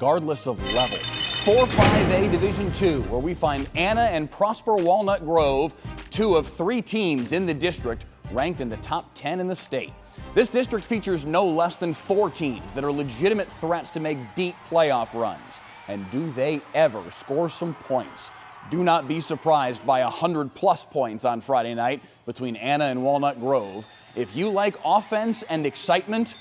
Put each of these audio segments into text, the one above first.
regardless of level. 4-5A Division II, where we find Anna and Prosper Walnut Grove, two of three teams in the district ranked in the top 10 in the state. This district features no less than 4 teams that are legitimate threats to make deep playoff runs. And do they ever score some points? Do not be surprised by 100+ points on Friday night between Anna and Walnut Grove. If you like offense and excitement,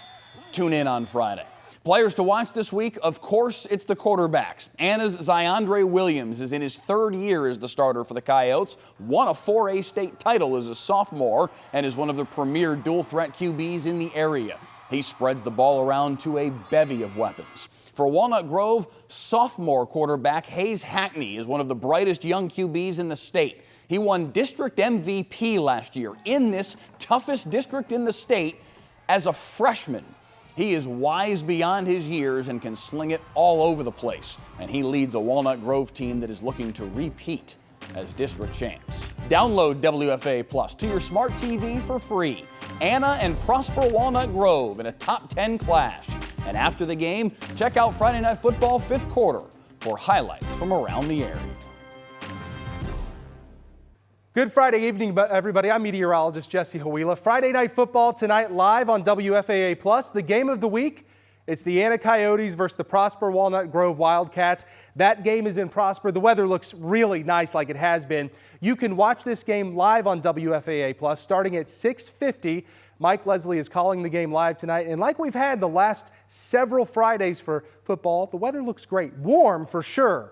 tune in on Friday. Players to watch this week, of course, it's the quarterbacks. Anna's Zyondre Williams is in his 3rd year as the starter for the Coyotes, won a 4A state title as a sophomore, and is one of the premier dual-threat QBs in the area. He spreads the ball around to a bevy of weapons. For Walnut Grove, sophomore quarterback Hayes Hackney is one of the brightest young QBs in the state. He won district MVP last year in this toughest district in the state as a freshman. He is wise beyond his years and can sling it all over the place. And he leads a Walnut Grove team that is looking to repeat as district champs. Download WFAA Plus to your smart TV for free. Anna and Prosper Walnut Grove in a top 10 clash. And after the game, check out Friday Night Football 5th quarter for highlights from around the area. Good Friday evening, everybody. I'm meteorologist Jesse Hawila. Friday Night Football tonight live on WFAA Plus. The game of the week, it's the Anna Coyotes versus the Prosper Walnut Grove Wildcats. That game is in Prosper. The weather looks really nice like it has been. You can watch this game live on WFAA Plus starting at 6:50. Mike Leslie is calling the game live tonight. And like we've had the last several Fridays for football, the weather looks great. Warm for sure.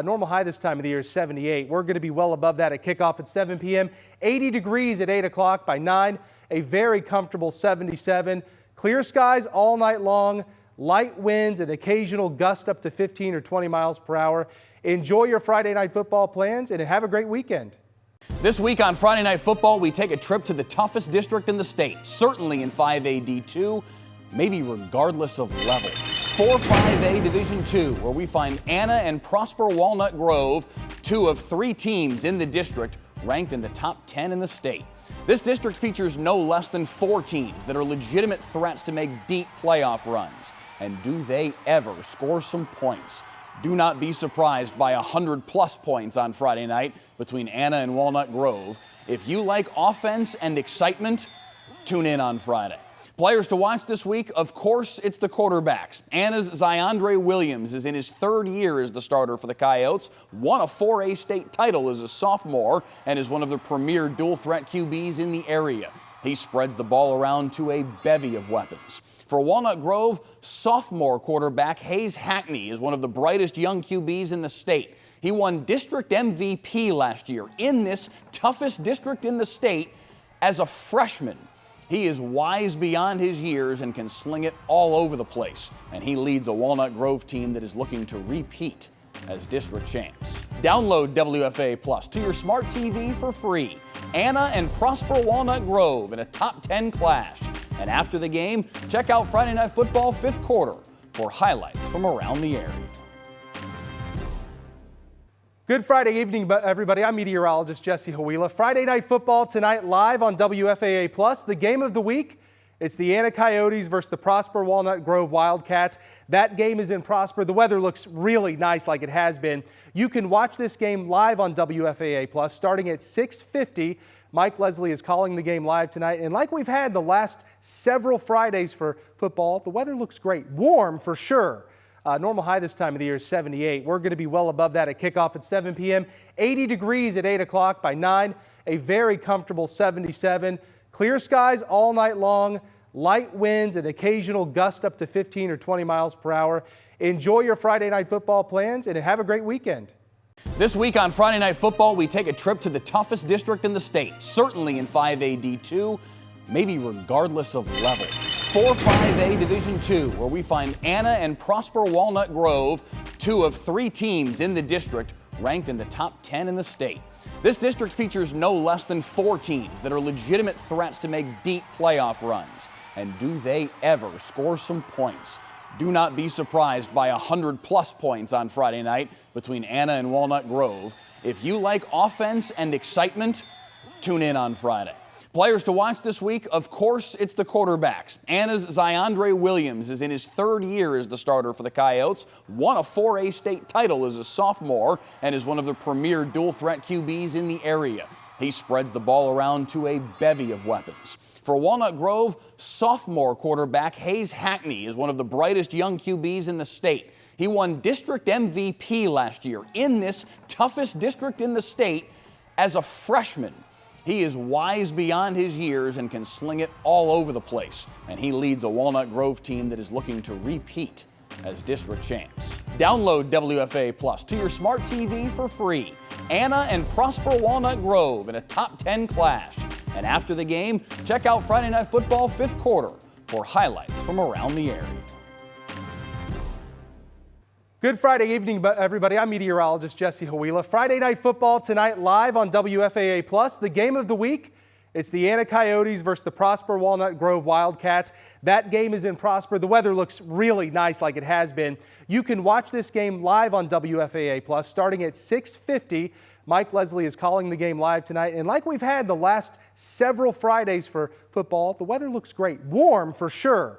Normal high this time of the year is 78. We're going to be well above that at kickoff at 7 p.m. 80 degrees at 8 o'clock. By 9, a very comfortable 77. Clear skies all night long. Light winds and occasional gust up to 15 or 20 miles per hour. Enjoy your Friday night football plans and have a great weekend. This week on Friday Night Football, we take a trip to the toughest district in the state, certainly in 5A D2, maybe regardless of level. 4-5A Division II, where we find Anna and Prosper Walnut Grove, two of three teams in the district ranked in the top 10 in the state. This district features no less than 4 teams that are legitimate threats to make deep playoff runs. And do they ever score some points? Do not be surprised by 100+ points on Friday night between Anna and Walnut Grove. If you like offense and excitement, tune in on Friday. Players to watch this week, of course, it's the quarterbacks. Anna's Zyondre Williams is in his 3rd year as the starter for the Coyotes, won a 4A state title as a sophomore, and is one of the premier dual-threat QBs in the area. He spreads the ball around to a bevy of weapons. For Walnut Grove, sophomore quarterback Hayes Hackney is one of the brightest young QBs in the state. He won district MVP last year in this toughest district in the state as a freshman. He is wise beyond his years and can sling it all over the place. And he leads a Walnut Grove team that is looking to repeat as district champs. Download WFAA Plus to your smart TV for free. Anna and Prosper Walnut Grove in a top 10 clash. And after the game, check out Friday Night Football 5th quarter for highlights from around the area. Good Friday evening, everybody. I'm meteorologist Jesse Hawila. Friday Night Football tonight live on WFAA Plus. The game of the week, it's the Anna Coyotes versus the Prosper Walnut Grove Wildcats. That game is in Prosper. The weather looks really nice like it has been. You can watch this game live on WFAA Plus starting at 6:50. Mike Leslie is calling the game live tonight. And like we've had the last several Fridays for football, the weather looks great. Warm for sure. Normal high this time of the year is 78. We're going to be well above that at kickoff at 7 p.m. 80 degrees at 8 o'clock. By 9, a very comfortable 77. Clear skies all night long. Light winds and occasional gust up to 15 or 20 miles per hour. Enjoy your Friday night football plans and have a great weekend. This week on Friday Night Football, we take a trip to the toughest district in the state, certainly in 5A D2, maybe regardless of level. 4-5A Division II, where we find Anna and Prosper Walnut Grove, two of three teams in the district ranked in the top 10 in the state. This district features no less than 4 teams that are legitimate threats to make deep playoff runs. And do they ever score some points? Do not be surprised by 100+ points on Friday night between Anna and Walnut Grove. If you like offense and excitement, tune in on Friday. Players to watch this week, of course, it's the quarterbacks. Anna's Zyondre Williams is in his third year as the starter for the Coyotes, won a 4A state title as a sophomore, and is one of the premier dual-threat QBs in the area. He spreads the ball around to a bevy of weapons. For Walnut Grove, sophomore quarterback Hayes Hackney is one of the brightest young QBs in the state. He won district MVP last year in this toughest district in the state as a freshman. He is wise beyond his years and can sling it all over the place. And he leads a Walnut Grove team that is looking to repeat as district champs. Download WFAA Plus to your smart TV for free. Anna and Prosper Walnut Grove in a top 10 clash. And after the game, check out Friday Night Football 5th quarter for highlights from around the area. Good Friday evening, everybody. I'm meteorologist Jesse Hawila. Friday Night Football tonight live on WFAA Plus. The game of the week, it's the Anna Coyotes versus the Prosper Walnut Grove Wildcats. That game is in Prosper. The weather looks really nice like it has been. You can watch this game live on WFAA Plus starting at 6:50. Mike Leslie is calling the game live tonight. And like we've had the last several Fridays for football, the weather looks great. Warm for sure.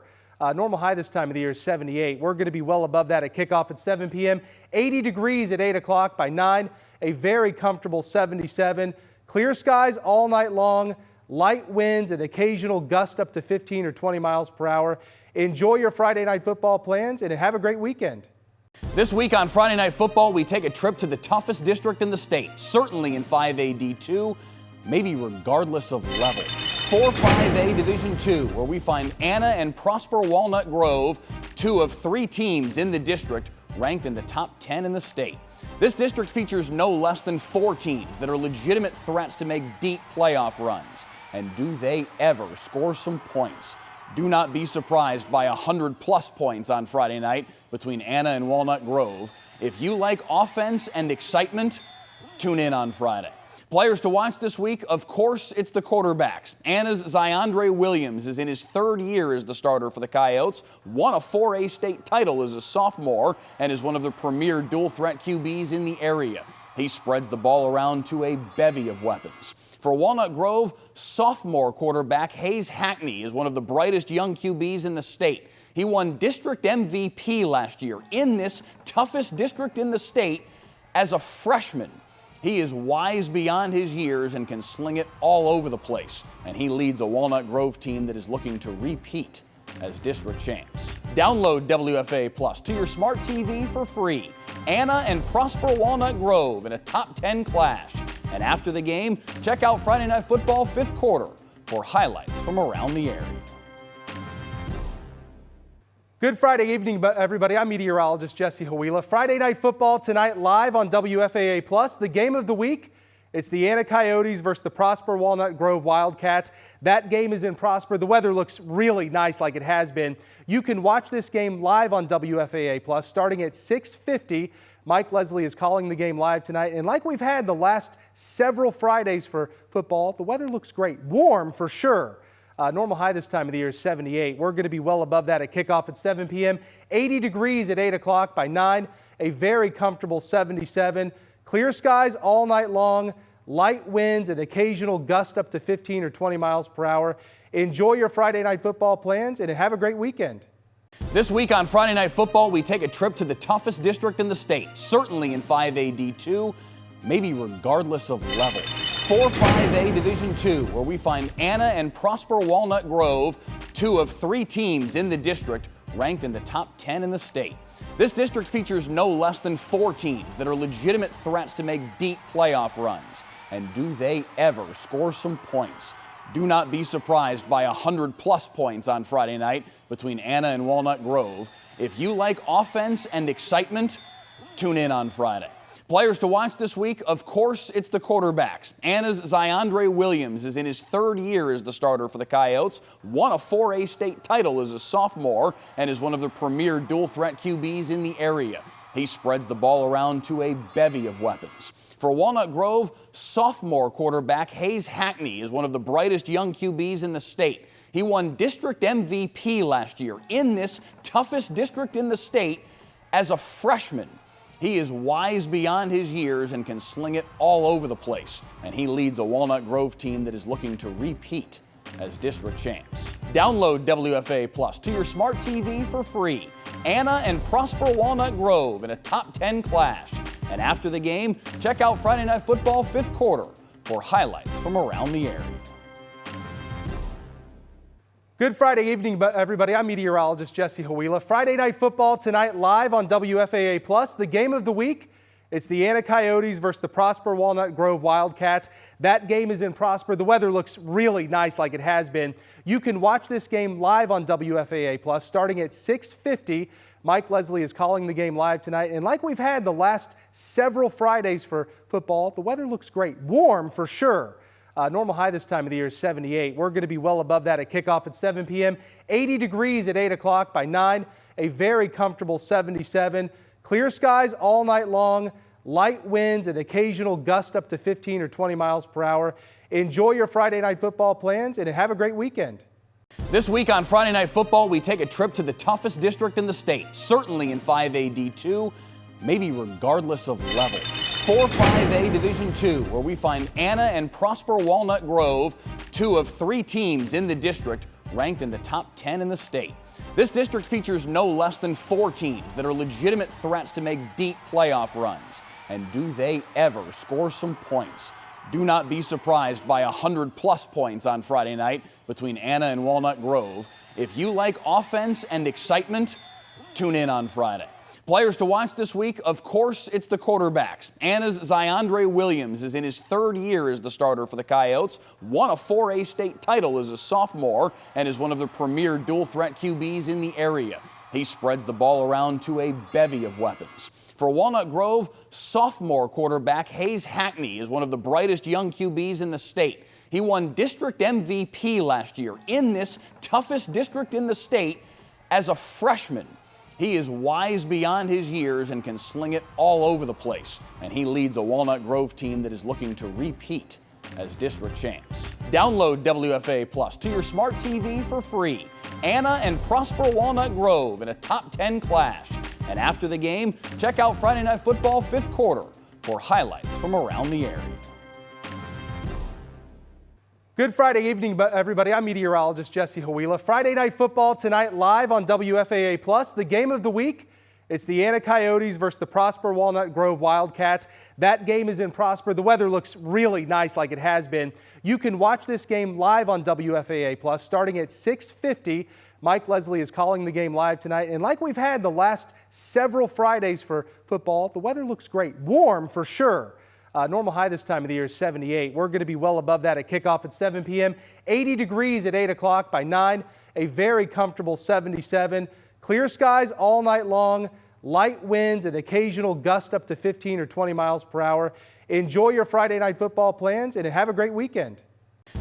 Normal high this time of the year is 78. We're going to be well above that at kickoff at 7 p.m. 80 degrees at 8 o'clock. By 9, a very comfortable 77. Clear skies all night long. Light winds and occasional gust up to 15 or 20 miles per hour. Enjoy your Friday night football plans and have a great weekend. This week on Friday Night Football, we take a trip to the toughest district in the state, certainly in 5A D2, maybe regardless of level. 4-5A Division II, where we find Anna and Prosper Walnut Grove, 2 of 3 teams in the district ranked in the top 10 in the state. This district features no less than 4 teams that are legitimate threats to make deep playoff runs. And do they ever score some points? Do not be surprised by 100+ points on Friday night between Anna and Walnut Grove. If you like offense and excitement, tune in on Friday. Players to watch this week, of course, it's the quarterbacks. Anna's Zyondre Williams is in his third year as the starter for the Coyotes, won a 4A state title as a sophomore, and is one of the premier dual-threat QBs in the area. He spreads the ball around to a bevy of weapons. For Walnut Grove, sophomore quarterback Hayes Hackney is one of the brightest young QBs in the state. He won district MVP last year in this toughest district in the state as a freshman. He is wise beyond his years and can sling it all over the place. And he leads a Walnut Grove team that is looking to repeat as district champs. Download WFAA Plus to your smart TV for free. Anna and Prosper Walnut Grove in a top 10 clash. And after the game, check out Friday Night Football 5th quarter for highlights from around the area. Good Friday evening, everybody. I'm meteorologist Jesse Hawila. Friday Night Football tonight live on WFAA Plus. The game of the week, it's the Anna Coyotes versus the Prosper Walnut Grove Wildcats. That game is in Prosper. The weather looks really nice like it has been. You can watch this game live on WFAA Plus starting at 6:50. Mike Leslie is calling the game live tonight. And like we've had the last several Fridays for football, the weather looks great. Warm for sure. Normal high this time of the year is 78. We're going to be well above that at kickoff at 7 p.m. 80 degrees at 8 o'clock. By 9, a very comfortable 77. Clear skies all night long. Light winds and occasional gust up to 15 or 20 miles per hour. Enjoy your Friday night football plans and have a great weekend. This week on Friday Night Football, we take a trip to the toughest district in the state, certainly in 5A D2, maybe regardless of level. 4-5A Division II, where we find Anna and Prosper Walnut Grove, 2 of 3 teams in the district ranked in the top 10 in the state. This district features no less than 4 teams that are legitimate threats to make deep playoff runs. And do they ever score some points? Do not be surprised by 100+ points on Friday night between Anna and Walnut Grove. If you like offense and excitement, tune in on Friday. Players to watch this week, of course, it's the quarterbacks. Anna's Zyondre Williams is in his third year as the starter for the Coyotes, won a 4A state title as a sophomore, and is one of the premier dual-threat QBs in the area. He spreads the ball around to a bevy of weapons. For Walnut Grove, sophomore quarterback Hayes Hackney is one of the brightest young QBs in the state. He won district MVP last year in this toughest district in the state as a freshman. He is wise beyond his years and can sling it all over the place. And he leads a Walnut Grove team that is looking to repeat as district champs. Download WFAA Plus to your smart TV for free. Anna and Prosper Walnut Grove in a top 10 clash. And after the game, check out Friday Night Football 5th quarter for highlights from around the area. Good Friday evening, everybody. I'm meteorologist Jesse Huila. Friday Night Football tonight live on WFAA Plus. The game of the week, it's the Anna Coyotes versus the Prosper Walnut Grove Wildcats. That game is in Prosper. The weather looks really nice like it has been. You can watch this game live on WFAA Plus starting at 6:50. Mike Leslie is calling the game live tonight. And like we've had the last several Fridays for football, the weather looks great. Warm for sure. Normal high this time of the year is 78. We're going to be well above that at kickoff at 7 p.m. 80 degrees at 8 o'clock. By 9, a very comfortable 77. Clear skies all night long. Light winds, an occasional gust up to 15 or 20 miles per hour. Enjoy your Friday night football plans and have a great weekend. This week on Friday Night Football, we take a trip to the toughest district in the state, certainly in 5A D2, maybe regardless of level. 4-5A Division II, where we find Anna and Prosper Walnut Grove, 2 of 3 teams in the district ranked in the top 10 in the state. This district features no less than 4 teams that are legitimate threats to make deep playoff runs. And do they ever score some points? Do not be surprised by 100-plus points on Friday night between Anna and Walnut Grove. If you like offense and excitement, tune in on Friday. Players to watch this week, of course, it's the quarterbacks. Anna's Zyandre Williams is in his 3rd year as the starter for the Coyotes, won a 4A state title as a sophomore, and is one of the premier dual-threat QBs in the area. He spreads the ball around to a bevy of weapons. For Walnut Grove, sophomore quarterback Hayes Hackney is one of the brightest young QBs in the state. He won district MVP last year in this toughest district in the state as a freshman. He is wise beyond his years and can sling it all over the place. And he leads a Walnut Grove team that is looking to repeat as district champs. Download WFAA Plus to your smart TV for free. Anna and Prosper Walnut Grove in a top 10 clash. And after the game, check out Friday Night Football 5th quarter for highlights from around the area. Good Friday evening, everybody. I'm meteorologist Jesse Huila. Friday Night Football tonight live on WFAA Plus. The game of the week, it's the Anna Coyotes versus the Prosper Walnut Grove Wildcats. That game is in Prosper. The weather looks really nice like it has been. You can watch this game live on WFAA Plus starting at 6:50. Mike Leslie is calling the game live tonight. And like we've had the last several Fridays for football, the weather looks great. Warm for sure. Normal high this time of the year is 78. We're going to be well above that at kickoff at 7 p.m. 80 degrees at 8 o'clock. By 9, a very comfortable 77. Clear skies all night long. Light winds, an occasional gust up to 15 or 20 miles per hour. Enjoy your Friday night football plans and have a great weekend.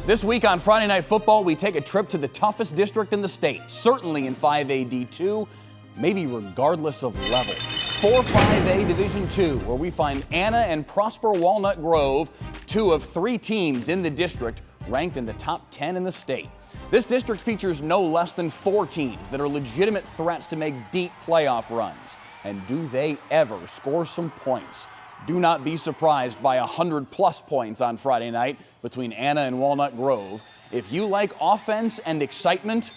This week on Friday Night Football, we take a trip to the toughest district in the state, certainly in 5A D2, maybe regardless of level. 4-5A Division II, where we find Anna and Prosper Walnut Grove, 2 of 3 teams in the district ranked in the top 10 in the state. This district features no less than 4 teams that are legitimate threats to make deep playoff runs. And do they ever score some points? Do not be surprised by 100-plus points on Friday night between Anna and Walnut Grove. If you like offense and excitement,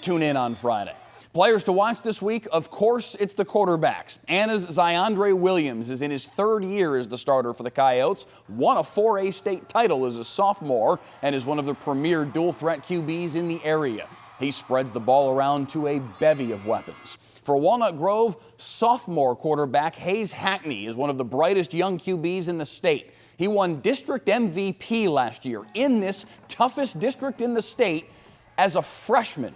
tune in on Friday. Players to watch this week, of course, it's the quarterbacks. Anna's Zyandre Williams is in his 3rd year as the starter for the Coyotes, won a 4A state title as a sophomore, and is one of the premier dual-threat QBs in the area. He spreads the ball around to a bevy of weapons. For Walnut Grove, sophomore quarterback Hayes Hackney is one of the brightest young QBs in the state. He won district MVP last year in this toughest district in the state as a freshman.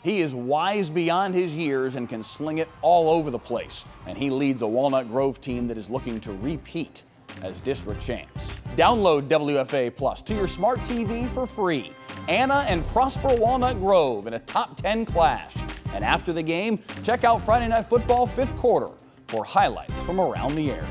He is wise beyond his years and can sling it all over the place. And he leads a Walnut Grove team that is looking to repeat as district champs. Download WFAA Plus to your smart TV for free. Anna and Prosper Walnut Grove in a top 10 clash. And after the game, check out Friday Night Football 5th quarter for highlights from around the area.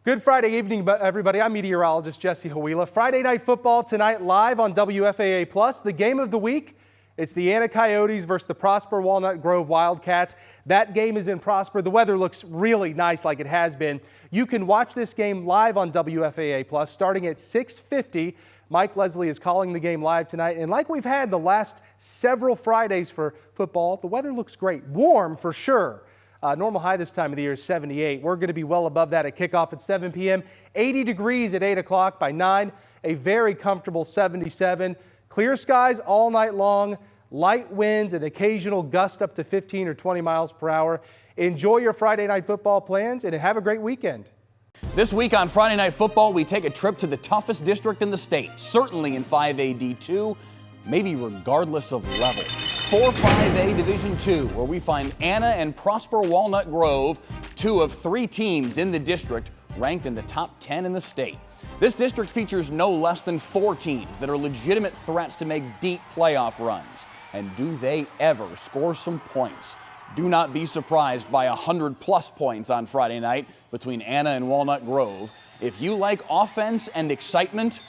Good Friday evening, everybody. I'm meteorologist Jesse Huila. Friday Night Football tonight live on WFAA Plus. The game of the week, It's the Anna Coyotes versus the Prosper Walnut Grove Wildcats. That game is in Prosper. The weather looks really nice like it has been. You can watch this game live on WFAA Plus starting at 6:50. Mike Leslie is calling the game live tonight. And like we've had the last several Fridays for football, the weather looks great. Warm for sure. Normal high this time of the year is 78. We're going to be well above that at kickoff at 7 p.m. 80 degrees at 8 o'clock. By 9, a very comfortable 77. Clear skies all night long. Light winds and occasional gust up to 15 or 20 miles per hour. Enjoy your Friday night football plans and have a great weekend. This week on Friday Night Football, we take a trip to the toughest district in the state, certainly in 5A D2, maybe regardless of level. 4-5A Division II, where we find Anna and Prosper Walnut Grove, 2 of 3 teams in the district ranked in the top 10 in the state. This district features no less than 4 teams that are legitimate threats to make deep playoff runs. And do they ever score some points? Do not be surprised by 100+ points on Friday night between Anna and Walnut Grove. If you like offense and excitement,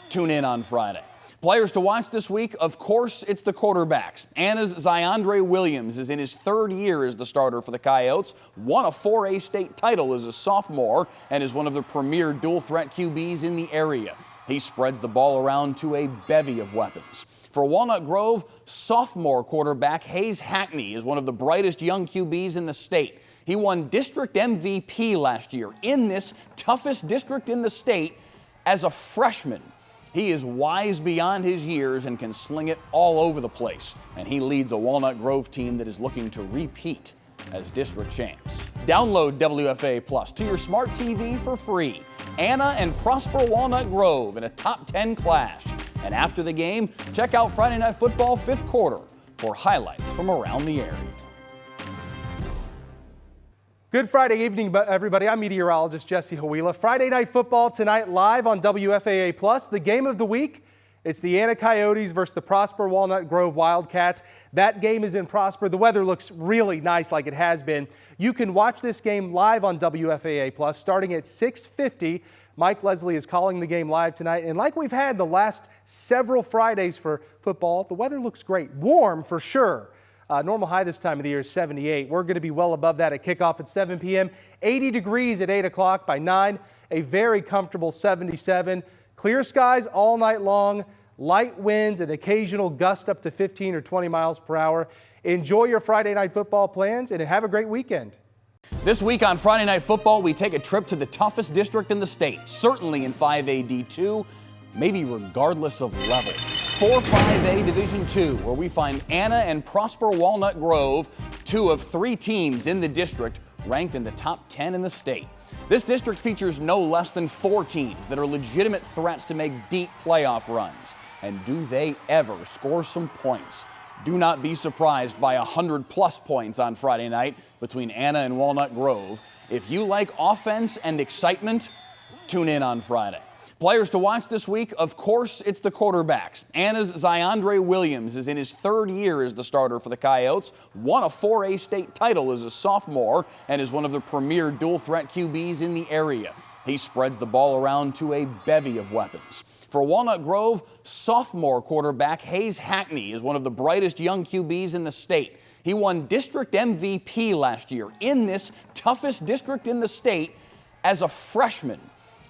tune in on Friday. Players to watch this week, of course, it's the quarterbacks. Anna's Zyandre Williams is in his 3rd year as the starter for the Coyotes, won a 4A state title as a sophomore, and is one of the premier dual-threat QBs in the area. He spreads the ball around to a bevy of weapons. For Walnut Grove, sophomore quarterback Hayes Hackney is one of the brightest young QBs in the state. He won district MVP last year in this toughest district in the state as a freshman. He is wise beyond his years and can sling it all over the place. And he leads a Walnut Grove team that is looking to repeat as district champs. Download WFAA Plus to your smart TV for free. Anna and Prosper Walnut Grove in a top 10 clash. And after the game, check out Friday Night Football 5th quarter for highlights from around the area. Good Friday evening, everybody. I'm meteorologist Jesse Huila. Friday Night Football tonight live on WFAA Plus. The game of the week, it's the Anna Coyotes versus the Prosper Walnut Grove Wildcats. That game is in Prosper. The weather looks really nice like it has been. You can watch this game live on WFAA Plus starting at 6:50. Mike Leslie is calling the game live tonight. And like we've had the last several Fridays for football, the weather looks great. Warm for sure. Normal high this time of the year is 78. We're going to be well above that at kickoff at 7 p.m. 80 degrees at 8 o'clock. By 9, a very comfortable 77. Clear skies all night long. Light winds and occasional gust up to 15 or 20 miles per hour. Enjoy your Friday night football plans and have a great weekend. This week on Friday Night Football, we take a trip to the toughest district in the state, certainly in 5A D2, maybe regardless of level. 4-5A Division II, where we find Anna and Prosper Walnut Grove, 2 of 3 teams in the district ranked in the top 10 in the state. This district features no less than 4 teams that are legitimate threats to make deep playoff runs. And do they ever score some points? Do not be surprised by 100+ points on Friday night between Anna and Walnut Grove. If you like offense and excitement, tune in on Friday. Players to watch this week, of course, it's the quarterbacks. Anna's Zyandre Williams is in his 3rd year as the starter for the Coyotes, won a 4A state title as a sophomore, and is one of the premier dual-threat QBs in the area. He spreads the ball around to a bevy of weapons. For Walnut Grove, sophomore quarterback Hayes Hackney is one of the brightest young QBs in the state. He won district MVP last year in this toughest district in the state as a freshman.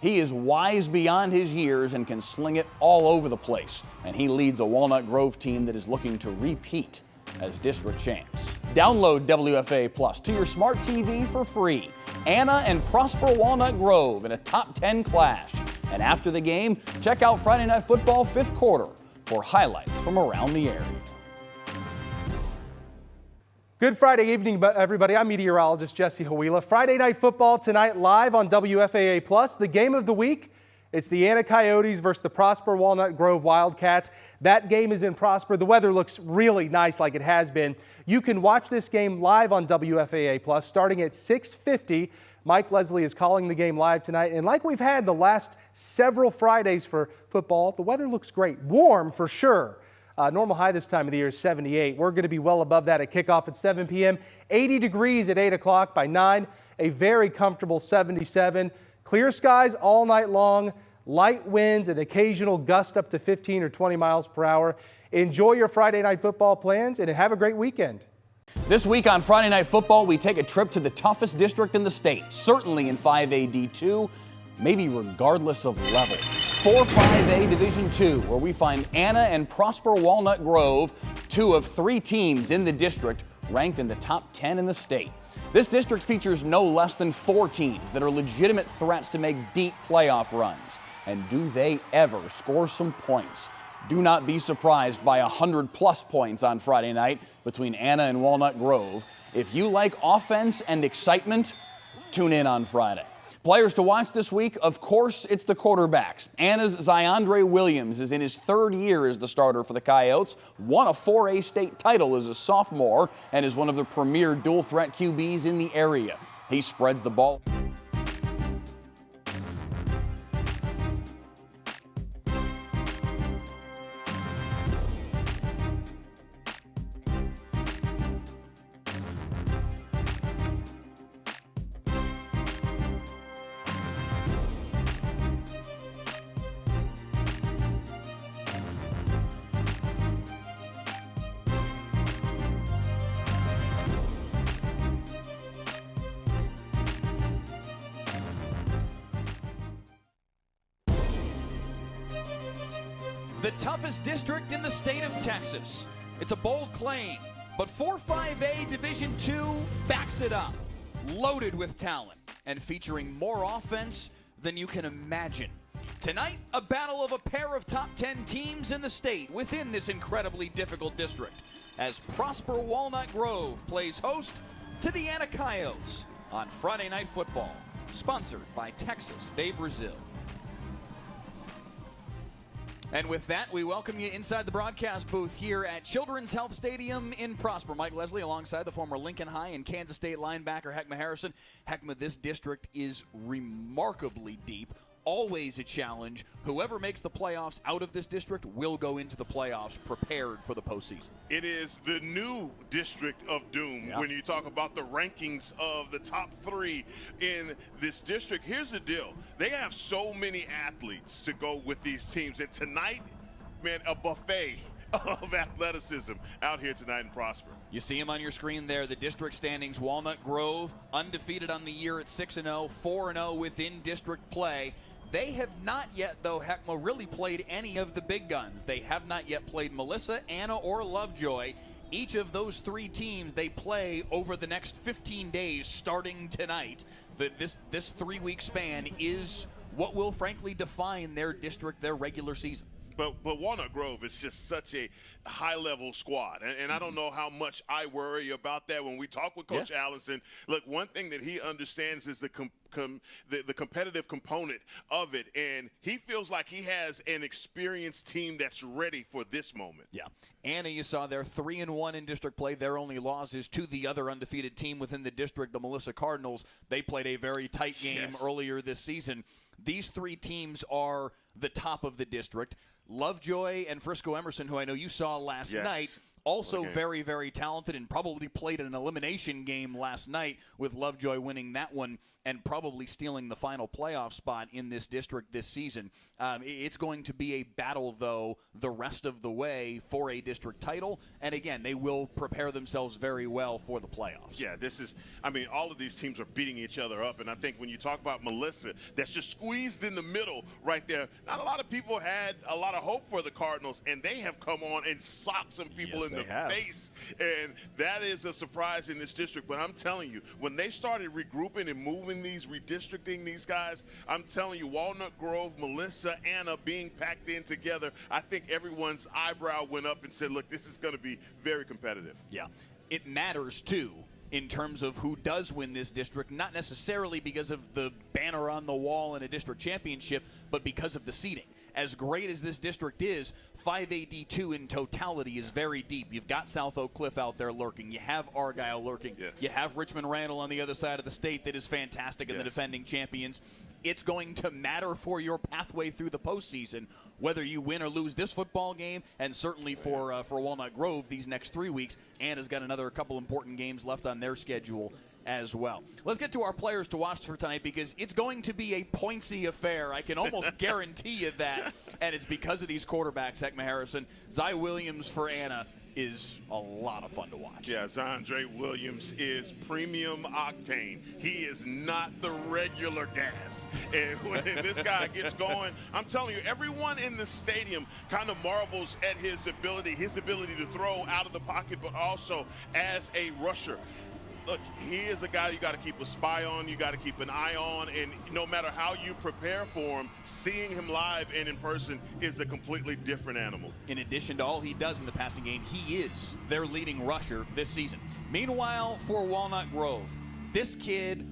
He is wise beyond his years and can sling it all over the place. And he leads a Walnut Grove team that is looking to repeat as district champs. Download WFAA Plus to your smart TV for free. Anna and Prosper Walnut Grove in a top 10 clash. And after the game, check out Friday Night Football 5th quarter for highlights from around the area. Good Friday evening, everybody. I'm meteorologist Jesse Huila. Friday Night Football tonight live on WFAA Plus. The game of the week, it's the Anna Coyotes versus the Prosper Walnut Grove Wildcats. That game is in Prosper. The weather looks really nice like it has been. You can watch this game live on WFAA Plus starting at 6:50. Mike Leslie is calling the game live tonight. And like we've had the last several Fridays for football, the weather looks great. Warm for sure. Normal high this time of the year is 78. We're going to be well above that at kickoff at 7 p.m. 80 degrees at 8 o'clock. By 9, a very comfortable 77. Clear skies all night long. Light winds and occasional gust up to 15 or 20 miles per hour. Enjoy your Friday night football plans and have a great weekend. This week on Friday Night Football, we take a trip to the toughest district in the state, certainly in 5AD2, maybe regardless of level. 4-5A Division II, where we find Anna and Prosper Walnut Grove, two of three teams in the district ranked in the top 10 in the state. This district features no less than 4 teams that are legitimate threats to make deep playoff runs. And do they ever score some points? Do not be surprised by 100+ points on Friday night between Anna and Walnut Grove. If you like offense and excitement, tune in on Friday. Players to watch this week, of course, it's the quarterbacks. Anna's Zyondre Williams is in his 3rd year as the starter for the Coyotes, won a 4A state title as a sophomore, and is one of the premier dual-threat QBs in the area. He spreads the ball. The toughest district in the state of Texas. It's a bold claim, but 4-5A Division II backs it up. Loaded with talent and featuring more offense than you can imagine. Tonight, a battle of a pair of top 10 teams in the state within this incredibly difficult district, as Prosper Walnut Grove plays host to the Anna Coyotes on Friday Night Football, sponsored by Texas de Brazil. And with that, we welcome you inside the broadcast booth here at Children's Health Stadium in Prosper. Mike Leslie alongside the former Lincoln High and Kansas State linebacker Heckma Harrison. Heckma, this district is remarkably deep, always a challenge. Whoever makes the playoffs out of this district will go into the playoffs prepared for the postseason. It is the new district of doom when you talk about the rankings of the top 3 in this district. Here's the deal. They have so many athletes to go with these teams. And tonight, man, a buffet of athleticism out here tonight in Prosper. You see them on your screen there, the district standings. Walnut Grove, undefeated on the year at 6-0, 4-0 within district play. They have not yet, though, Heckma, really played any of the big guns. They have not yet played Melissa, Anna, or Lovejoy. Each of those 3 teams they play over the next 15 days starting tonight. This 3-week span is what will frankly define their district, their regular season. But Walnut Grove is just such a high-level squad, and I don't know how much I worry about that when we talk with Coach Allison. Look, one thing that he understands is the competitive component of it, and he feels like he has an experienced team that's ready for this moment. Yeah. Anna, you saw they're 3-1 in district play. Their only loss is to the other undefeated team within the district, the Melissa Cardinals. They played a very tight game earlier this season. These 3 teams are the top of the district. Lovejoy and Frisco Emerson, who I know you saw last night, also very, very talented and probably played an elimination game last night with Lovejoy winning that one and probably stealing the final playoff spot in this district this season. It's going to be a battle, though, the rest of the way for a district title. And, again, they will prepare themselves very well for the playoffs. Yeah, this is, I mean, all of these teams are beating each other up. And I think when you talk about Melissa, that's just squeezed in the middle right there. Not a lot of people had a lot of hope for the Cardinals, and they have come on and socked some people in the face. And that is a surprise in this district. But I'm telling you, when they started regrouping and moving redistricting these guys, I'm telling you, Walnut Grove, Melissa, Anna being packed in together, I think everyone's eyebrow went up and said, look, this is going to be very competitive. Yeah. It matters, too, in terms of who does win this district, not necessarily because of the banner on the wall in a district championship, but because of the seeding. As great as this district is, 5AD2 in totality is very deep. You've got South Oak Cliff out there lurking. You have Argyle lurking. You have Richmond Randall on the other side of the state that is fantastic and the defending champions. It's going to matter for your pathway through the postseason, whether you win or lose this football game, and certainly for Walnut Grove these next 3 weeks. Anna's got another couple important games left on their schedule as well. Let's get to our players to watch for tonight because it's going to be a pointsy affair. I can almost guarantee you that. And it's because of these quarterbacks, Heckma Harrison. Zy Williams for Anna is a lot of fun to watch. Yeah, Zondre Williams is premium octane. He is not the regular gas. And when this guy gets going, I'm telling you, everyone in the stadium kind of marvels at his ability to throw out of the pocket, but also as a rusher. Look, he is a guy you got to keep a spy on, you got to keep an eye on, and no matter how you prepare for him, seeing him live and in person is a completely different animal. In addition to all he does in the passing game, he is their leading rusher this season. Meanwhile, for Walnut Grove, this kid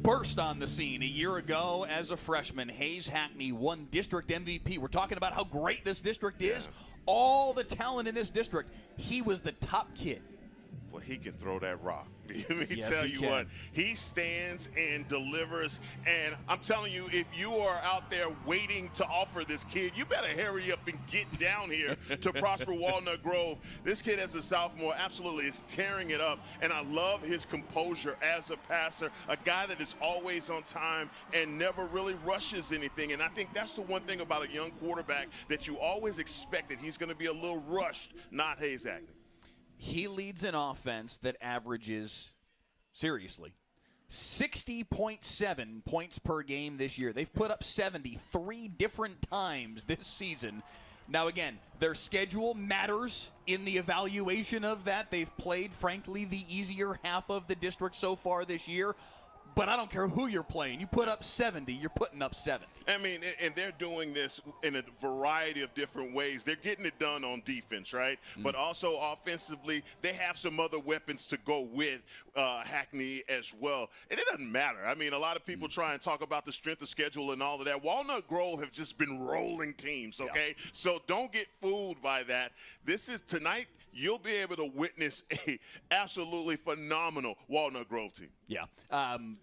burst on the scene a year ago as a freshman. Hayes Hackney won district MVP. We're talking about how great this district is. All the talent in this district. He was the top kid. Well, he can throw that rock. Let me tell you what, he stands and delivers. And I'm telling you, if you are out there waiting to offer this kid, you better hurry up and get down here to Prosper Walnut Grove. This kid as a sophomore absolutely is tearing it up. And I love his composure as a passer, a guy that is always on time and never really rushes anything. And I think that's the one thing about a young quarterback that you always expect that he's going to be a little rushed, not Hayes Hackney. He leads an offense that averages, seriously, 60.7 points per game this year. They've put up 70 3 different times this season. Now, again, their schedule matters in the evaluation of that. They've played, frankly, the easier half of the district so far this year. But I don't care who you're playing. You put up 70, you're putting up 70. I mean, and they're doing this in a variety of different ways. They're getting it done on defense, right? But also offensively, they have some other weapons to go with Hackney as well. And it doesn't matter. I mean, a lot of people try and talk about the strength of schedule and all of that. Walnut Grove have just been rolling teams, okay? Yeah. So don't get fooled by that. This is tonight. You'll be able to witness a absolutely phenomenal Walnut Grove team. Yeah,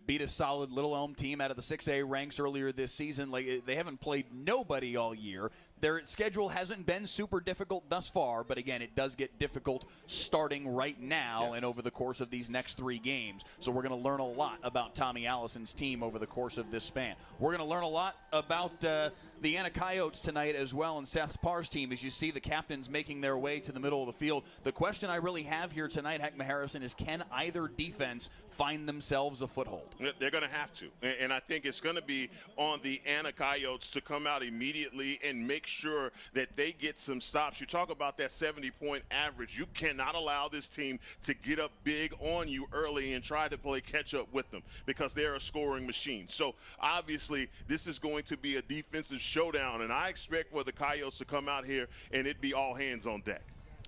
beat a solid Little Elm team out of the 6A ranks earlier this season. Like, they haven't played nobody all year. Their schedule hasn't been super difficult thus far, but again, it does get difficult starting right now and over the course of these next 3 games. So we're going to learn a lot about Tommy Allison's team over the course of this span. We're going to learn a lot about the Anna Coyotes tonight as well, and Seth Parr's team, as you see the captains making their way to the middle of the field. The question I really have here tonight, Heckma Harrison, is can either defense find themselves a foothold? They're going to have to, and I think it's going to be on the Anna Coyotes to come out immediately and make sure that they get some stops. You talk about that 70-point average. You cannot allow this team to get up big on you early and try to play catch up with them because they're a scoring machine. So obviously this is going to be a defensive showdown, and I expect for the Coyotes to come out here and it be all hands on deck.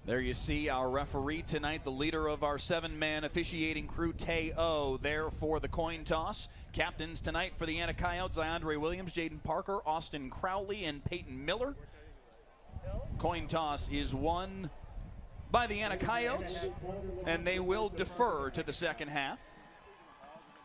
There you see our referee tonight, the leader of our 7-man officiating crew, Tay-O, there for the coin toss. Captains tonight for the Anna Coyotes, Zondre Williams, Jaden Parker, Austin Crowley, and Peyton Miller. Coin toss is won by the Anna Coyotes, and they will defer to the second half.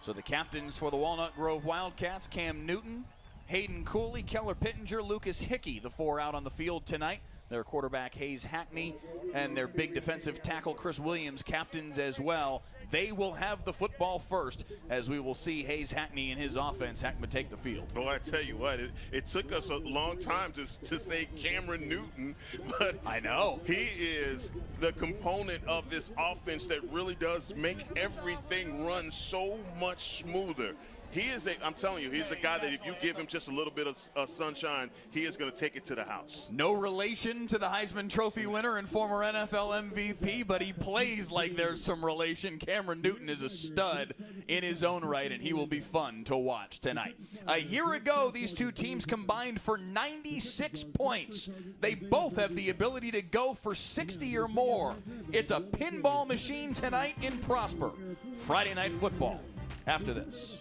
So the captains for the Walnut Grove Wildcats, Cam Newton, Hayden Cooley, Keller Pittenger, Lucas Hickey, the 4 out on the field tonight. Their quarterback, Hayes Hackney, and their big defensive tackle, Chris Williams, captains as well. They will have the football first, as we will see Hayes Hackney and his offense, Hackman, take the field. Well, I tell you what, it took us a long time to say Cameron Newton, but I know he is the component of this offense that really does make everything run so much smoother. He is I'm telling you, he's a guy that if you give him just a little bit of sunshine, he is going to take it to the house. No relation to the Heisman Trophy winner and former NFL MVP, but he plays like there's some relation. Cameron Newton is a stud in his own right, and he will be fun to watch tonight. A year ago, these two teams combined for 96 points. They both have the ability to go for 60 or more. It's a pinball machine tonight in Prosper. Friday Night Football after this.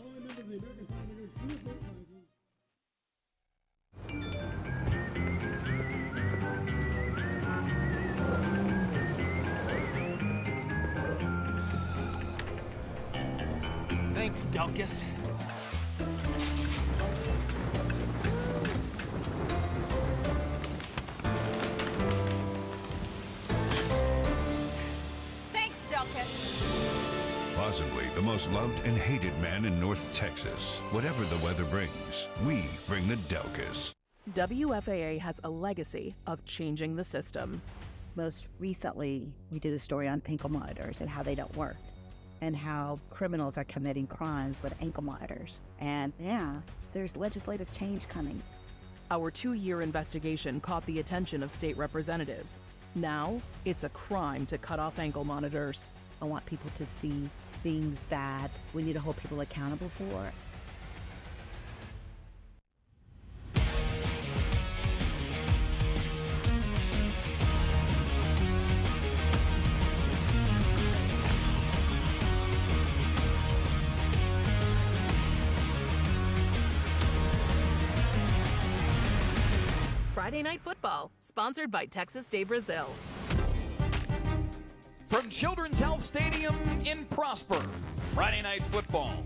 Thanks, Delkus. Possibly the most loved and hated man in North Texas. Whatever the weather brings, we bring the Delkus. WFAA has a legacy of changing the system. Most recently, we did a story on ankle monitors and how they don't work, and how criminals are committing crimes with ankle monitors. And yeah, there's legislative change coming. Our 2-year investigation caught the attention of state representatives. Now, it's a crime to cut off ankle monitors. I want people to see things that we need to hold people accountable for. Friday Night Football, sponsored by Texas de Brazil. From Children's Health Stadium in Prosper, Friday Night Football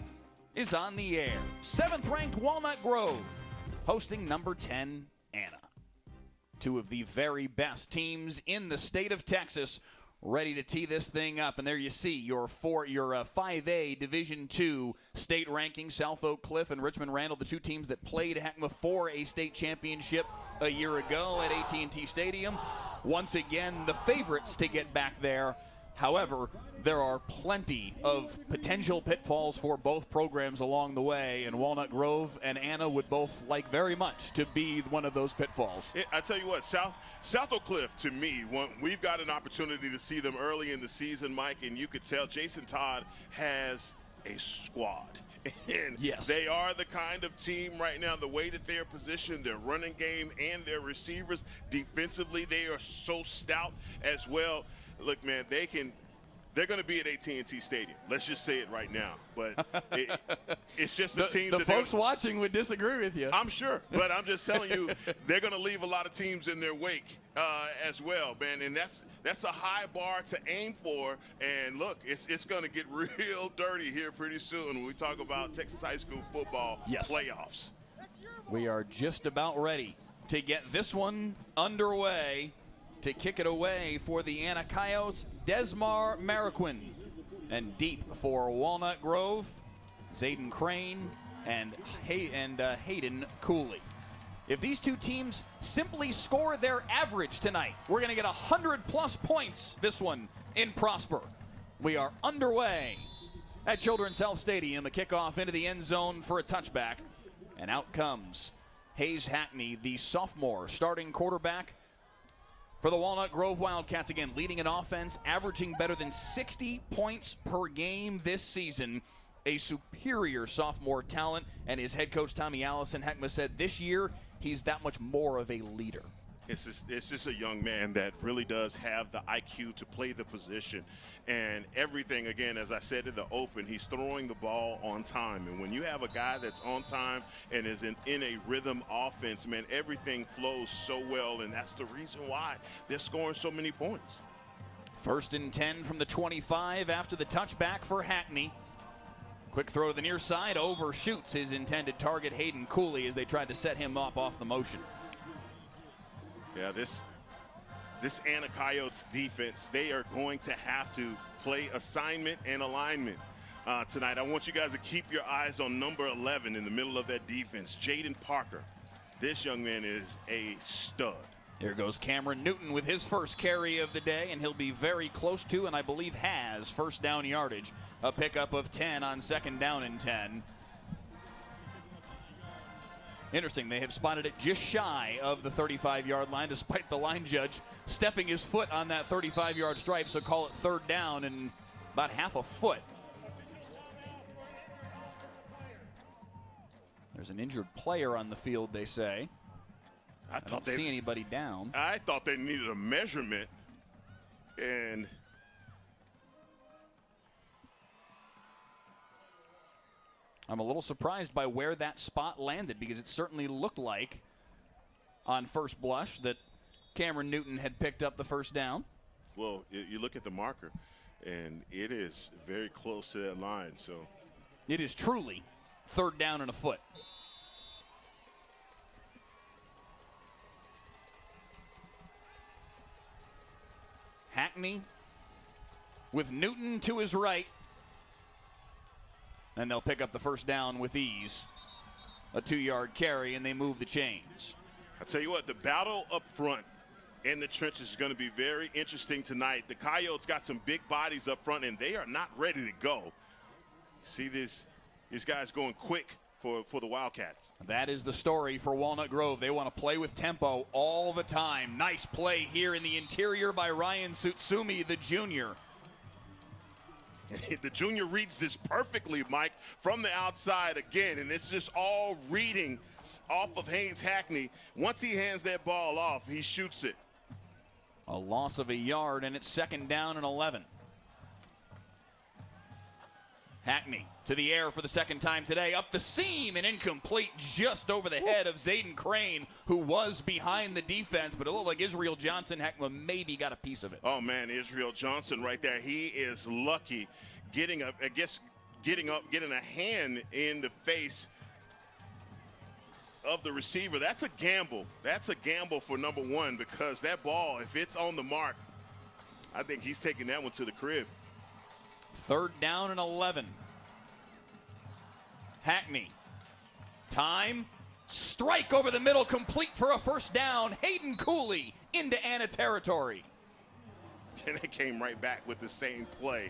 is on the air. 7th-ranked Walnut Grove hosting number 10, Anna. Two of the very best teams in the state of Texas ready to tee this thing up. And there you see your 5A Division II state ranking. South Oak Cliff and Richmond Randall, the two teams that played Heckma for a state championship a year ago at AT&T Stadium. Once again, the favorites to get back there. However, there are plenty of potential pitfalls for both programs along the way, and Walnut Grove and Anna would both like very much to be one of those pitfalls. I tell you what, South Oak Cliff, to me, we've got an opportunity to see them early in the season, Mike, and you could tell Jason Todd has a squad. And yes, they are the kind of team right now, the way that they're positioned, their running game and their receivers, defensively, they are so stout as well. Look, man, they're going to be at AT&T Stadium. Let's just say it right now. But it's just the team. The folks watching would disagree with you. I'm sure. But I'm just telling you, they're going to leave a lot of teams in their wake as well, man. And that's a high bar to aim for. And, look, it's going to get real dirty here pretty soon when we talk about Texas high school football playoffs. We are just about ready to get this one underway. To kick it away for the Anna Coyotes, Desmar Mariquin. And deep for Walnut Grove, Zayden Crane and Hayden Cooley. If these two teams simply score their average tonight, we're going to get 100+ points this one in Prosper. We are underway at Children's Health Stadium. A kickoff into the end zone for a touchback. And out comes Hayes Hackney, the sophomore starting quarterback for the Walnut Grove Wildcats, again, leading an offense, averaging better than 60 points per game this season. A superior sophomore talent, and his head coach, Tommy Allison, Heckma said this year he's that much more of a leader. It's just a young man that really does have the IQ to play the position. And everything, again, as I said in the open, he's throwing the ball on time. And when you have a guy that's on time and is in a rhythm offense, man, everything flows so well. And that's the reason why they're scoring so many points. 1st and 10 from the 25 after the touchback for Hackney. Quick throw to the near side, overshoots his intended target, Hayden Cooley, as they tried to set him up off the motion. Yeah, this Anna Coyotes defense, they are going to have to play assignment and alignment tonight. I want you guys to keep your eyes on number 11 in the middle of that defense, Jaden Parker. This young man is a stud. Here goes Cameron Newton with his first carry of the day, and he'll be very close to, and I believe has, first down yardage. A pickup of 10 on 2nd down and 10. Interesting, they have spotted it just shy of the 35-yard line, despite the line judge stepping his foot on that 35-yard stripe, so call it 3rd down and about half a foot. There's an injured player on the field, they say. I don't see anybody down. I thought they needed a measurement, and I'm a little surprised by where that spot landed, because it certainly looked like on first blush that Cameron Newton had picked up the first down. Well, you look at the marker, and it is very close to that line. So it is truly 3rd down and a foot. Hackney with Newton to his right. And they'll pick up the first down with ease. A 2-yard carry, and they move the chains. I tell you what, the battle up front in the trenches is going to be very interesting tonight. The Coyotes got some big bodies up front, and they are not ready to go. See these guys going quick for the Wildcats. That is the story for Walnut Grove. They want to play with tempo all the time. Nice play here in the interior by Ryan Tsutsumi, the junior. The junior reads this perfectly, Mike, from the outside again, and it's just all reading off of Haynes Hackney. Once he hands that ball off, he shoots it. A loss of a yard, and it's 2nd down and 11. Hackney to the air for the 2nd time today, up the seam and incomplete just over the head of Zayden Crane, who was behind the defense, but it looked like Israel Johnson maybe got a piece of it. Oh man, Israel Johnson right there. He is lucky getting a hand in the face of the receiver. That's a gamble. That's a gamble for number one, because that ball, if it's on the mark, I think he's taking that one to the crib. 3rd down and 11. Hackney. Time. Strike over the middle, complete for a 1st down. Hayden Cooley into Anna territory. And they came right back with the same play.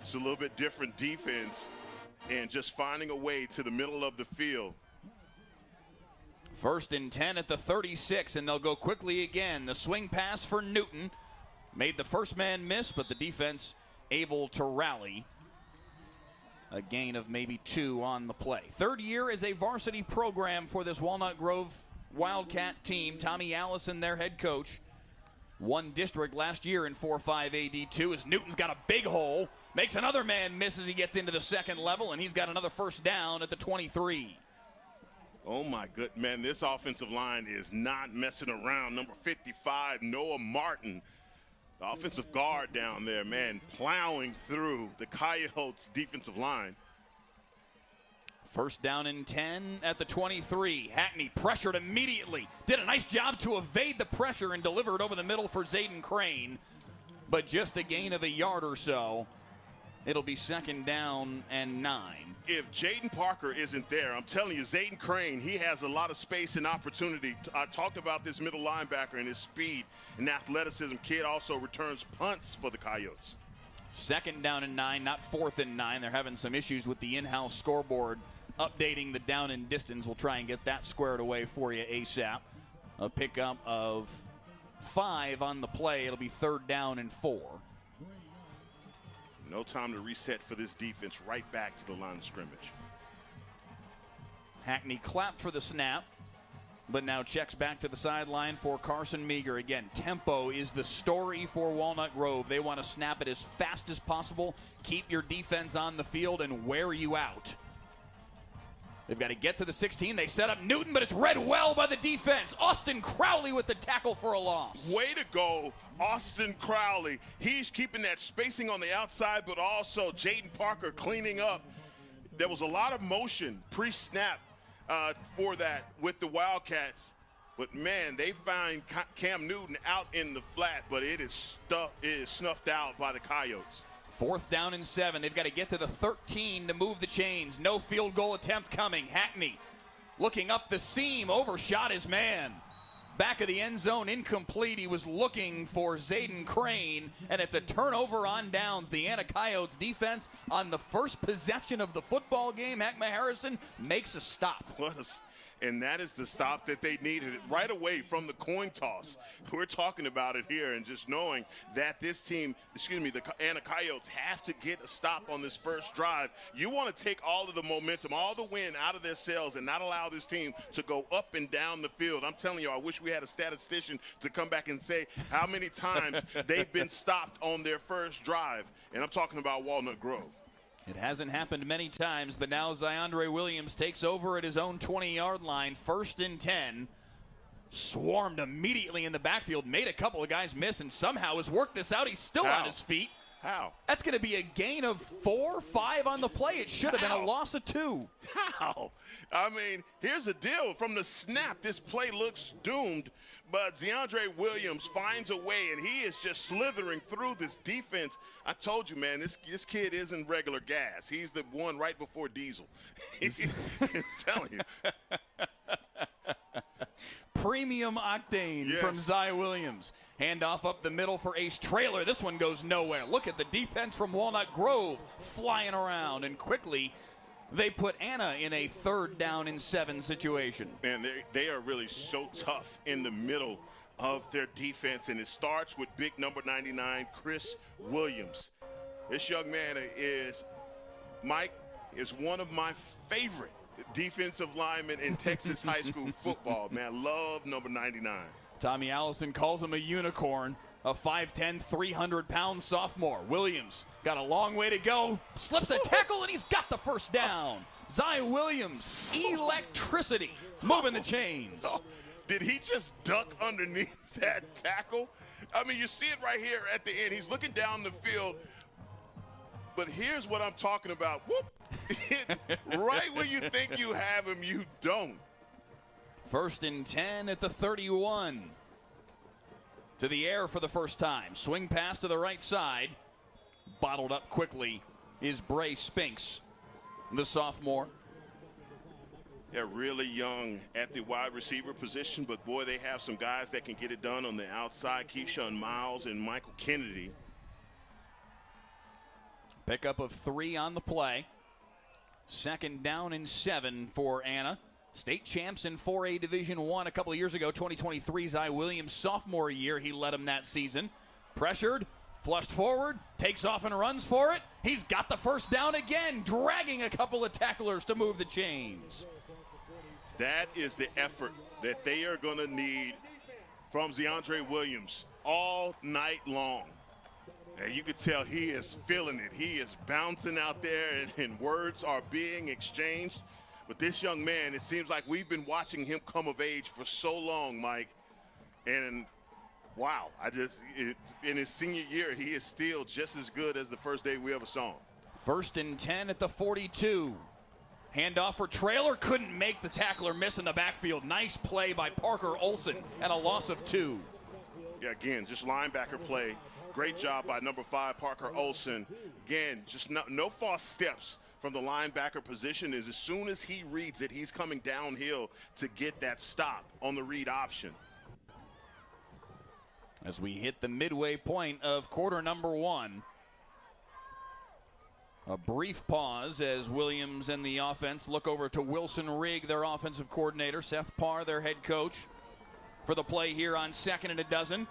It's a little bit different defense and just finding a way to the middle of the field. 1st and 10 at the 36, and they'll go quickly again. The swing pass for Newton. Made the first man miss, but the defense able to rally. A gain of maybe 2 on the play. 3rd year as a varsity program for this Walnut Grove Wildcat team. Tommy Allison, their head coach, won district last year in 4-5 AD2 as Newton's got a big hole. Makes another man miss as he gets into the 2nd level, and he's got another 1st down at the 23. Oh my good man, this offensive line is not messing around. Number 55, Noah Martin, the offensive guard down there, man, plowing through the Coyotes defensive line. 1st down and 10 at the 23. Hackney pressured immediately. Did a nice job to evade the pressure and deliver it over the middle for Zayden Crane. But just a gain of a yard or so. It'll be 2nd down and 9. If Jaden Parker isn't there, I'm telling you, Zayden Crane, he has a lot of space and opportunity. I talked about this middle linebacker and his speed and athleticism. Kid also returns punts for the Coyotes. 2nd down and 9, not 4th and 9. They're having some issues with the in-house scoreboard updating the down and distance. We'll try and get that squared away for you ASAP. A pickup of 5 on the play. It'll be 3rd down and 4. No time to reset for this defense. Right back to the line of scrimmage. Hackney clapped for the snap, but now checks back to the sideline for Carson Meager. Again, tempo is the story for Walnut Grove. They want to snap it as fast as possible, keep your defense on the field, and wear you out. They've got to get to the 16. They set up Newton, but it's read well by the defense. Austin Crowley with the tackle for a loss. Way to go, Austin Crowley. He's keeping that spacing on the outside, but also Jaden Parker cleaning up. There was a lot of motion pre-snap for that with the Wildcats. But, man, they find Cam Newton out in the flat, but it is snuffed out by the Coyotes. 4th down and 7. They've got to get to the 13 to move the chains. No field goal attempt coming. Hackney looking up the seam, overshot his man. Back of the end zone, incomplete. He was looking for Zayden Crane, and it's a turnover on downs. The Anna Coyotes defense on the first possession of the football game. Heckma Harrison makes a stop. And that is the stop that they needed right away from the coin toss. We're talking about it here, and just knowing that this team, the Anna Coyotes have to get a stop on this first drive. You want to take all of the momentum, all the wind out of their sails and not allow this team to go up and down the field. I'm telling you, I wish we had a statistician to come back and say how many times they've been stopped on their first drive. And I'm talking about Walnut Grove. It hasn't happened many times, but now Zyondre Williams takes over at his own 20-yard line. 1st and 10. Swarmed immediately in the backfield. Made a couple of guys miss and somehow has worked this out. He's still on his feet. How? That's going to be a gain of 4, 5 on the play. It should have been a loss of 2. How? I mean, here's the deal. From the snap, this play looks doomed, but DeAndre Williams finds a way, and he is just slithering through this defense. I told you, man, this kid isn't regular gas. He's the one right before diesel. I'm telling you. Premium octane from Zy Williams. Handoff up the middle for Ace Traylor. This one goes nowhere. Look at the defense from Walnut Grove flying around, and quickly they put Anna in a 3rd down and 7 situation. Man, they are really so tough in the middle of their defense, and it starts with big number 99, Chris Williams. This young man is one of my favorite defensive linemen in Texas high school football. Man, love number 99. Tommy Allison calls him a unicorn, a 5'10", 300-pound sophomore. Williams got a long way to go, slips a tackle, and he's got the first down. Zy Williams, electricity, moving the chains. Did he just duck underneath that tackle? I mean, you see it right here at the end. He's looking down the field, but here's what I'm talking about. Whoop! Right where you think you have him, you don't. 1st and 10 at the 31. To the air for the first time. Swing pass to the right side. Bottled up quickly is Bray Spinks, the sophomore. They're really young at the wide receiver position, but boy, they have some guys that can get it done on the outside. Keyshawn Miles and Michael Kennedy. Pickup of 3 on the play. 2nd down and 7 for Anna. State champs in 4A Division I a couple of years ago, 2023. Zy Williams, sophomore year, he led them that season. Pressured, flushed forward, takes off and runs for it. He's got the first down again, dragging a couple of tacklers to move the chains. That is the effort that they are going to need from DeAndre Williams all night long. And you could tell he is feeling it. He is bouncing out there, and words are being exchanged. But this young man, it seems like we've been watching him come of age for so long, Mike. And wow, in his senior year, he is still just as good as the first day we ever saw him. 1st and 10 at the 42. Handoff for Traylor, couldn't make the tackler miss in the backfield. Nice play by Parker Olson, and a loss of 2. Yeah, again, just linebacker play. Great job by number 5, Parker Olson. Again, just no false steps from the linebacker position. As soon as he reads it, he's coming downhill to get that stop on the read option. As we hit the midway point of quarter number 1. A brief pause as Williams and the offense look over to Wilson Rigg, their offensive coordinator, Seth Parr, their head coach, for the play here on 2nd and 12.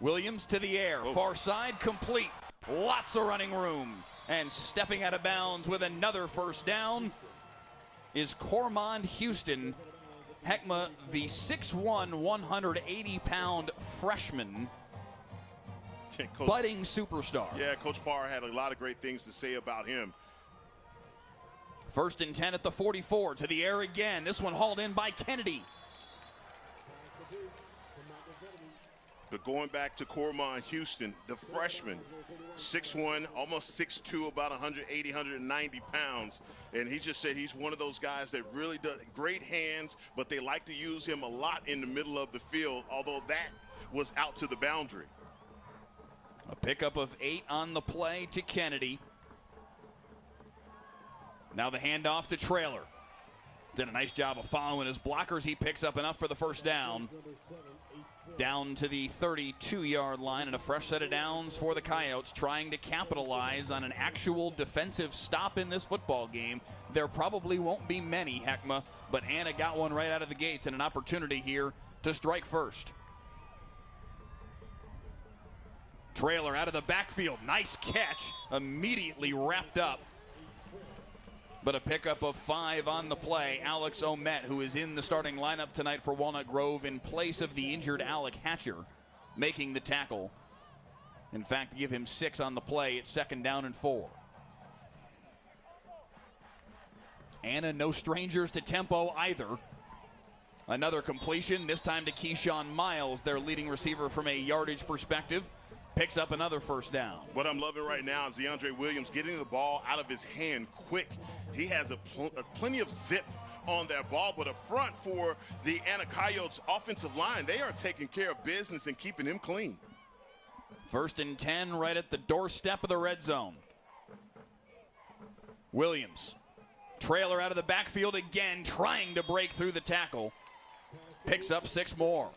Williams to the air, far side, complete. Lots of running room. And stepping out of bounds with another first down is Cormond Houston. Heckma, the 6'1", 180-pound freshman, budding superstar. Yeah, Coach Parr had a lot of great things to say about him. 1st and 10 at the 44. To the air again. This one hauled in by Kennedy. But going back to Cormond Houston, the freshman, 6'1", almost 6'2", about 180, 190 pounds. And he just said he's one of those guys that really does great hands, but they like to use him a lot in the middle of the field, although that was out to the boundary. A pickup of 8 on the play to Kennedy. Now the handoff to Traylor. Did a nice job of following his blockers. He picks up enough for the first down. Down to the 32-yard line, and a fresh set of downs for the Coyotes, trying to capitalize on an actual defensive stop in this football game. There probably won't be many, Heckma, but Anna got one right out of the gates and an opportunity here to strike first. Traylor out of the backfield. Nice catch. Immediately wrapped up. But a pickup of 5 on the play. Alex Omet, who is in the starting lineup tonight for Walnut Grove in place of the injured Alec Hatcher, making the tackle. In fact, give him 6 on the play. It's 2nd down and 4. Anna, no strangers to tempo either. Another completion, this time to Keyshawn Miles, their leading receiver from a yardage perspective. Picks up another first down. What I'm loving right now is DeAndre Williams getting the ball out of his hand quick. He has a plenty of zip on that ball, but up front for the Anna Coyotes offensive line, they are taking care of business and keeping him clean. 1st and 10 right at the doorstep of the red zone. Williams, trailer out of the backfield again, trying to break through the tackle. Picks up 6 more.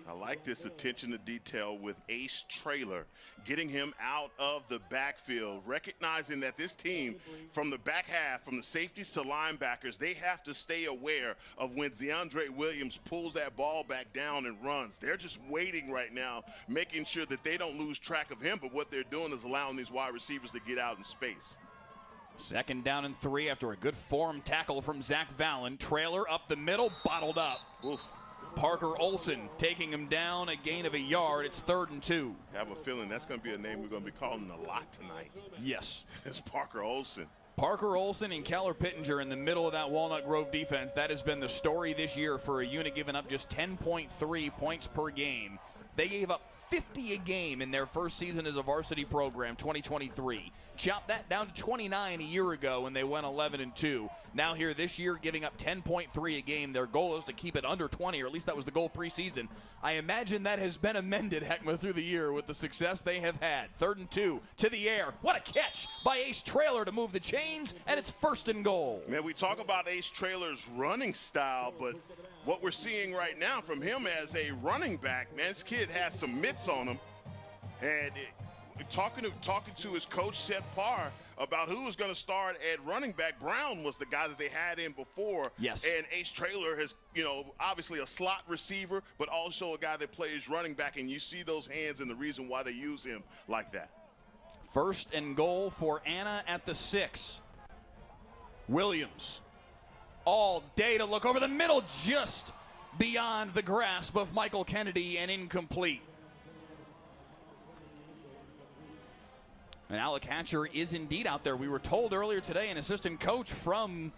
I like this attention to detail with Ace Trailer, getting him out of the backfield, recognizing that this team, from the back half, from the safeties to linebackers, they have to stay aware of when DeAndre Williams pulls that ball back down and runs. They're just waiting right now, making sure that they don't lose track of him, but what they're doing is allowing these wide receivers to get out in space. 2nd down and 3 after a good form tackle from Zach Vallon. Trailer up the middle, bottled up. Oof. Parker Olson taking him down, a gain of a yard. It's 3rd and 2. I have a feeling that's going to be a name we're going to be calling a lot tonight. Yes. It's Parker Olson. Parker Olson and Keller Pittenger in the middle of that Walnut Grove defense. That has been the story this year for a unit giving up just 10.3 points per game. They gave up 50 a game in their first season as a varsity program, 2023. Chopped that down to 29 a year ago when they went 11-2. Now here this year, giving up 10.3 a game. Their goal is to keep it under 20, or at least that was the goal preseason. I imagine that has been amended, Heckma, through the year with the success they have had. 3rd and 2 to the air. What a catch by Ace Trailer to move the chains, and it's 1st and goal. Man, we talk about Ace Trailer's running style, but what we're seeing right now from him as a running back, man, this kid has some mitts on him. And talking to his coach, Seth Parr, about who was going to start at running back. Brown was the guy that they had in before. Yes. And Ace Trailer is, obviously a slot receiver, but also a guy that plays running back. And you see those hands and the reason why they use him like that. 1st and goal for Anna at the 6. Williams all day to look over the middle, just beyond the grasp of Michael Kennedy and incomplete. And Alec Hatcher is indeed out there. We were told earlier today, an assistant coach from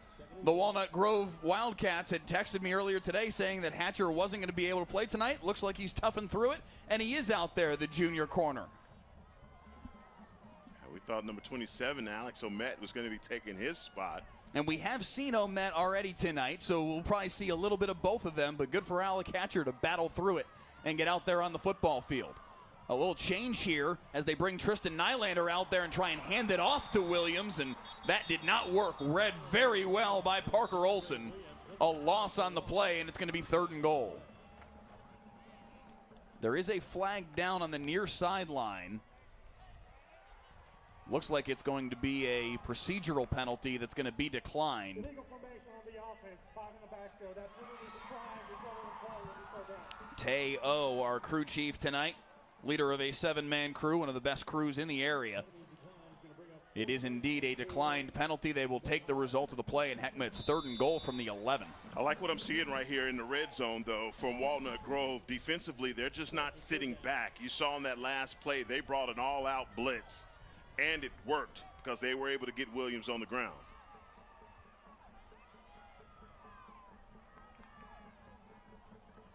the Walnut Grove Wildcats had texted me earlier today saying that Hatcher wasn't going to be able to play tonight. Looks like he's toughing through it, and he is out there, the junior corner. We thought number 27, Alex Omet, was going to be taking his spot. And we have seen Omet already tonight, so we'll probably see a little bit of both of them, but good for Alec Hatcher to battle through it and get out there on the football field. A little change here as they bring Tristan Nylander out there and try and hand it off to Williams, and that did not work. Read very well by Parker Olson. A loss on the play, and it's going to be 3rd and goal. There is a flag down on the near sideline. Looks like it's going to be a procedural penalty that's going to be declined. Tay O, our crew chief tonight, leader of a 7-man crew, one of the best crews in the area. It is indeed a declined penalty. They will take the result of the play, and Heckma, it's 3rd and goal from the 11. I like what I'm seeing right here in the red zone, though, from Walnut Grove. Defensively, they're just not sitting back. You saw in that last play, they brought an all-out blitz, and it worked because they were able to get Williams on the ground.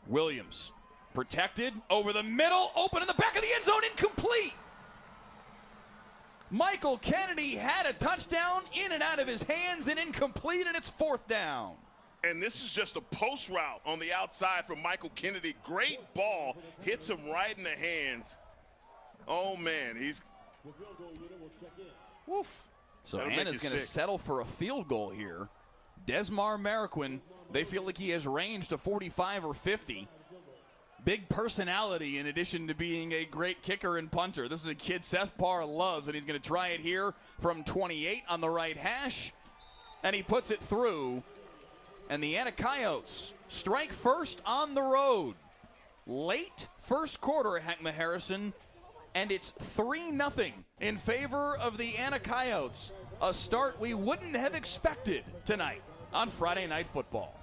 Williams protected over the middle, open in the back of the end zone, incomplete. Michael Kennedy had a touchdown in and out of his hands and incomplete, and it's 4th down. And this is just a post route on the outside from Michael Kennedy. Great ball, hits him right in the hands. Oh man, he's woof. So That'll Anna's going to settle for a field goal here. Desmar Mariquin, they feel like he has range to 45 or 50. Big personality in addition to being a great kicker and punter. This is a kid Seth Parr loves, and he's going to try it here from 28 on the right hash. And he puts it through. And the Anna Coyotes strike first on the road. Late first quarter at Heckma Harrison. And it's 3-0 in favor of the Anna Coyotes. A start we wouldn't have expected tonight on Friday Night Football.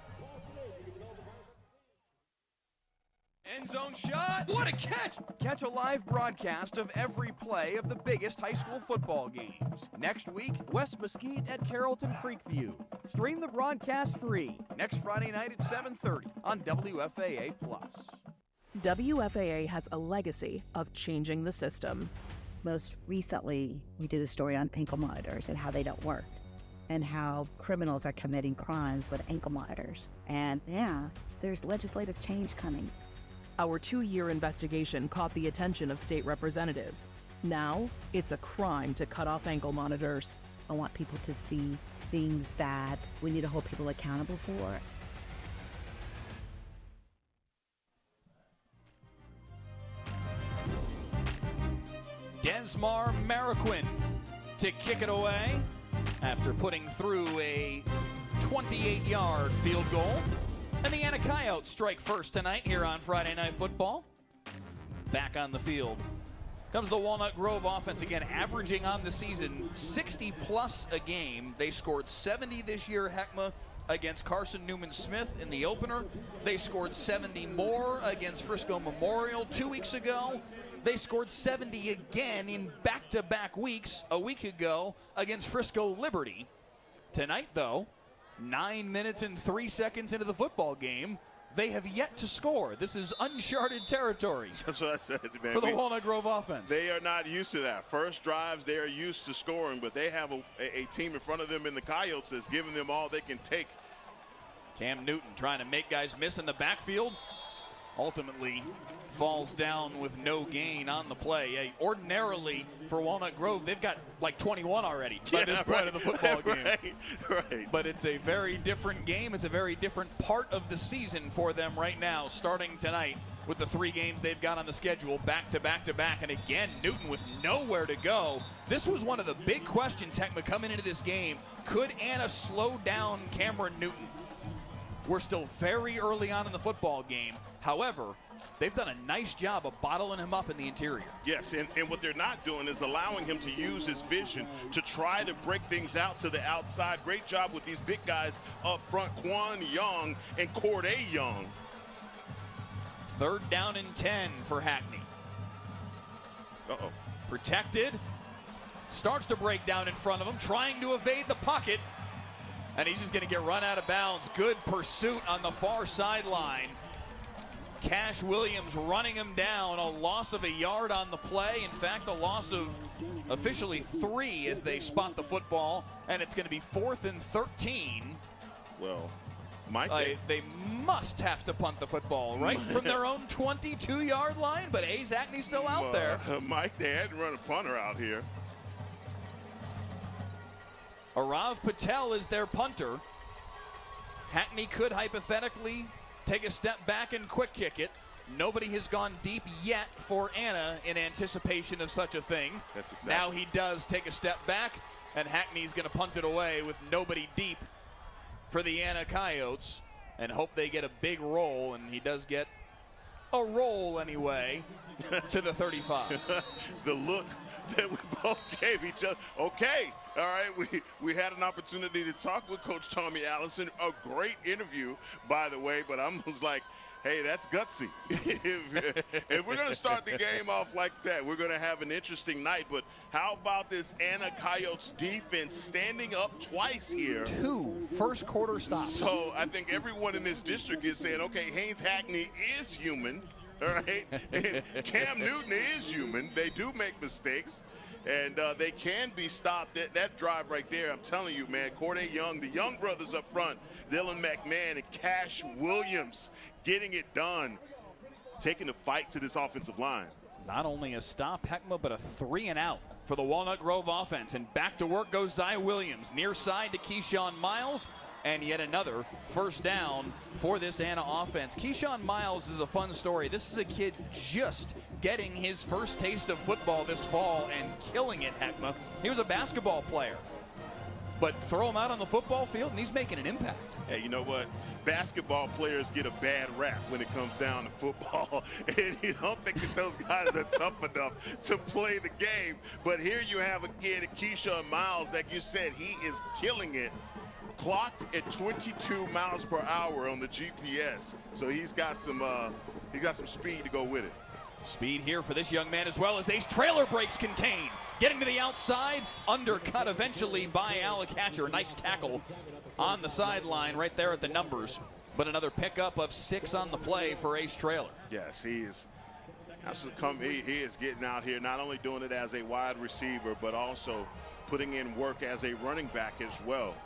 End zone shot. What a catch! Catch a live broadcast of every play of the biggest high school football games. Next week, West Mesquite at Carrollton Creekview. Stream the broadcast free next Friday night at 7:30 on WFAA+. WFAA has a legacy of changing the system. Most recently, we did a story on ankle monitors and how they don't work, and how criminals are committing crimes with ankle monitors. And yeah, there's legislative change coming. Our 2-year investigation caught the attention of state representatives. Now, it's a crime to cut off ankle monitors. I want people to see things that we need to hold people accountable for. Desmar Marroquin to kick it away after putting through a 28-yard field goal. And the Anna Coyotes strike first tonight here on Friday Night Football. Back on the field comes the Walnut Grove offense again, averaging on the season 60-plus a game. They scored 70 this year, Heckma, against Carson Newman Smith in the opener. They scored 70 more against Frisco Memorial 2 weeks ago. They scored 70 again in back-to-back weeks a week ago against Frisco Liberty. Tonight, though, 9 minutes and 3 seconds into the football game, they have yet to score. This is uncharted territory. That's what I said, man. For the Walnut Grove offense. They are not used to that. First drives, they are used to scoring, but they have a team in front of them in the Coyotes that's giving them all they can take. Cam Newton trying to make guys miss in the backfield. Ultimately falls down with no gain on the play. Ordinarily, for Walnut Grove, they've got like 21 already by this point of the football game. Right. But it's a very different game. It's a very different part of the season for them right now, starting tonight with the 3 games they've got on the schedule, back to back to back. And again, Newton with nowhere to go. This was one of the big questions, Heckma, coming into this game. Could Anna slow down Cameron Newton? We're still very early on in the football game. However, they've done a nice job of bottling him up in the interior. Yes, and what they're not doing is allowing him to use his vision to try to break things out to the outside. Great job with these big guys up front, Quan Young and Corday Young. 3rd down and 10 for Hackney. Uh-oh. Protected. Starts to break down in front of him, trying to evade the pocket. And he's just going to get run out of bounds. Good pursuit on the far sideline. Cash Williams running him down. A loss of a yard on the play. In fact, a loss of officially 3 as they spot the football. And it's going to be 4th and 13. Well, Mike, they must have to punt the football right from their own 22-yard line. But Hackney's still out there. Mike, they had to run a punter out here. Arav Patel is their punter. Hackney could hypothetically take a step back and quick kick it. Nobody has gone deep yet for Anna in anticipation of such a thing. That's exactly. Now he does take a step back, and Hackney's going to punt it away with nobody deep for the Anna Coyotes and hope they get a big roll, and he does get a roll anyway to the 35. The look that we both gave each other. Okay, all right, we had an opportunity to talk with Coach Tommy Allison. A great interview, by the way, but I was like, hey, that's gutsy. if we're going to start the game off like that, we're going to have an interesting night. But how about this Anna Coyotes defense standing up twice here? 2 first-quarter stops. So I think everyone in this district is saying, okay, Haynes Hackney is human. All right, and Cam Newton is human. They do make mistakes, and they can be stopped. That drive right there, I'm telling you, man, Corday Young, the Young brothers up front, Dylan McMahon and Cash Williams getting it done, taking the fight to this offensive line. Not only a stop, Heckma, but a 3-and-out for the Walnut Grove offense. And back to work goes Zy Williams, near side to Keyshawn Miles. And yet another first down for this Anna offense. Keyshawn Miles is a fun story. This is a kid just getting his first taste of football this fall and killing it, Heckma. He was a basketball player. But throw him out on the football field, and he's making an impact. Hey, you know what? Basketball players get a bad rap when it comes down to football. And you don't think that those guys are tough enough to play the game. But here you have a kid, Keyshawn Miles, like you said, he is killing it. Clocked at 22 miles per hour on the GPS. So he's got some speed to go with it. Speed here for this young man as well as ace trailer breaks contained. Getting to the outside, undercut eventually by Alec Hatcher. Nice tackle on the sideline right there at the numbers. but another pickup of 6 on the play for Ace Traylor. Yes, he is absolutely he is getting out here, not only doing it as a wide receiver, but also putting in work as a running back as well.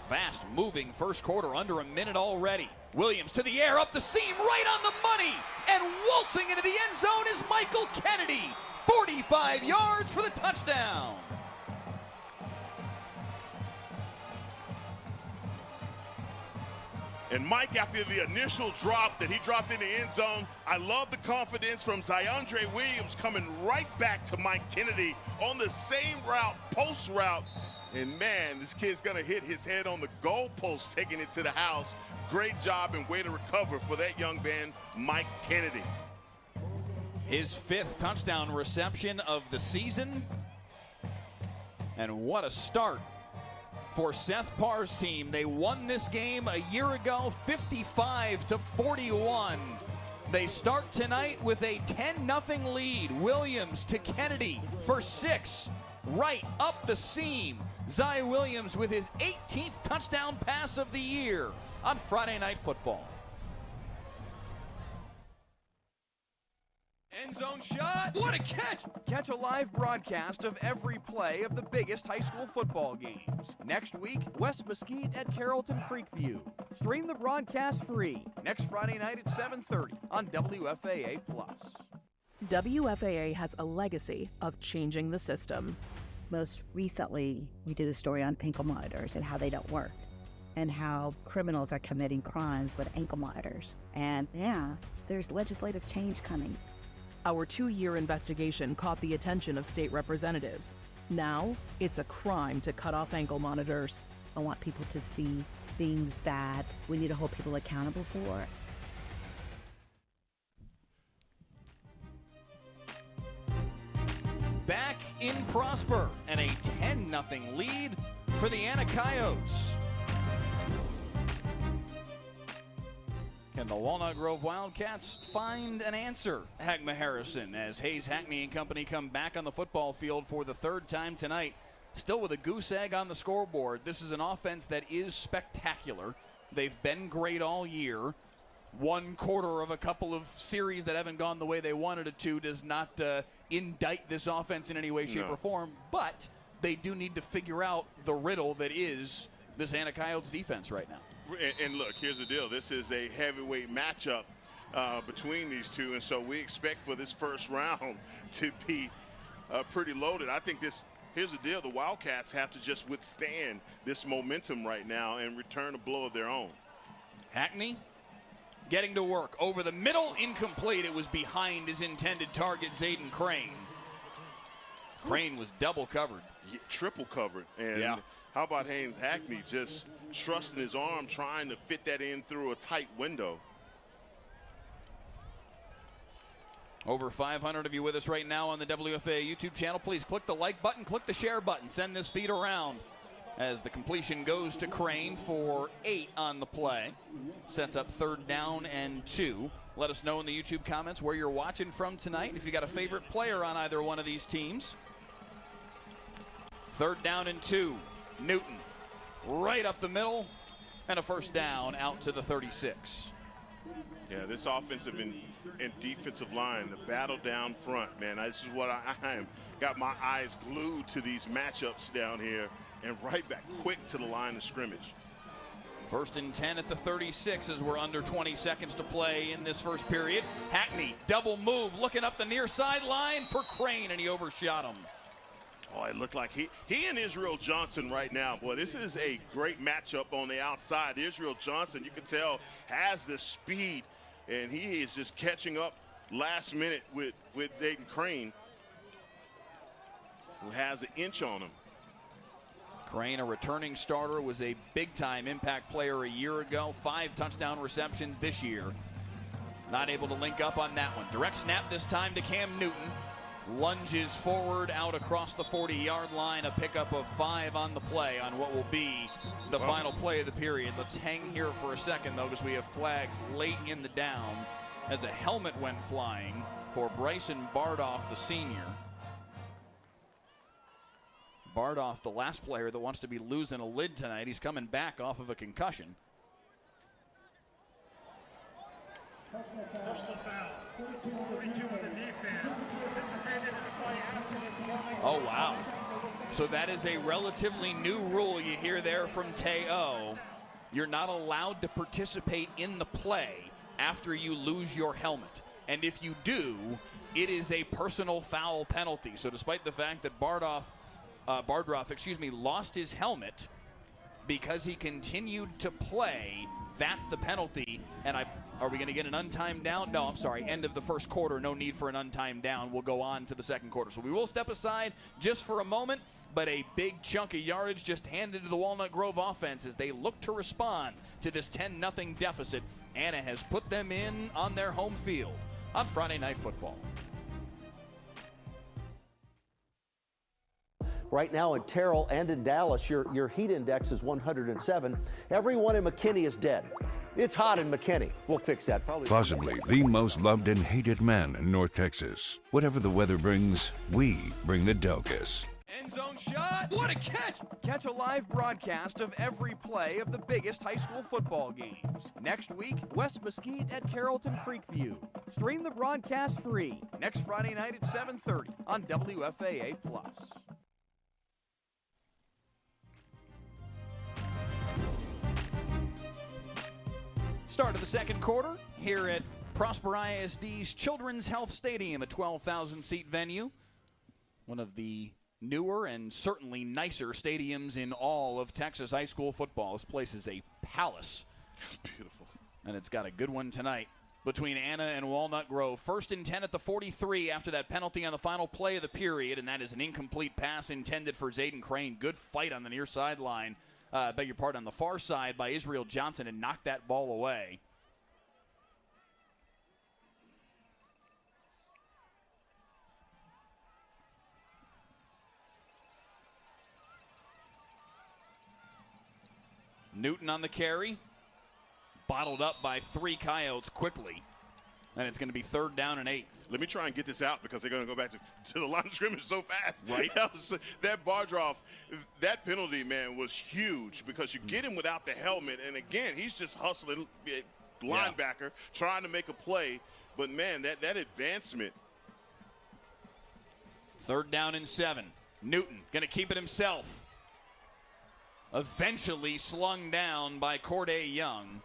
Fast moving first quarter, under a minute already. Williams to the air, up the seam, right on the money, and waltzing into the end zone is Michael Kennedy. 45 yards for the touchdown. And Mike, after the initial drop that he dropped in the end zone, I love the confidence from Zyondre Williams coming right back to Mike Kennedy on the same route, post route. And man, this kid's gonna hit his head on the goalpost, taking it to the house. Great job and way to recover for that young man, Mike Kennedy. His 5th touchdown reception of the season. And what a start for Seth Parr's team. They won this game a year ago, 55-41. They start tonight with a 10-0 lead. Williams to Kennedy for 6, right up the seam. Zy Williams with his 18th touchdown pass of the year on Friday Night Football. End zone shot. What a catch! Catch a live broadcast of every play of the biggest high school football games. Next week, West Mesquite at Carrollton Creekview. Stream the broadcast free next Friday night at 7:30 on WFAA+. WFAA has a legacy of changing the system. Most recently, we did a story on ankle monitors and how they don't work, and how criminals are committing crimes with ankle monitors. And yeah, there's legislative change coming. Our 2-year investigation caught the attention of state representatives. Now, it's a crime to cut off ankle monitors. I want people to see things that we need to hold people accountable for. Back in Prosper, and a 10-0 lead for the Anna Coyotes. Can the Walnut Grove Wildcats find an answer, Hagma Harrison, as Hayes Hackney and company come back on the football field for the 3rd time tonight, still with a goose egg on the scoreboard. This is an offense that is spectacular. They've been great all year. 1 quarter of a couple of series that haven't gone the way they wanted it to does not indict this offense in any way, shape, or form, but they do need to figure out the riddle that is this Anna Coyotes defense right now. And look, here's the deal. This is a heavyweight matchup between these two, and so we expect for this first round to be pretty loaded. I think here's the deal. The Wildcats have to just withstand this momentum right now and return a blow of their own. Hackney getting to work over the middle, incomplete. It was behind his intended target, Zayden Crane. Crane was double covered. Yeah, triple covered. And how about Haynes Hackney just trusting his arm, trying to fit that in through a tight window. Over 500 of you with us right now on the WFAA YouTube channel. Please click the like button, click the share button, send this feed around as the completion goes to Crane for 8 on the play. Sets up 3rd down and 2. Let us know in the YouTube comments where you're watching from tonight, if you got a favorite player on either one of these teams. 3rd down and 2. Newton right up the middle, and a 1st down out to the 36. Yeah, this offensive and defensive line, the battle down front, man, this is what I got my eyes glued to these matchups down here, and right back quick to the line of scrimmage. 1st and 10 at the 36 as we're under 20 seconds to play in this first period. Hackney, double move, looking up the near sideline for Crane, and he overshot him. Oh, it looked like he and Israel Johnson right now. Boy, this is a great matchup on the outside. Israel Johnson, you can tell, has the speed, and he is just catching up last minute with Zayden Crane, who has an inch on him. Crane, a returning starter, was a big-time impact player a year ago. 5 touchdown receptions this year. Not able to link up on that one. Direct snap this time to Cam Newton. Lunges forward out across the 40-yard line. A pickup of 5 on the play on what will be the final play of the period. Let's hang here for a second, though, because we have flags late in the down as a helmet went flying for Bryson Bardoff, the senior. Bardoff, the last player that wants to be losing a lid tonight. He's coming back off of a concussion. Oh, wow. So that is a relatively new rule you hear there from Teo. You're not allowed to participate in the play after you lose your helmet. And if you do, it is a personal foul penalty. So despite the fact that Bardroff, lost his helmet because he continued to play, that's the penalty. And are we going to get an untimed down? No, I'm sorry, end of the first quarter, no need for an untimed down. We'll go on to the second quarter. So we will step aside just for a moment, but a big chunk of yardage just handed to the Walnut Grove offense as they look to respond to this 10-0 deficit. Anna has put them in on their home field on Friday Night Football. Right now in Terrell and in Dallas, your heat index is 107. Everyone in McKinney is dead. It's hot in McKinney. We'll fix that probably. Possibly the most loved and hated man in North Texas. Whatever the weather brings, we bring the Delcas. End zone shot. What a catch! Catch a live broadcast of every play of the biggest high school football games. Next week, West Mesquite at Carrollton Creekview. Stream the broadcast free next Friday night at 7:30 on WFAA+. Start of the second quarter here at Prosper ISD's Children's Health Stadium, a 12,000-seat venue. One of the newer and certainly nicer stadiums in all of Texas high school football. This place is a palace. It's beautiful. And it's got a good one tonight between Anna and Walnut Grove. 1st and 10 at the 43 after that penalty on the final play of the period, and that is an incomplete pass intended for Zayden Crane. Good fight on the near sideline. Beg your pardon, on the far side by Israel Johnson, and knocked that ball away. Newton on the carry. Bottled up by 3 Coyotes quickly. And it's going to be 3rd down and 8. Let me try and get this out because they're going to go back to the line of scrimmage so fast. Right. That Bardroff, that penalty, man, was huge because you get him without the helmet. And, again, he's just hustling linebacker, trying to make a play. But, man, that advancement. 3rd down and 7. Newton going to keep it himself. Eventually slung down by Corday Young.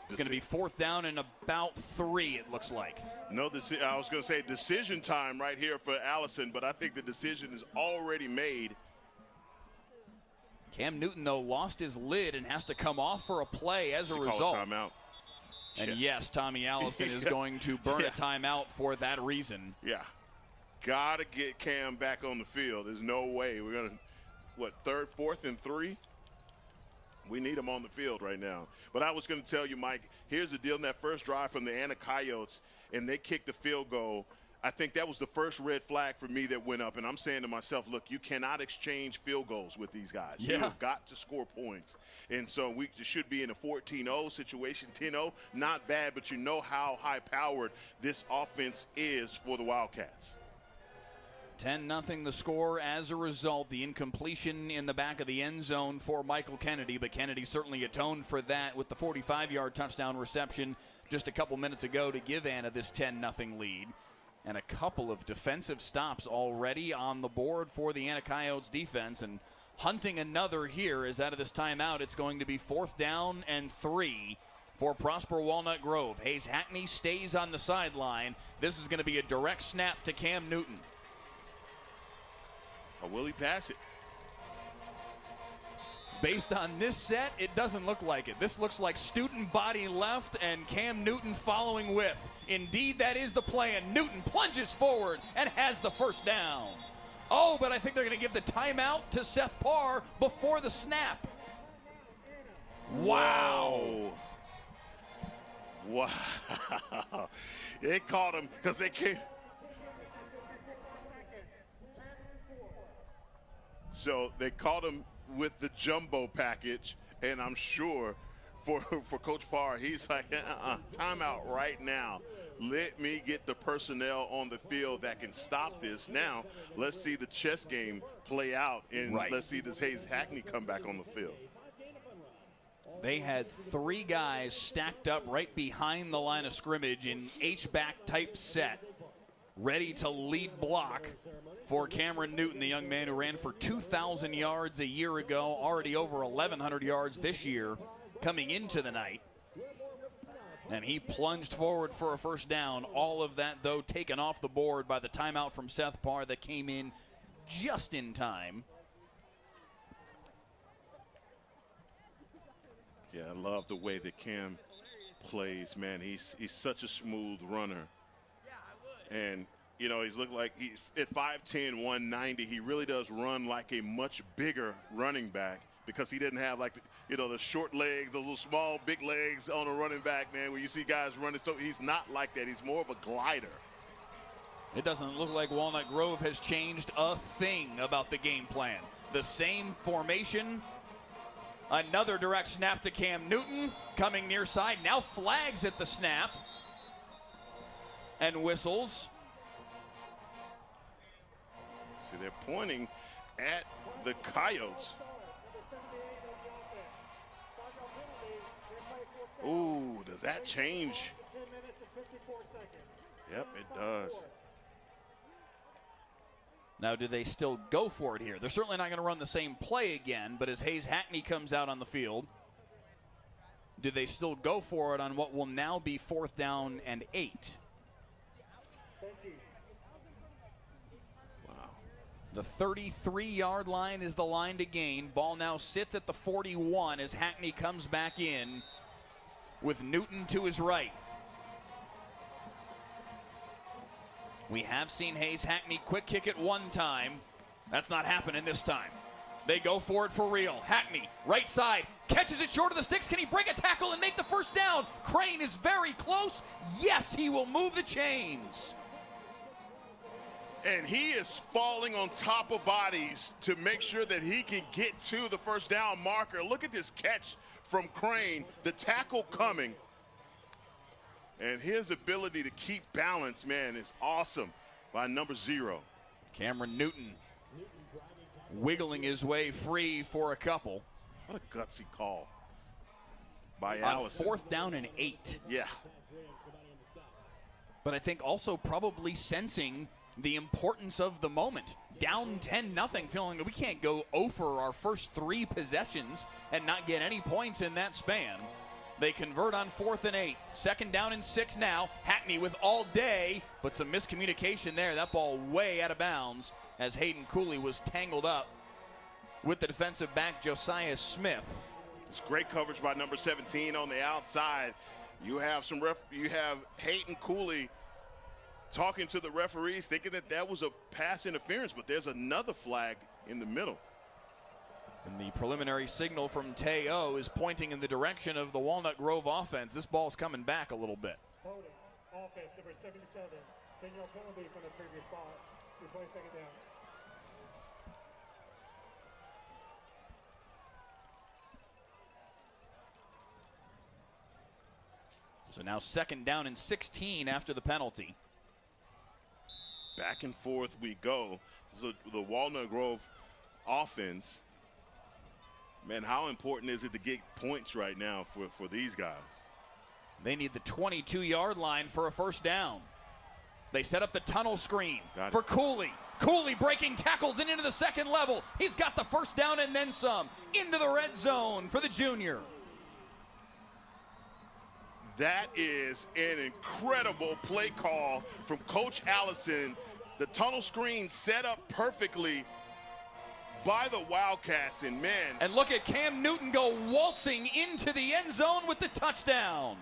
It's going to be 4th down and about 3, it looks like. No, I was going to say decision time right here for Allison, but I think the decision is already made. Cam Newton, though, lost his lid and has to come off for a play as a result. Call a timeout. And yes, Tommy Allison is going to burn a timeout for that reason. Yeah. Got to get Cam back on the field. There's no way. We're going to, 3rd, 4th, and 3? We need him on the field right now. But I was going to tell you, Mike, here's the deal. In that first drive from the Anna Coyotes, and they kicked the field goal, I think that was the first red flag for me that went up. And I'm saying to myself, look, you cannot exchange field goals with these guys. Yeah. You have got to score points. And so we should be in a 14-0 situation, 10-0. Not bad, but you know how high-powered this offense is for the Wildcats. 10-0 the score as a result. The incompletion in the back of the end zone for Michael Kennedy, but Kennedy certainly atoned for that with the 45-yard touchdown reception just a couple minutes ago to give Anna this 10-0 lead. And a couple of defensive stops already on the board for the Anna Coyotes defense, and hunting another here as out of this timeout. It's going to be 4th down and 3 for Prosper Walnut Grove. Hayes Hackney stays on the sideline. This is going to be a direct snap to Cam Newton. Or will he pass it? Based on this set, it doesn't look like it. This looks like student body left and Cam Newton following with. Indeed, that is the play, and Newton plunges forward and has the 1st down. Oh, but I think they're going to give the timeout to Seth Parr before the snap. Wow. Wow. They caught him because they came. So they caught him with the jumbo package, and I'm sure for Coach Parr, he's like, timeout right now. Let me get the personnel on the field that can stop this. Now, let's see the chess game play out, and let's see this Hayes Hackney come back on the field. They had 3 guys stacked up right behind the line of scrimmage in H-back type set, ready to lead block for Cameron Newton, the young man who ran for 2,000 yards a year ago, already over 1,100 yards this year coming into the night. And he plunged forward for a first down. All of that, though, taken off the board by the timeout from Seth Parr that came in just in time. Yeah, I love the way that Cam plays, man. He's such a smooth runner. And, you know, he's looked like he's at 5'10", 190. He really does run like a much bigger running back because he didn't have, like, you know, the short legs, those little small, big legs on a running back, man, where you see guys running. So he's not like that. He's more of a glider. It doesn't look like Walnut Grove has changed a thing about the game plan. The same formation. Another direct snap to Cam Newton, coming near side, now flags at the snap and whistles. See, they're pointing at the Coyotes. Ooh, does that change? Yep, it does. Now, do they still go for it here? They're certainly not going to run the same play again, but as Hayes Hackney comes out on the field, do they still go for it on what will now be 4th down and 8? Wow. The 33-yard line is the line to gain. Ball now sits at the 41 as Hackney comes back in with Newton to his right. We have seen Hayes Hackney quick kick it one time. That's not happening this time. They go for it for real. Hackney, right side, catches it short of the sticks. Can he break a tackle and make the first down? Crane is very close. Yes, he will move the chains. And he is falling on top of bodies to make sure that he can get to the first down marker. Look at this catch from Crane, the tackle coming. And his ability to keep balance, man, is awesome by number 0. Cameron Newton wiggling his way free for a couple. What a gutsy call by on Allison. 4th down and 8. Yeah. But I think also probably sensing the importance of the moment. Down 10-0, feeling that we can't go over our first 3 possessions and not get any points in that span. They convert on 4th and 8. 2nd down and 6 now. Hackney with all day, but some miscommunication there. That ball way out of bounds as Hayden Cooley was tangled up with the defensive back Josiah Smith. It's great coverage by number 17 on the outside. You have Hayden Cooley talking to the referees, thinking that that was a pass interference, but there's another flag in the middle. And the preliminary signal from Teo is pointing in the direction of the Walnut Grove offense. This ball's coming back a little bit. Holding, offense, number 77. 10-yard penalty from the previous spot. You're playing 2nd down. So now 2nd down and 16 after the penalty. Back and forth we go. So the Walnut Grove offense, man, how important is it to get points right now for these guys? They need the 22-yard line for a first down. They set up the tunnel screen for Cooley. Cooley breaking tackles and into the 2nd level. He's got the first down and then some. Into the red zone for the junior. That is an incredible play call from Coach Allison. The tunnel screen set up perfectly by the Wildcats, and man. And look at Cam Newton go waltzing into the end zone with the touchdown.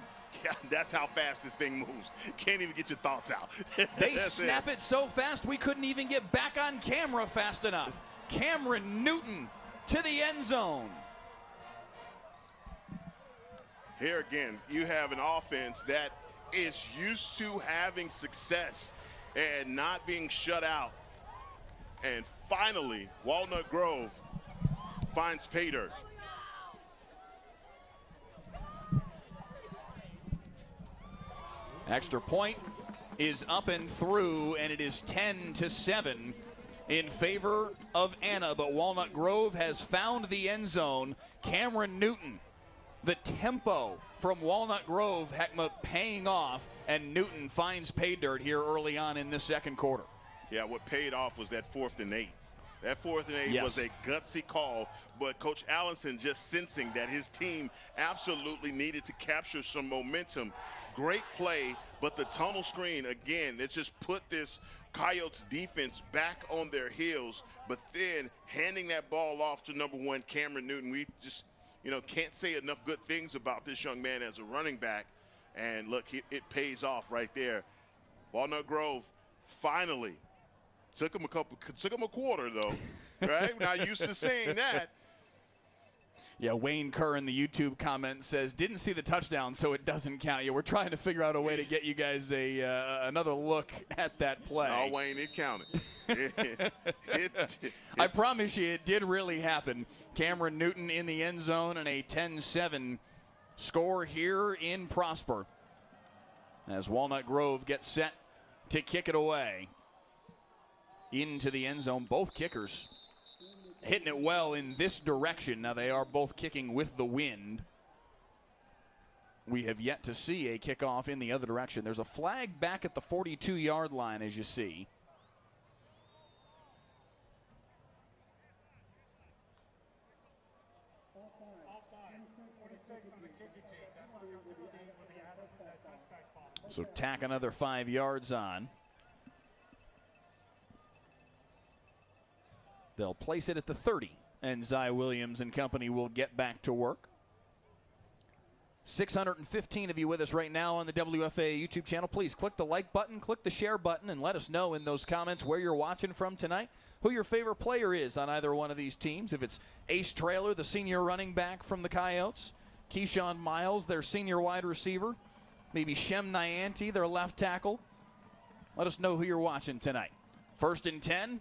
Yeah, that's how fast this thing moves. Can't even get your thoughts out. They snap it so fast we couldn't even get back on camera fast enough. Cameron Newton to the end zone. Here again, you have an offense that is used to having success and not being shut out. And finally, Walnut Grove finds pay dirt. Extra point is up and through, and it is 10-7 in favor of Anna. But Walnut Grove has found the end zone. Cameron Newton The tempo from Walnut Grove, Heckma, paying off, and Newton finds pay dirt here early on in this second quarter. Yeah, what paid off was that 4th and 8. That 4th and 8 Yes. was a gutsy call, but Coach Allenson just sensing that his team absolutely needed to capture some momentum. Great play, but the tunnel screen, again, it just put this Coyotes defense back on their heels, but then handing that ball off to number 1, Cameron Newton. We just, can't say enough good things about this young man as a running back. And look, it pays off right there. Walnut Grove finally took him a quarter, though, right? Not used to saying that. Yeah, Wayne Kerr in the YouTube comment says, didn't see the touchdown, so it doesn't count. Yeah, we're trying to figure out a way to get you guys another look at that play. Oh, Wayne, it counted. I promise you, it did really happen. Cameron Newton in the end zone and a 10-7 score here in Prosper as Walnut Grove gets set to kick it away into the end zone. Both kickers hitting it well in this direction. Now they are both kicking with the wind. We have yet to see a kickoff in the other direction. There's a flag back at the 42-yard line, as you see. So tack another 5 yards on. They'll place it at the 30, and Zy Williams and company will get back to work. 615 of you with us right now on the WFAA YouTube channel. Please click the like button, click the share button, and let us know in those comments where you're watching from tonight, who your favorite player is on either one of these teams. If it's Ace Traylor, the senior running back from the Coyotes, Keyshawn Miles, their senior wide receiver, maybe Shem Nyanti, their left tackle. Let us know who you're watching tonight. 1st and 10.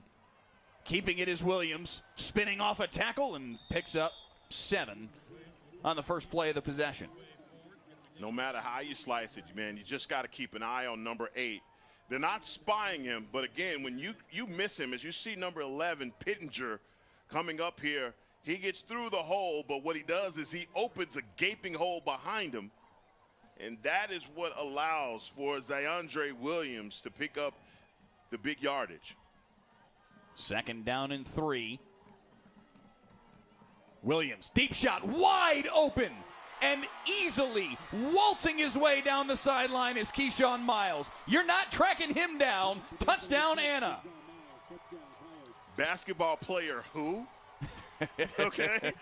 Keeping it is Williams, spinning off a tackle and picks up 7 on the first play of the possession. No matter how you slice it, man, you just got to keep an eye on number 8. They're not spying him, but again, when you miss him, as you see number 11, Pittenger, coming up here, he gets through the hole, but what he does is he opens a gaping hole behind him, and that is what allows for Zyandre Williams to pick up the big yardage. 2nd down and 3. Williams, deep shot, wide open, and easily waltzing his way down the sideline is Keyshawn Miles. You're not tracking him down. Touchdown, Anna. Basketball player who? Okay,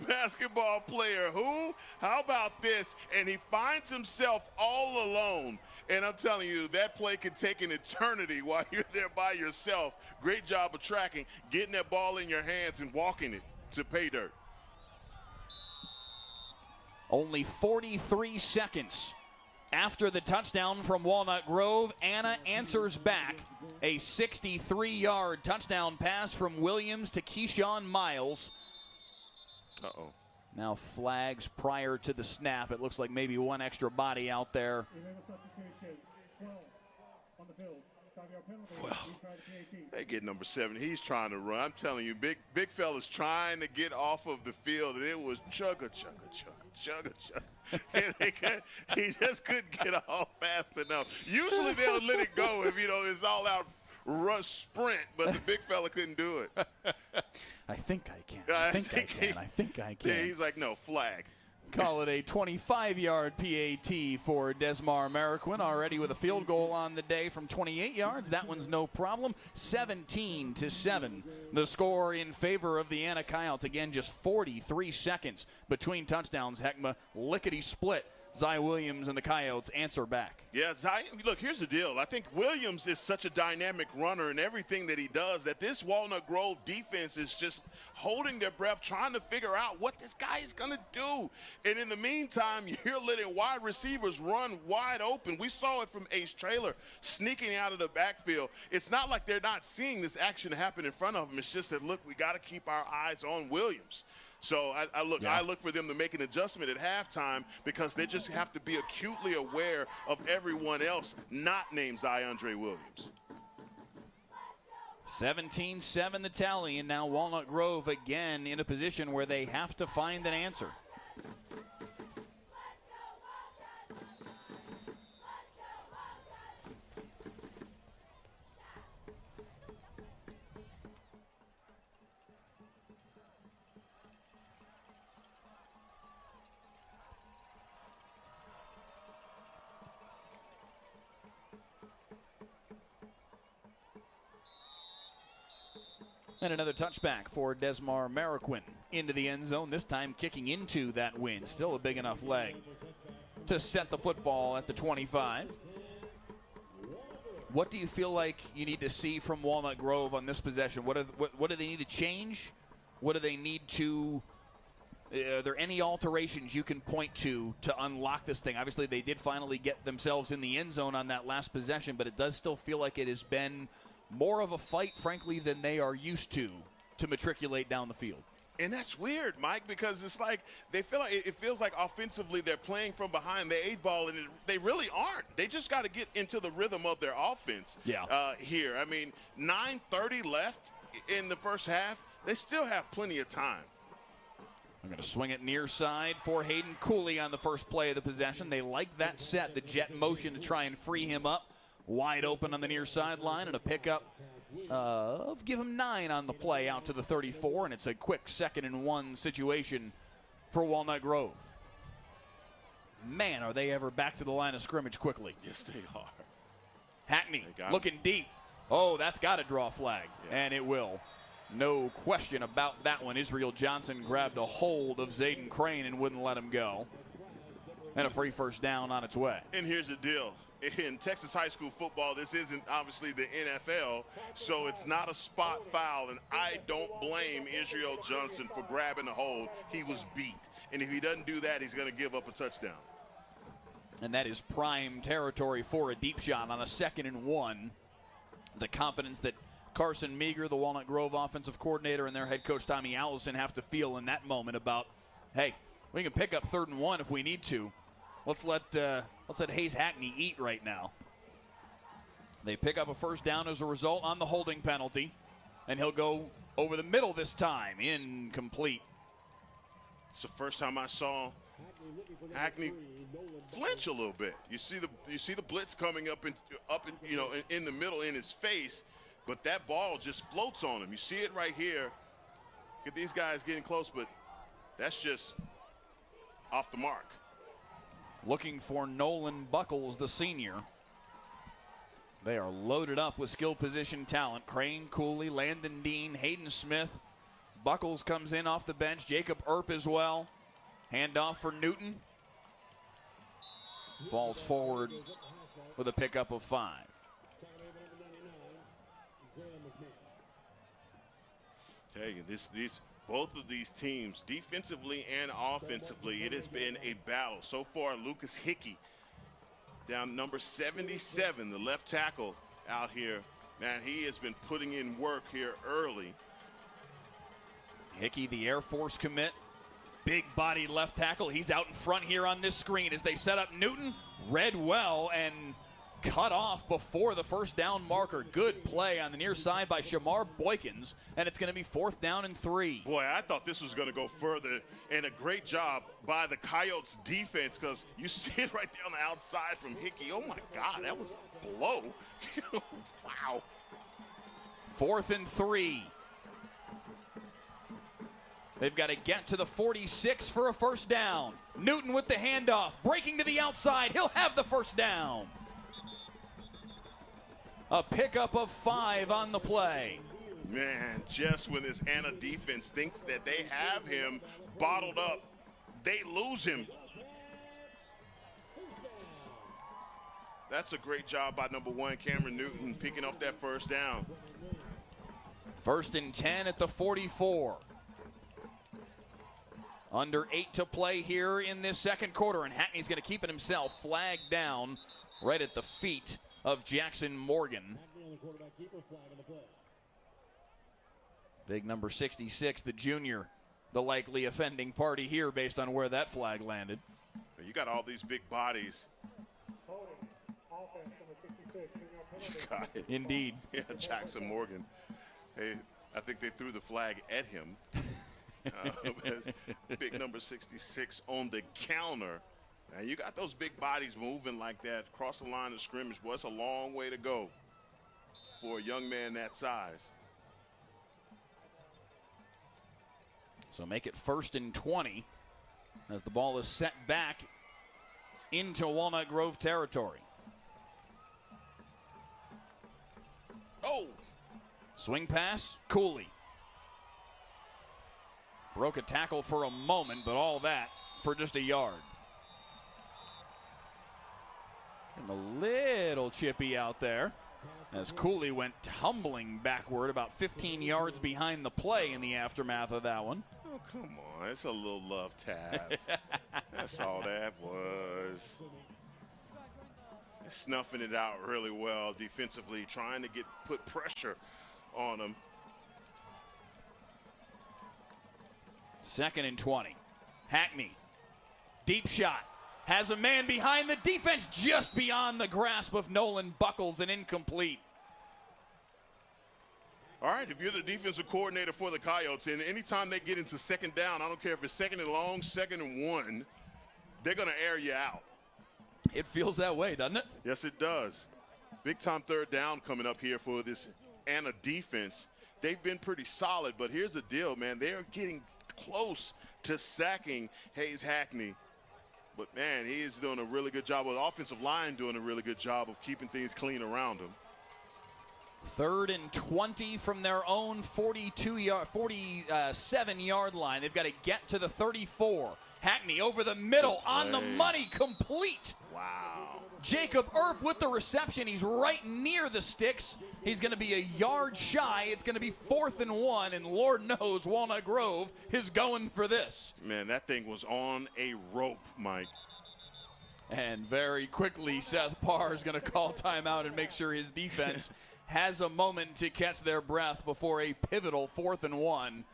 basketball player who? How about this? And he finds himself all alone. And I'm telling you, that play can take an eternity while you're there by yourself. Great job of tracking, getting that ball in your hands and walking it to pay dirt. Only 43 seconds after the touchdown from Walnut Grove, Anna answers back. A 63-yard touchdown pass from Williams to Keyshawn Miles. Uh-oh. Now flags prior to the snap. It looks like maybe one extra body out there. Well, they get number 7. He's trying to run. I'm telling you, big fella's trying to get off of the field, and it was chugga. And he just couldn't get off fast enough. Usually they'll let it go if, it's all out rush sprint, but the big fella couldn't do it. I think I can. I think I can. Yeah, he's like, no, flag. Call it a 25-yard PAT for Desmar Marroquin, already with a field goal on the day from 28 yards. That one's no problem. 17-7. The score in favor of the Anna Coyotes. Again, just 43 seconds between touchdowns. Heckma, lickety split. Zy Williams and the Coyotes answer back. Yeah, look, here's the deal. I think Williams is such a dynamic runner in everything that he does that this Walnut Grove defense is just holding their breath, trying to figure out what this guy is going to do. And in the meantime, you're letting wide receivers run wide open. We saw it from Ace Traylor sneaking out of the backfield. It's not like they're not seeing this action happen in front of them. It's just that, look, we got to keep our eyes on Williams. So I look for them to make an adjustment at halftime because they just have to be acutely aware of everyone else not named Zyandre Williams. 17-7 the tally, and now Walnut Grove again in a position where they have to find an answer. And another touchback for Desmar Marroquin into the end zone, this time kicking into that wind. Still a big enough leg to set the football at the 25. What do you feel like you need to see from Walnut Grove on this possession? What do they need to change? What do they need to are there any alterations you can point to unlock this thing? Obviously, they did finally get themselves in the end zone on that last possession, but it does still feel like it has been more of a fight, frankly, than they are used to matriculate down the field. And that's weird, Mike, because it's like they feel like it feels like offensively they're playing from behind the 8-ball, and they really aren't. They just got to get into the rhythm of their offense here. I mean, 9:30 left in the first half. They still have plenty of time. I'm going to swing it near side for Hayden Cooley on the first play of the possession. They like that set, the jet motion to try and free him up. Wide open on the near sideline, and a pickup of give him 9 on the play out to the 34, and it's a quick 2nd and 1 situation for Walnut Grove. Man, are they ever back to the line of scrimmage quickly. Yes, they are. Hackney looking deep. Oh, that's got to draw a flag, and it will. No question about that one. Israel Johnson grabbed a hold of Zayden Crane and wouldn't let him go. And a free first down on its way. And here's the deal. In Texas high school football, this isn't obviously the NFL, so it's not a spot foul, and I don't blame Israel Johnson for grabbing the hold. He was beat, and if he doesn't do that, he's going to give up a touchdown. And that is prime territory for a deep shot on a 2nd and 1. The confidence that Carson Meager, the Walnut Grove offensive coordinator, and their head coach Tommy Allison have to feel in that moment about, hey, we can pick up 3rd and 1 if we need to. Let's let Hayes Hackney eat right now. They pick up a first down as a result on the holding penalty, and he'll go over the middle this time, incomplete. It's the first time I saw Hackney flinch a little bit. You see the blitz coming up in the middle in his face, but that ball just floats on him. You see it right here. Get these guys getting close, but that's just off the mark. Looking for Nolan Buckles, the senior. They are loaded up with skill position talent. Crane, Cooley, Landon Dean, Hayden Smith. Buckles comes in off the bench. Jacob Earp as well. Handoff for Newton. Falls forward with a pickup of 5. Hey, both of these teams, defensively and offensively, it has been a battle. So far, Lucas Hickey, down number 77, the left tackle out here. Man, he has been putting in work here early. Hickey, the Air Force commit. Big body left tackle. He's out in front here on this screen as they set up Newton. Read well and cut off before the first down marker. Good play on the near side by Shamar Boykins, and it's going to be 4th down and 3. Boy, I thought this was going to go further, and a great job by the Coyotes defense, because you see it right there on the outside from Hickey. Oh my God, that was a blow. Wow. 4th and 3. They've got to get to the 46 for a first down. Newton with the handoff, breaking to the outside. He'll have the first down. A pickup of 5 on the play. Man, just when this Anna defense thinks that they have him bottled up, they lose him. That's a great job by number 1, Cameron Newton, picking up that first down. 1st and 10 at the 44. Under 8 to play here in this second quarter, and Hackney's going to keep it himself, flagged down right at the feet of Jackson Morgan. Big number 66, the junior, the likely offending party here based on where that flag landed. You got all these big bodies. Got it. Indeed. Yeah, Jackson Morgan. Hey, I think they threw the flag at him. Big number 66 on the counter. And you got those big bodies moving like that across the line of scrimmage. Boy, it's a long way to go for a young man that size. So make it 1st and 20 as the ball is set back into Walnut Grove territory. Oh! Swing pass, Cooley. Broke a tackle for a moment, but all that for just a yard. And a little chippy out there as Cooley went tumbling backward about 15 yards behind the play in the aftermath of that one. Oh, come on. It's a little love tap. That's all that was. Snuffing it out really well defensively, trying to put pressure on them. 2nd and 20. Hackney, deep shot. Has a man behind the defense just beyond the grasp of Nolan Buckles and incomplete. All right, if you're the defensive coordinator for the Coyotes, and anytime they get into 2nd down, I don't care if it's 2nd and long, 2nd and 1, they're going to air you out. It feels that way, doesn't it? Yes, it does. Big time 3rd down coming up here for this Anna defense. They've been pretty solid, but here's the deal, man. They're getting close to sacking Hayes Hackney. But, man, he is doing a really good job. The offensive line doing a really good job of keeping things clean around him. 3rd and 20 from their own 47-yard line. They've got to get to the 34. Hackney over the middle, on the money, complete. Wow. Jacob Earp with the reception. He's right near the sticks. He's going to be a yard shy. It's going to be 4th and 1, and Lord knows Walnut Grove is going for this. Man, that thing was on a rope, Mike. And very quickly, Seth Parr is going to call timeout and make sure his defense has a moment to catch their breath before a pivotal 4th and 1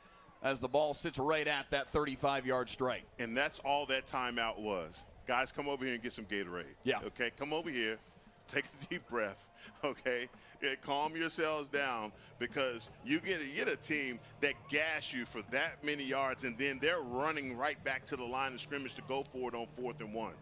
as the ball sits right at that 35-yard strike. And that's all that timeout was. Guys, come over here and get some Gatorade. Yeah. Okay, come over here, take a deep breath, okay? Yeah, calm yourselves down, because you get a team that gas you for that many yards, and then they're running right back to the line of scrimmage to go for it on 4th and 1.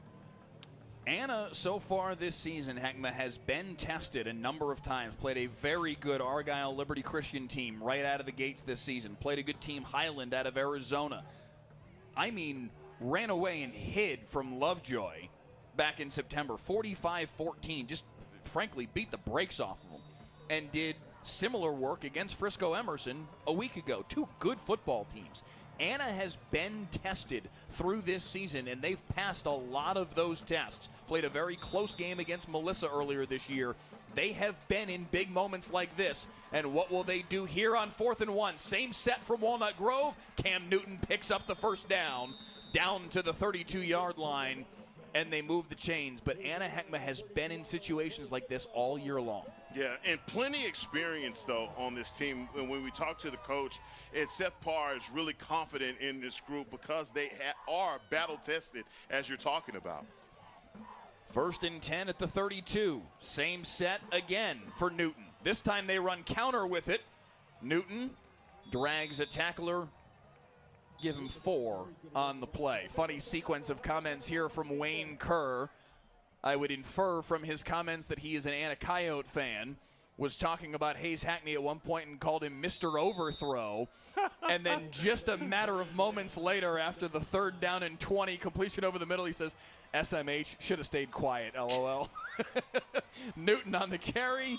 Anna, so far this season, Heckma, has been tested a number of times. Played a very good Argyle Liberty Christian team right out of the gates this season. Played a good team, Highland, out of Arizona. I mean, ran away and hid from Lovejoy back in September, 45-14. Just, frankly, beat the brakes off of them. And did similar work against Frisco Emerson a week ago. 2 good football teams. Anna has been tested through this season, and they've passed a lot of those tests. Played a very close game against Melissa earlier this year. They have been in big moments like this. And what will they do here on 4th and 1? Same set from Walnut Grove. Cam Newton picks up the first down to the 32-yard line, and they move the chains. But Anna Heckma has been in situations like this all year long. Yeah, and plenty experience, though, on this team. And when we talk to the coach, and Seth Parr is really confident in this group because they are battle-tested, as you're talking about. 1st and 10 at the 32. Same set again for Newton. This time they run counter with it. Newton drags a tackler. Give him 4 on the play. Funny sequence of comments here from Wayne Kerr. I would infer from his comments that he is an Anna Coyote fan. Was talking about Hayes Hackney at one point and called him Mr. Overthrow. And then just a matter of moments later, after the 3rd down and 20 completion over the middle, he says, SMH should have stayed quiet, LOL. Newton on the carry,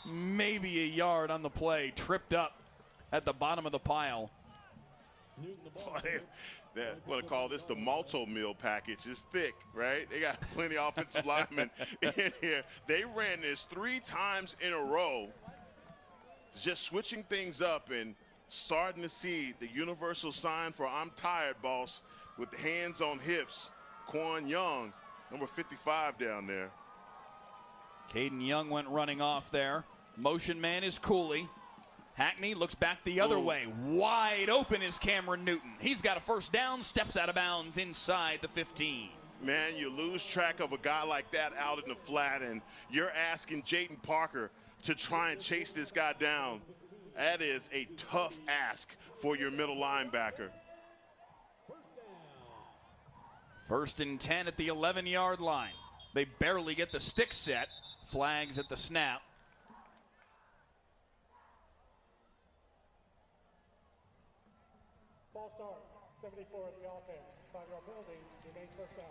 maybe a yard on the play, tripped up at the bottom of the pile. They want to call this the malto meal package. It's thick, right? They got plenty of offensive linemen in here. They ran this 3 times in a row, just switching things up and starting to see the universal sign for I'm tired, boss, with hands on hips. Quan Young, number 55 down there. Caden Young went running off there. Motion man is Cooley. Hackney looks back the other way. Wide open is Cameron Newton. He's got a first down, steps out of bounds inside the 15. Man, you lose track of a guy like that out in the flat, and you're asking Jaden Parker to try and chase this guy down. That is a tough ask for your middle linebacker. 1st and 10 at the 11-yard line. They barely get the stick set. Flags at the snap. Ball start, 74 at the offense, 5-yard penalty, remains first down.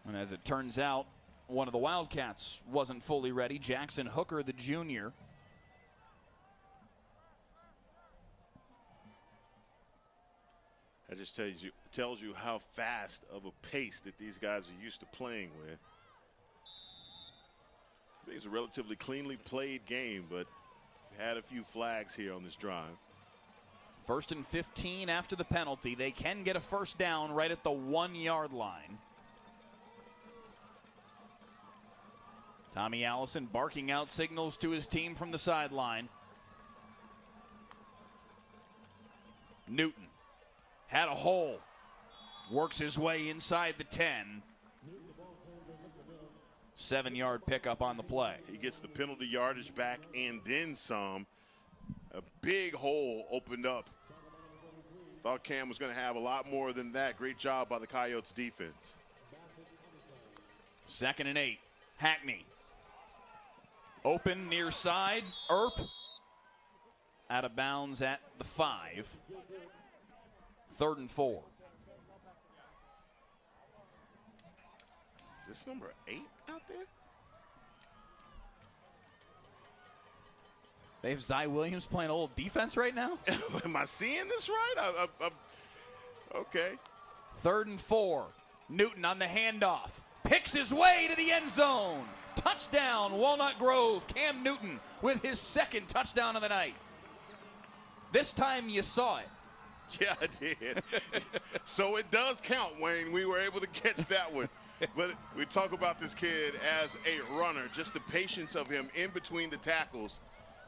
And as it turns out, one of the Wildcats wasn't fully ready. Jackson Hooker, the junior. That just tells you how fast of a pace that these guys are used to playing with. I think it's a relatively cleanly played game, but we had a few flags here on this drive. 1st and 15 after the penalty. They can get a first down right at the 1-yard line. Tommy Allison barking out signals to his team from the sideline. Newton had a hole. Works his way inside the 10. 7-yard pickup on the play. He gets the penalty yardage back and then some. A big hole opened up. Thought Cam was going to have a lot more than that. Great job by the Coyotes defense. 2nd and 8. Hackney. Open near side. Earp. Out of bounds at the 5. 3rd and 4. Is this number 8 out there? They have Zy Williams playing a little defense right now? Am I seeing this right? Okay. 3rd and 4. Newton on the handoff. Picks his way to the end zone. Touchdown, Walnut Grove. Cam Newton with his 2nd touchdown of the night. This time you saw it. Yeah, I did. So it does count, Wayne. We were able to catch that one. But we talk about this kid as a runner, just the patience of him in between the tackles.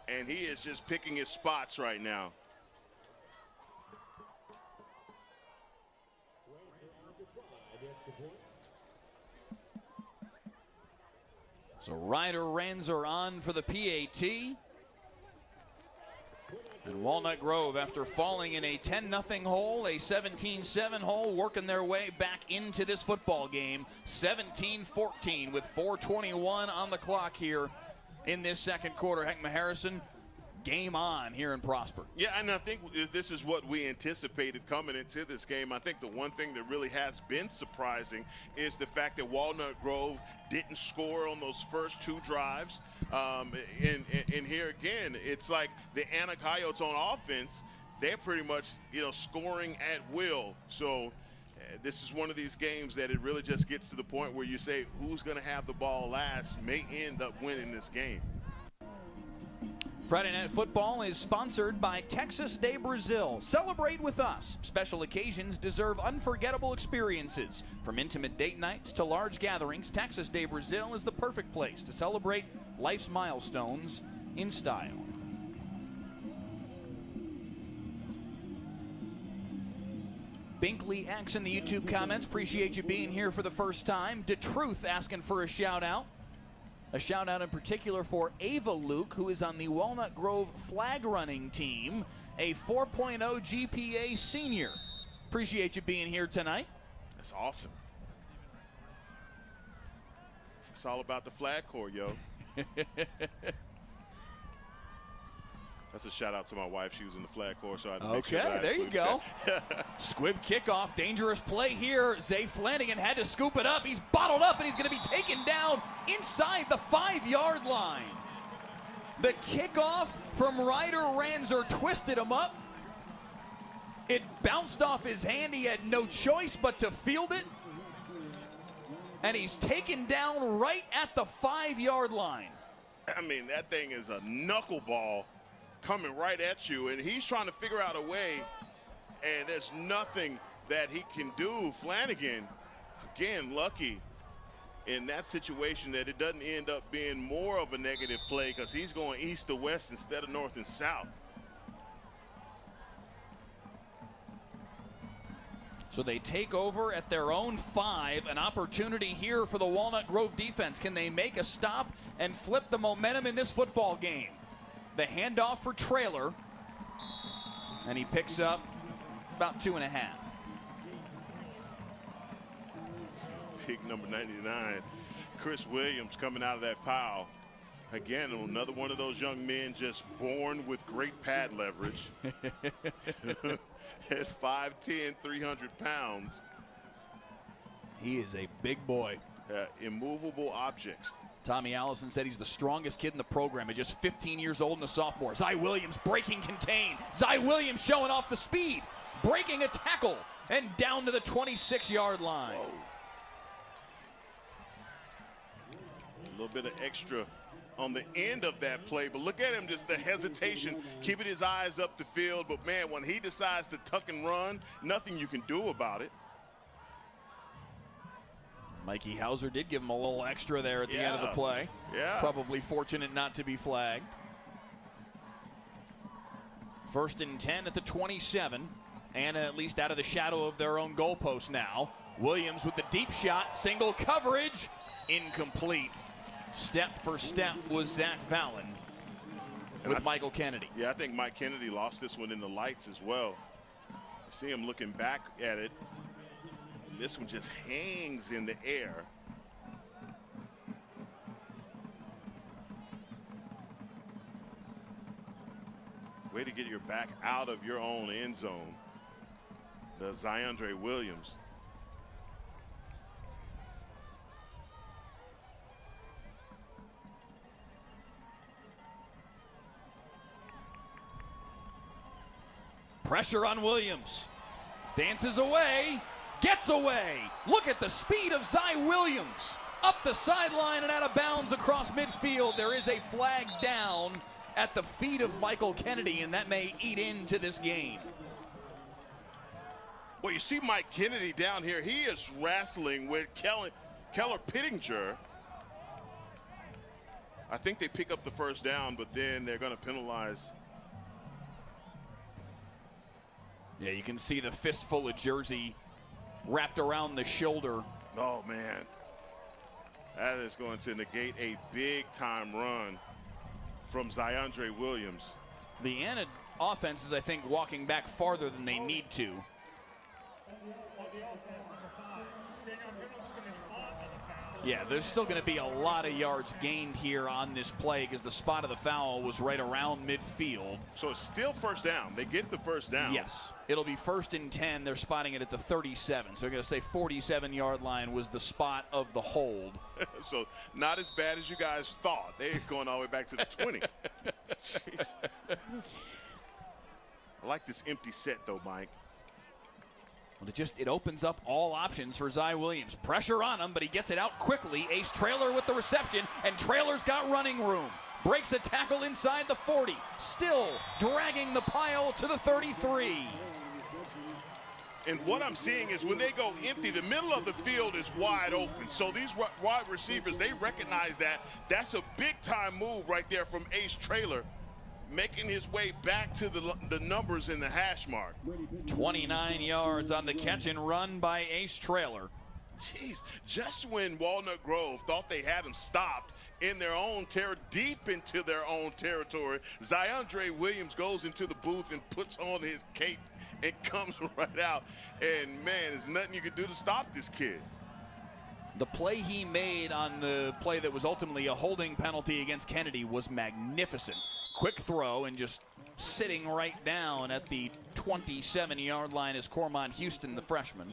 And he is just picking his spots right now. So Ryder Ranzer on for the PAT. And Walnut Grove, after falling in a 10-0 hole, a 17-7 hole, working their way back into this football game. 17-14 with 4:21 on the clock here in this 2nd quarter. Heckma Harrison, game on here in Prosper. Yeah, and I think this is what we anticipated coming into this game. I think the one thing that really has been surprising is the fact that Walnut Grove didn't score on those first 2 drives. And here again, it's like the Anna Coyotes on offense, they're pretty much, scoring at will. So this is one of these games that it really just gets to the point where you say who's going to have the ball last may end up winning this game. Friday Night Football is sponsored by Texas de Brazil. Celebrate with us. Special occasions deserve unforgettable experiences. From intimate date nights to large gatherings, Texas de Brazil is the perfect place to celebrate life's milestones in style. Binkley X in the YouTube comments. Appreciate you being here for the first time. DeTruth asking for a shout out. A shout out in particular for Ava Luke, who is on the Walnut Grove flag running team, a 4.0 GPA senior. Appreciate you being here tonight. That's awesome. It's all about the flag corps, yo. That's a shout out to my wife. She was in the flag corps, so I had to make sure that I there you go. Squib kickoff, dangerous play here. Zay Flanagan had to scoop it up. He's bottled up, and he's going to be taken down inside the 5-yard line. The kickoff from Ryder Ranzer twisted him up. It bounced off his hand. He had no choice but to field it. And he's taken down right at the 5-yard line. I mean, that thing is a knuckleball coming right at you, and he's trying to figure out a way, and there's nothing that he can do. Flanagan, again, lucky in that situation that it doesn't end up being more of a negative play because he's going east to west instead of north and south. So they take over at their own 5. An opportunity here for the Walnut Grove defense. Can they make a stop and flip the momentum in this football game? The handoff for Traylor, and he picks up about 2.5. Big number 99, Chris Williams coming out of that pile. Again, another one of those young men just born with great pad leverage. At 5'10", 300 pounds. He is a big boy. Immovable objects. Tommy Allison said he's the strongest kid in the program at just 15 years old and a sophomore. Zy Williams breaking contain. Zy Williams showing off the speed. breaking a tackle and down to the 26-yard line. Whoa. A little bit of extra on the end of that play, but look at him, just the hesitation, keeping his eyes up the field. But man, when he decides to tuck and run, nothing you can do about it. Mikey Hauser did give him a little extra there at the end of the play. Yeah. Probably fortunate not to be flagged. 1st and 10 at the 27. And at least out of the shadow of their own goalpost now. Williams with the deep shot, single coverage, incomplete. Step for step was Zach Fallon with Michael Kennedy. Yeah, I think Mike Kennedy lost this one in the lights as well. You see him looking back at it. And this one just hangs in the air. Way to get your back out of your own end zone. The Zyondre Williams. Pressure on Williams. Dances away, gets away. Look at the speed of Zy Williams. Up the sideline and out of bounds across midfield. There is a flag down at the feet of Michael Kennedy, and that may eat into this game. Well, you see Mike Kennedy down here. He is wrestling with Keller Pittinger. I think they pick up the first down, but then they're going to penalize. Yeah, you can see the fistful of jersey wrapped around the shoulder. Oh, man. That is going to negate a big-time run from Zyondre Williams. The Anna offense is, I think, walking back farther than they need to. Yeah, there's still going to be a lot of yards gained here on this play because the spot of the foul was right around midfield. So it's still first down. They get the first down. Yes. It'll be 1st and 10. They're spotting it at the 37. So they're going to say 47-yard line was the spot of the hold. So not as bad as you guys thought. They're going all the way back to the 20. Jeez. I like this empty set, though, Mike. Well, it opens up all options for Zy Williams. Pressure on him, but he gets it out quickly. Ace Traylor with the reception, and Traylor's got running room. Breaks a tackle inside the 40. Still dragging the pile to the 33. And what I'm seeing is when they go empty, the middle of the field is wide open. So these wide receivers, they recognize that. That's a big-time move right there from Ace Traylor, making his way back to the numbers in the hash mark. 29 yards on the catch and run by Ace Traylor. Jeez, just when Walnut Grove thought they had him stopped in their own deep into their own territory, Zyondre Williams goes into the booth and puts on his cape and comes right out. And man, there's nothing you can do to stop this kid. The play he made on the play that was ultimately a holding penalty against Kennedy was magnificent. Quick throw and just sitting right down at the 27-yard line is Cormont Houston, the freshman.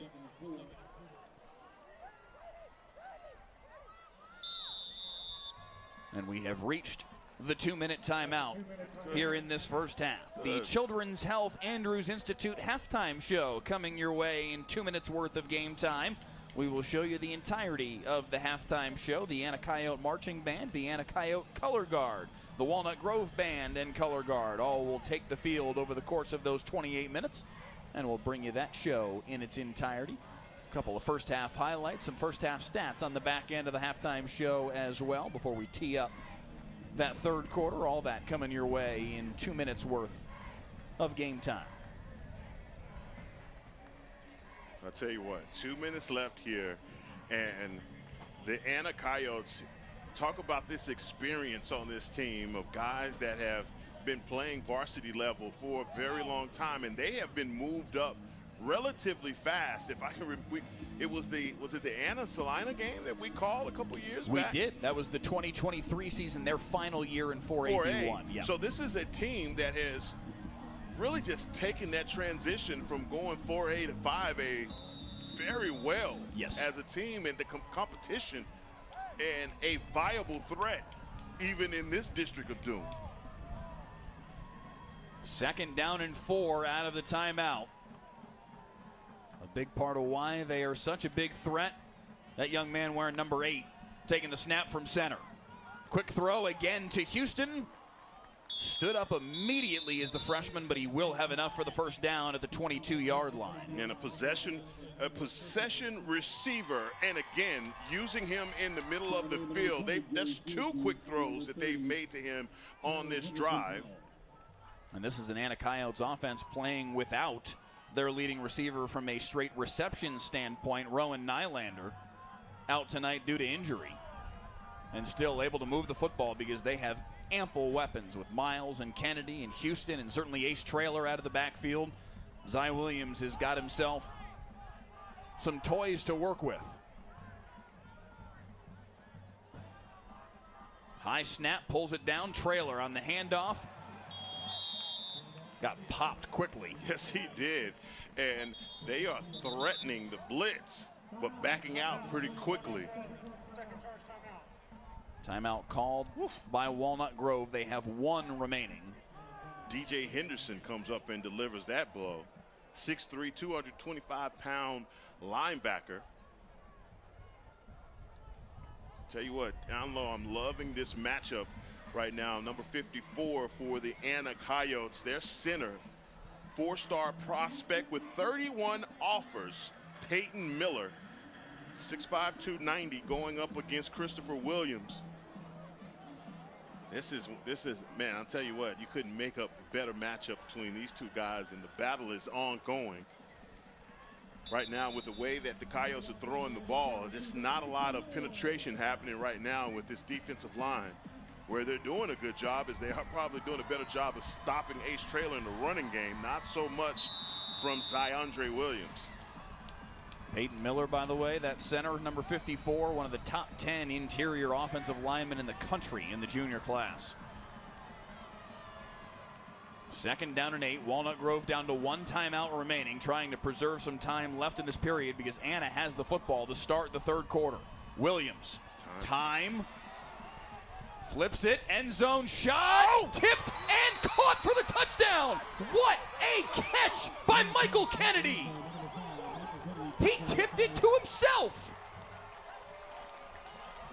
And we have reached the 2-minute timeout here in this first half. The Children's Health Andrews Institute halftime show coming your way in 2 minutes worth of game time. We will show you the entirety of the halftime show, the Anna Coyote Marching Band, the Anna Coyote Color Guard, the Walnut Grove Band and Color Guard. All will take the field over the course of those 28 minutes, and we'll bring you that show in its entirety. A couple of first half highlights, some first half stats on the back end of the halftime show as well before we tee up that third quarter. All that coming your way in 2 minutes worth of game time. I'll tell you what, 2 minutes left here, and the Anna Coyotes, talk about this experience on this team of guys that have been playing varsity level for a very long time, and they have been moved up relatively fast. If I can remember, was it the Anna Salina game that we called a couple years back? We did. That was the 2023 season, their final year in 4A. Yeah. So this is a team that has really just taken that transition from going 4A to 5A very well as a team, and the competition and a viable threat even in this District of Doom. 2nd down and 4 out of the timeout. big part of why they are such a big threat. That young man wearing number 8, taking the snap from center. Quick throw again to Houston. Stood up immediately as the freshman, but he will have enough for the first down at the 22-yard line. And a possession receiver, and again, using him in the middle of the field. That's 2 quick throws that they've made to him on this drive. And this is an Anna Coyotes offense playing without their leading receiver from a straight reception standpoint. Rowan Nylander out tonight due to injury, and still able to move the football because they have ample weapons with Miles and Kennedy and Houston, and certainly Ace Traylor out of the backfield. Zy Williams has got himself some toys to work with. High snap, pulls it down. Traylor on the handoff. Got popped quickly. Yes, he did. And they are threatening the blitz, but backing out pretty quickly. Timeout called by Walnut Grove. They have 1 remaining. DJ Henderson comes up and delivers that blow. 6'3", 225-pound linebacker. Tell you what, I don't know, I'm loving this matchup right now. Number 54 for the Anna Coyotes, their center, 4-star prospect with 31 offers, Peyton Miller, 6'5", 290, going up against Christopher Williams. This is, man, I'll tell you what, you couldn't make up a better matchup between these 2 guys, and the battle is ongoing. Right now, with the way that the Coyotes are throwing the ball, there's not a lot of penetration happening right now with this defensive line. Where they're doing a good job is they are probably doing a better job of stopping Ace Traylor in the running game, not so much from Zyandre Williams. Peyton Miller, by the way, that center, number 54, one of the top 10 interior offensive linemen in the country in the junior class. 2nd down and 8. Walnut Grove down to 1 timeout remaining, trying to preserve some time left in this period because Anna has the football to start the 3rd quarter. Williams, time. Flips it, end zone shot, tipped and caught for the touchdown. What a catch by Michael Kennedy. He tipped it to himself.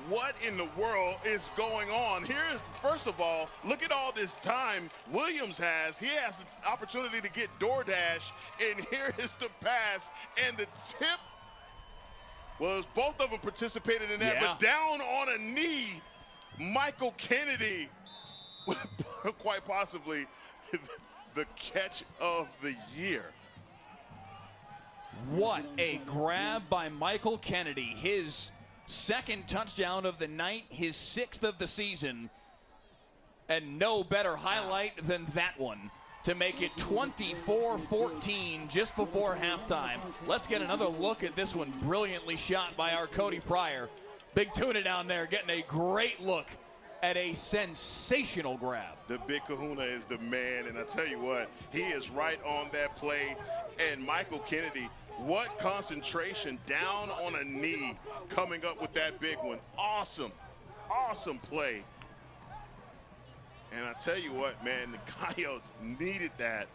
What in the world is going on here? First of all, look at all this time Williams has. He has the opportunity to get DoorDash, and here is the pass and the tip. Well, both of them participated in that, but down on a knee, Michael Kennedy, quite possibly the catch of the year. What a grab by Michael Kennedy. His 2nd touchdown of the night, his 6th of the season. And no better highlight than that one to make it 24-14 just before halftime. Let's get another look at this one, brilliantly shot by our Cody Pryor. Big Tuna down there getting a great look at a sensational grab. The Big Kahuna is the man, and I tell you what, he is right on that play. And Michael Kennedy, what concentration, down on a knee, coming up with that big one. Awesome, awesome play. And I tell you what, man, the Coyotes needed that.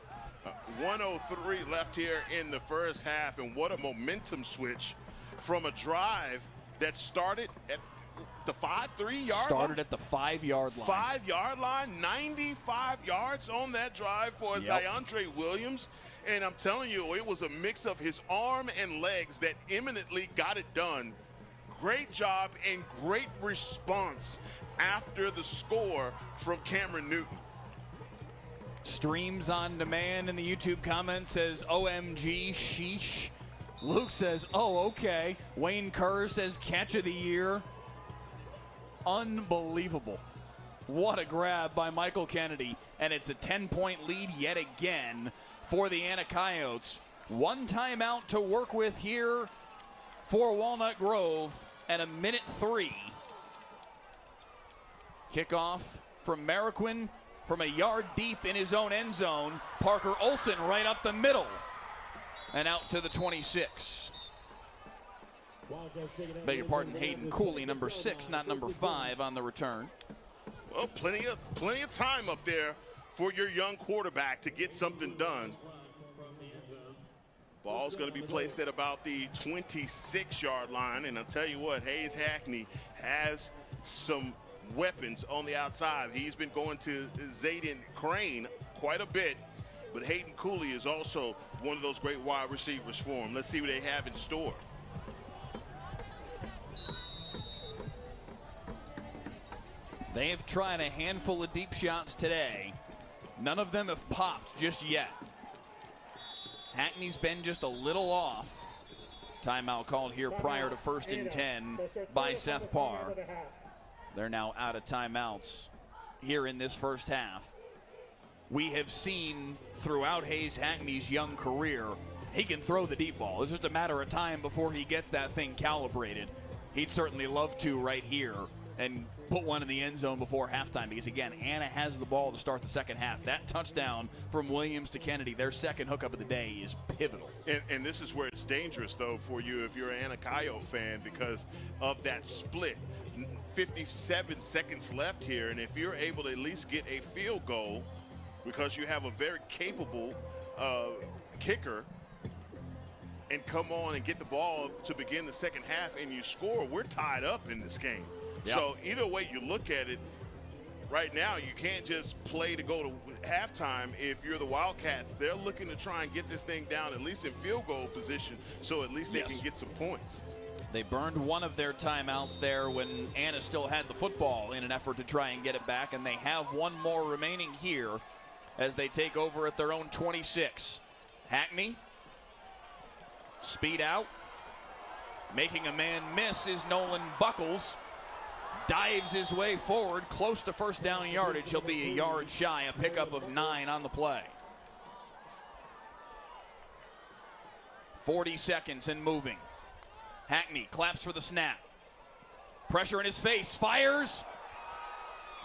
1:03 left here in the first half, and what a momentum switch from a drive that started at the 5-3 yard Started at the 5-yard line. 5-yard line, 95 yards on that drive for Zyandre Williams. And I'm telling you, it was a mix of his arm and legs that eminently got it done. Great job and great response after the score from Cameron Newton. Streams on demand in the YouTube comments says, OMG, sheesh. Luke says, oh, okay. Wayne Kerr says, catch of the year. Unbelievable. What a grab by Michael Kennedy. And it's a 10-point lead yet again for the Anna Coyotes. 1 timeout to work with here for Walnut Grove and 1:03. Kickoff from Mariquin from a yard deep in his own end zone. Parker Olson right up the middle and out to the 26. Beg your pardon, Hayden Cooley, number 6, not number 5 on the return. Well, plenty of time up there for your young quarterback to get something done. Ball's going to be placed at about the 26-yard line, and I'll tell you what, Hayes Hackney has some weapons on the outside. He's been going to Zayden Crane quite a bit, but Hayden Cooley is also one of those great wide receivers for him. Let's see what they have in store. They have tried a handful of deep shots today. None of them have popped just yet. Hackney's been just a little off. Timeout called here prior to 1st and 10 by Seth Parr. They're now out of timeouts here in this first half. We have seen throughout Hayes Hackney's young career, he can throw the deep ball. It's just a matter of time before he gets that thing calibrated. He'd certainly love to right here and put one in the end zone before halftime, because again, Anna has the ball to start the second half. That touchdown from Williams to Kennedy, their second hookup of the day, is pivotal. And this is where it's dangerous, though, for you if you're an Anna Coyote fan, because of that split. 57 seconds left here, and if you're able to at least get a field goal, because you have a very capable kicker, and come on and get the ball to begin the second half and you score, we're tied up in this game. Yep. So either way you look at it, right now you can't just play to go to halftime. If you're the Wildcats, they're looking to try and get this thing down at least in field goal position, so at least they can get some points. They burned one of their timeouts there when Anna still had the football in an effort to try and get it back, and they have one more remaining here as they take over at their own 26. Hackney, speed out, making a man miss is Nolan Buckles. Dives his way forward, close to first down yardage. He'll be a yard shy, a pickup of 9 on the play. 40 seconds and moving. Hackney claps for the snap. Pressure in his face, fires.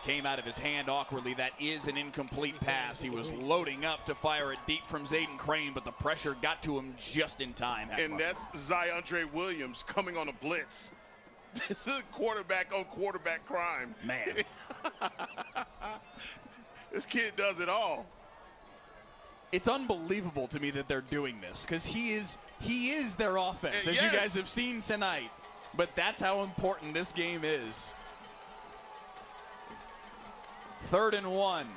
Came out of his hand awkwardly. That is an incomplete pass. He was loading up to fire it deep from Zayden Crane, but the pressure got to him just in time. And that's Zyondre Williams coming on a blitz. This is quarterback on quarterback crime. Man. This kid does it all. It's unbelievable to me that they're doing this, because he is their offense, as you guys have seen tonight. But that's how important this game is. 3rd and 1.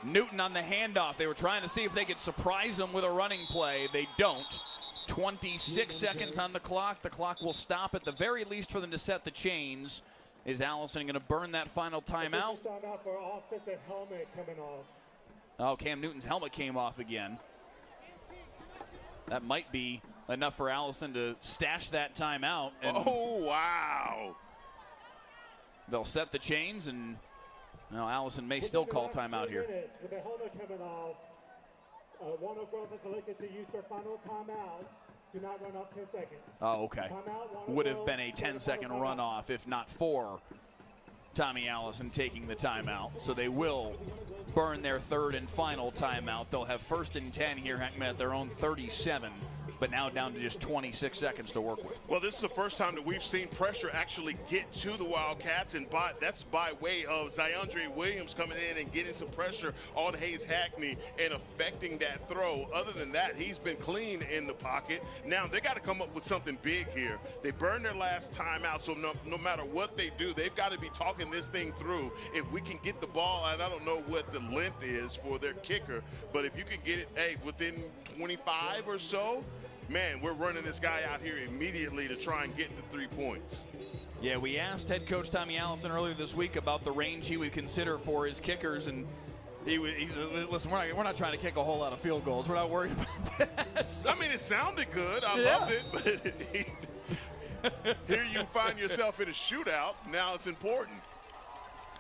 Newton on the handoff. They were trying to see if they could surprise him with a running play. They don't. 26 seconds on the clock. The clock will stop at the very least for them to set the chains. Is Allison going to burn that final timeout? Oh, Cam Newton's helmet came off again. That might be enough for Allison to stash that timeout. And oh, wow. They'll set the chains, and now Allison may still call timeout here. With the helmet coming off, Walnut Grove has elected to use their final timeout. Do not run off 10 seconds. Oh, okay. Would have been a 10-second runoff if not for Tommy Allison taking the timeout. So they will burn their 3rd and final timeout. They'll have 1st and 10 here, Heckman, at their own 37. But now down to just 26 seconds to work with. Well, this is the first time that we've seen pressure actually get to the Wildcats, and that's by way of Zyondre Williams coming in and getting some pressure on Hayes Hackney and affecting that throw. Other than that, he's been clean in the pocket. Now, they got to come up with something big here. They burned their last timeout, so no matter what they do, they've got to be talking this thing through. If we can get the ball, and I don't know what the length is for their kicker, but if you can get it, within 25 or so, man, we're running this guy out here immediately to try and get the 3 points. Yeah, we asked head coach Tommy Allison earlier this week about the range he would consider for his kickers, and he said, listen, we're not trying to kick a whole lot of field goals. We're not worried about that. So, I mean, it sounded good. I loved it, but here you find yourself in a shootout. Now it's important.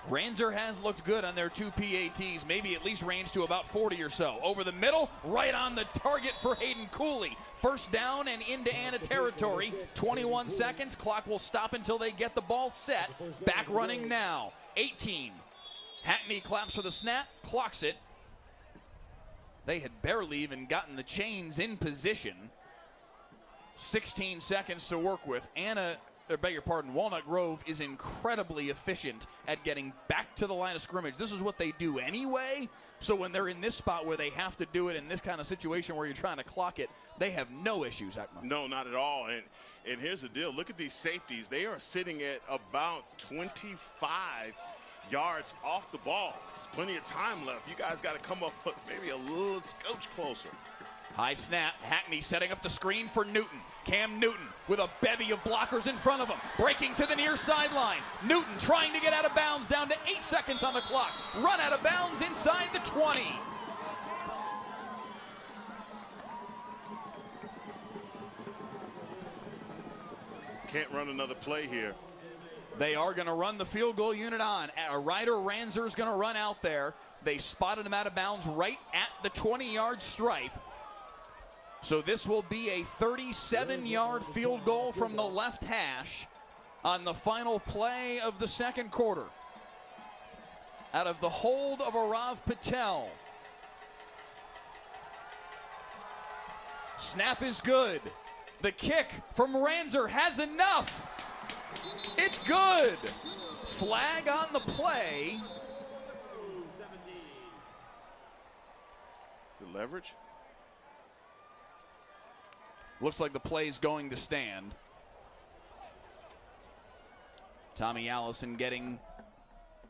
Ranzer has looked good on their 2 PATs, maybe at least range to about 40 or so. Over the middle, right on the target for Hayden Cooley. First down and into Anna territory. 21 seconds. Clock will stop until they get the ball set. Back running now. 18. Hackney claps for the snap, clocks it. They had barely even gotten the chains in position. 16 seconds to work with. Anna beg your pardon, Walnut Grove is incredibly efficient at getting back to the line of scrimmage. This is what they do anyway. So when they're in this spot where they have to do it in this kind of situation where you're trying to clock it, they have no issues, Ekman. No, not at all. And here's the deal. Look at these safeties. They are sitting at about 25 yards off the ball. There's plenty of time left. You guys got to come up maybe a little scotch closer. High snap. Hackney setting up the screen for Newton. Cam Newton with a bevy of blockers in front of him. Breaking to the near sideline. Newton trying to get out of bounds. Down to 8 seconds on the clock. Run out of bounds inside the 20. Can't run another play here. They are going to run the field goal unit on. Ryder Ranzer is going to run out there. They spotted him out of bounds right at the 20-yard stripe. So this will be a 37-yard field goal from the left hash on the final play of the second quarter. Out of the hold of Arav Patel. Snap is good. The kick from Ranzer has enough. It's good. Flag on the play. The leverage. Looks like the play's going to stand. Tommy Allison getting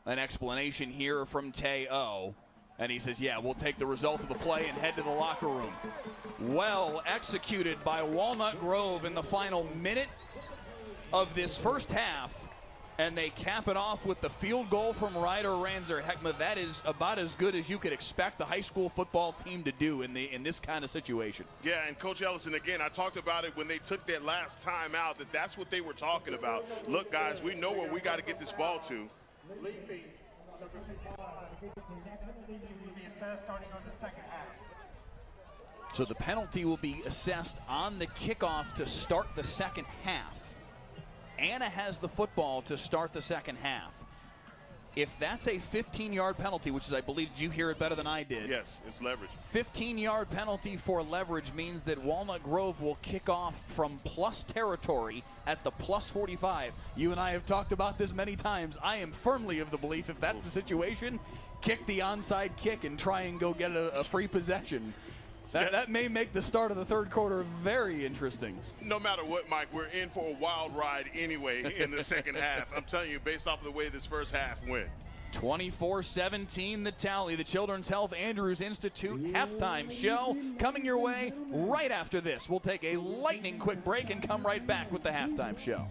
an explanation here from Teo. And he says, yeah, we'll take the result of the play and head to the locker room. Well executed by Walnut Grove in the final minute of this first half. And they cap it off with the field goal from Ryder Ranzer. Heckma, that is about as good as you could expect the high school football team to do in this kind of situation. Yeah, and Coach Ellison, again, I talked about it when they took that last time out, that's what they were talking about. Look, guys, we know where we got to get this ball to. So the penalty will be assessed on the kickoff to start the second half. Anna has the football to start the second half. If that's a 15-yard penalty, which is, I believe, did you hear it better than I did? Yes, it's leverage. 15-yard penalty for leverage means that Walnut Grove will kick off from plus territory at the plus 45. You and I have talked about this many times. I am firmly of the belief if that's the situation, kick the onside kick and try and go get a free possession. That may make the start of the third quarter very interesting. No matter what, Mike, we're in for a wild ride anyway in the second half. I'm telling you, based off of the way this first half went. 24-17 the tally. The Children's Health Andrews Institute halftime show coming your way right after this. We'll take a lightning quick break and come right back with the halftime show.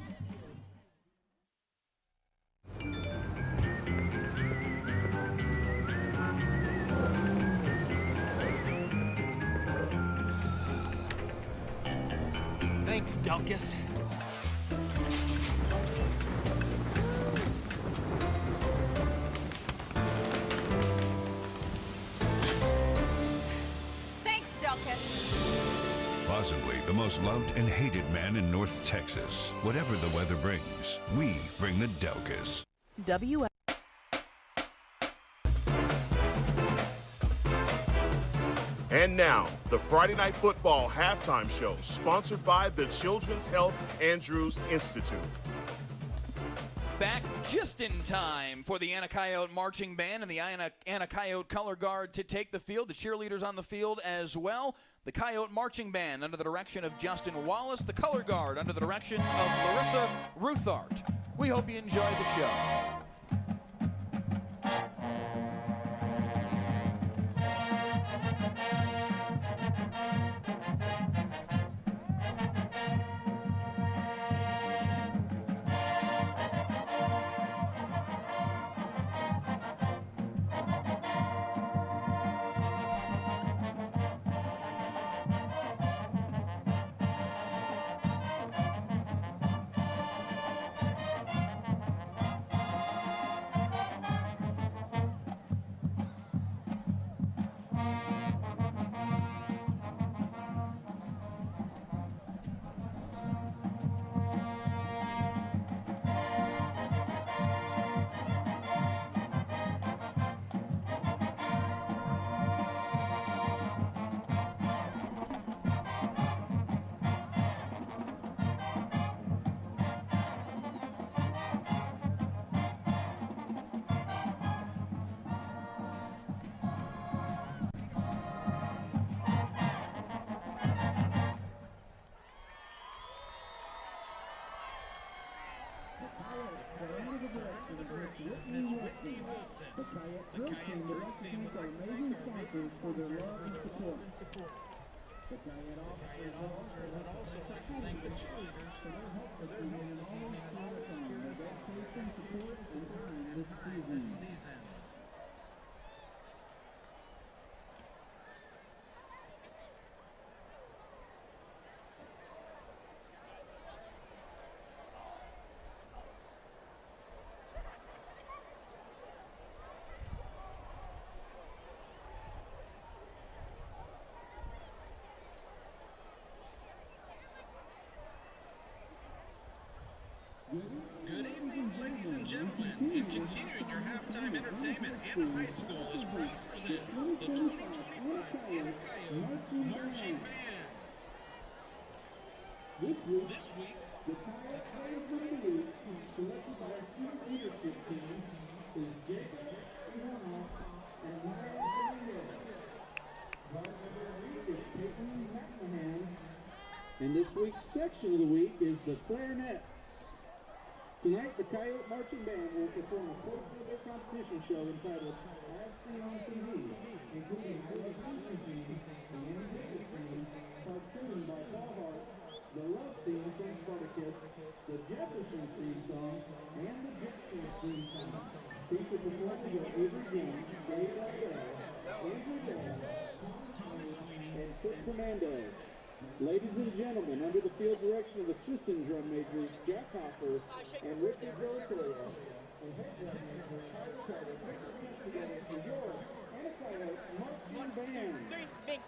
Thanks, Delkus. Thanks, Delkus. Possibly the most loved and hated man in North Texas. Whatever the weather brings, we bring the Delkus. And now, the Friday Night Football halftime show, sponsored by the Children's Health Andrews Institute. Back just in time for the Anna Coyote Marching Band and the Anna Coyote Color Guard to take the field. The cheerleaders on the field as well. The Coyote Marching Band under the direction of Justin Wallace. The Color Guard under the direction of Larissa Ruthart. We hope you enjoy the show. Whitney Wilson. The Kayak Drill Team would like to thank our amazing sponsors for their love and support. The Kayak officers would also like to thank the cheerleaders for their help this evening and always cheer us on. Their dedication, support, and time this season. Good evening, ladies and gentlemen. And continuing your halftime entertainment, Anna High School is proud to present the 2025 Anna Coyote Marching Band. This week, the Kayak Playersman of the Week, selected by our student leadership team, is Jacob Ivanoff and Maya Hernandez. Guard member of the week is Peyton McMahon. And this week's section of the week is the clarinets. Tonight, the Coyote Marching Band will perform a portion of their competition show entitled As Seen on TV, including the Booster theme, the Animated theme, cartoon by Paul Hart, the Love theme from Spartacus, the Jeffersons theme song, and the Jetsons theme song. Featured performers are Avery Jones, Dave Aldell, Andrew Dale, Thomas Sweeney, and Trip Fernandez. Ladies and gentlemen, under the field direction of assistant drum majors Jack Hopper and Richard Delatoria, and head drum major Carter Carter, put your hands together for your Anna Coyote Marching Band.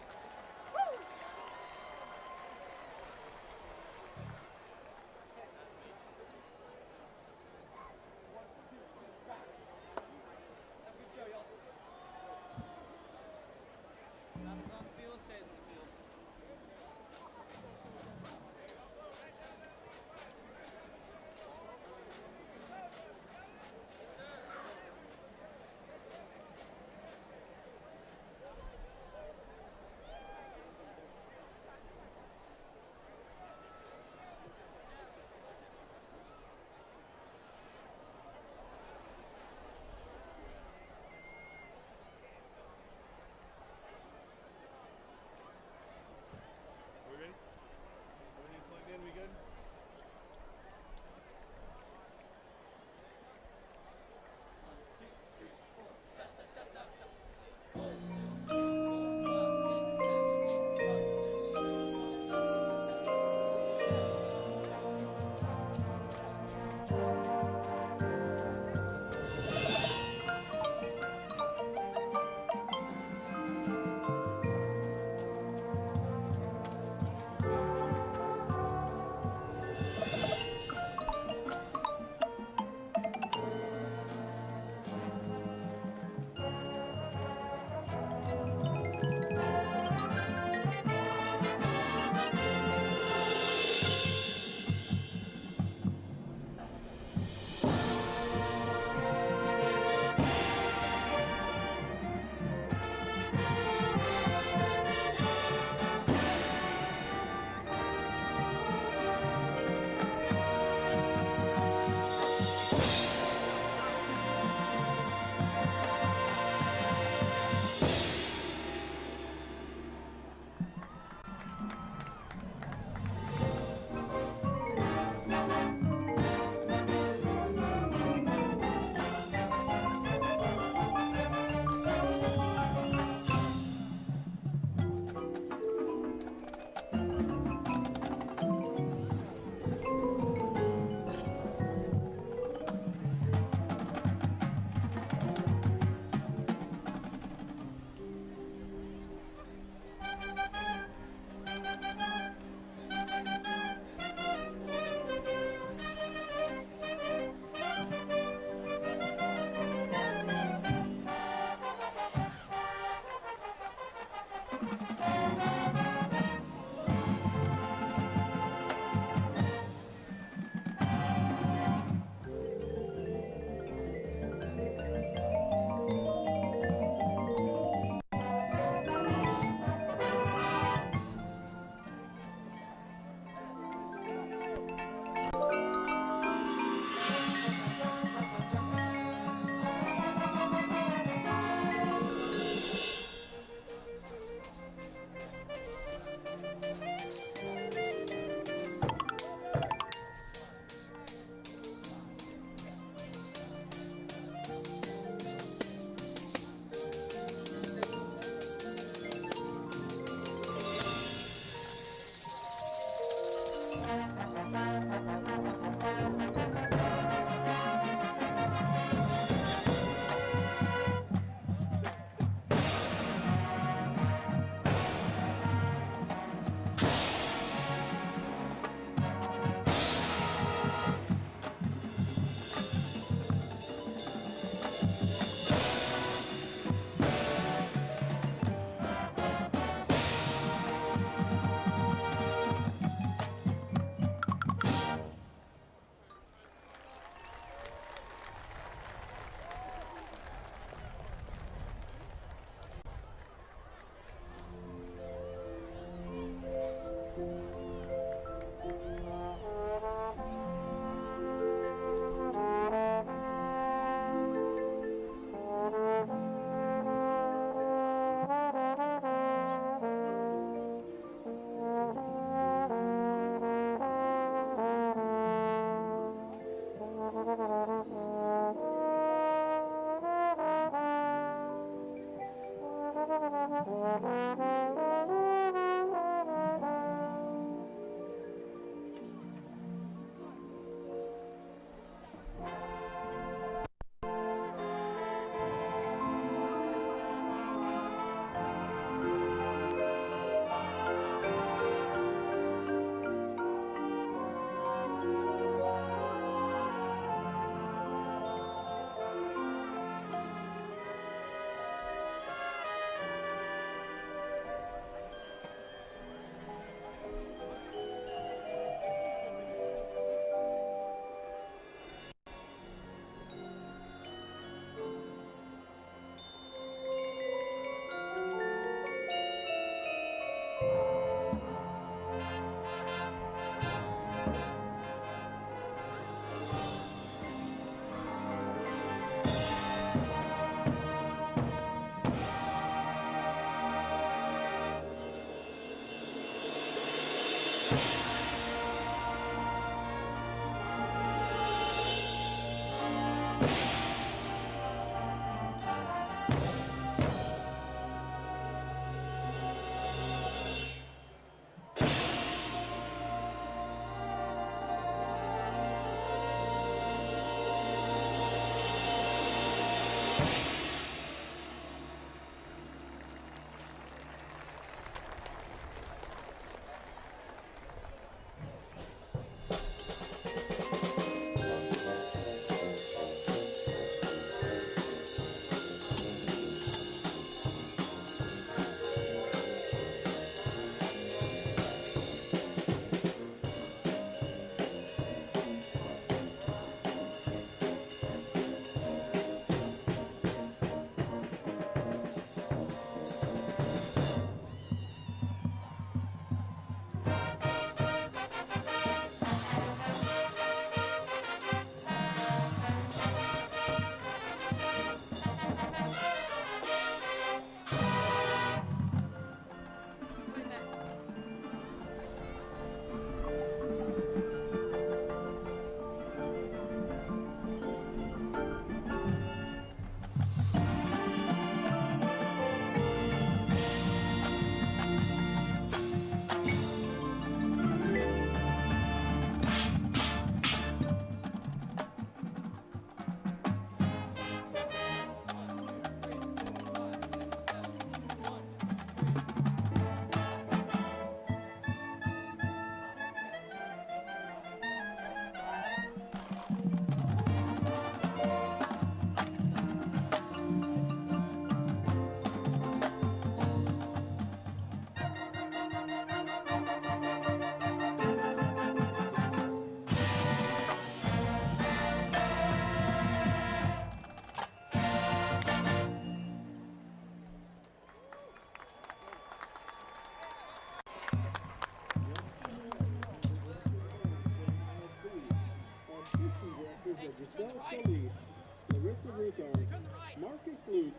Marcus Lutz,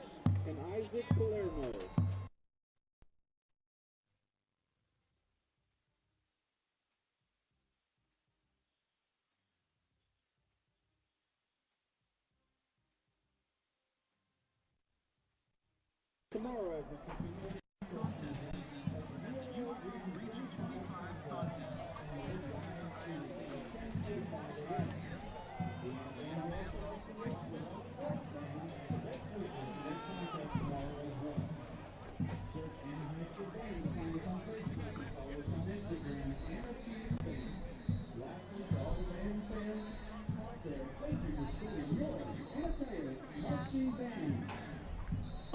and Isaac Palermo. Tomorrow as the contest is Region 25 contest.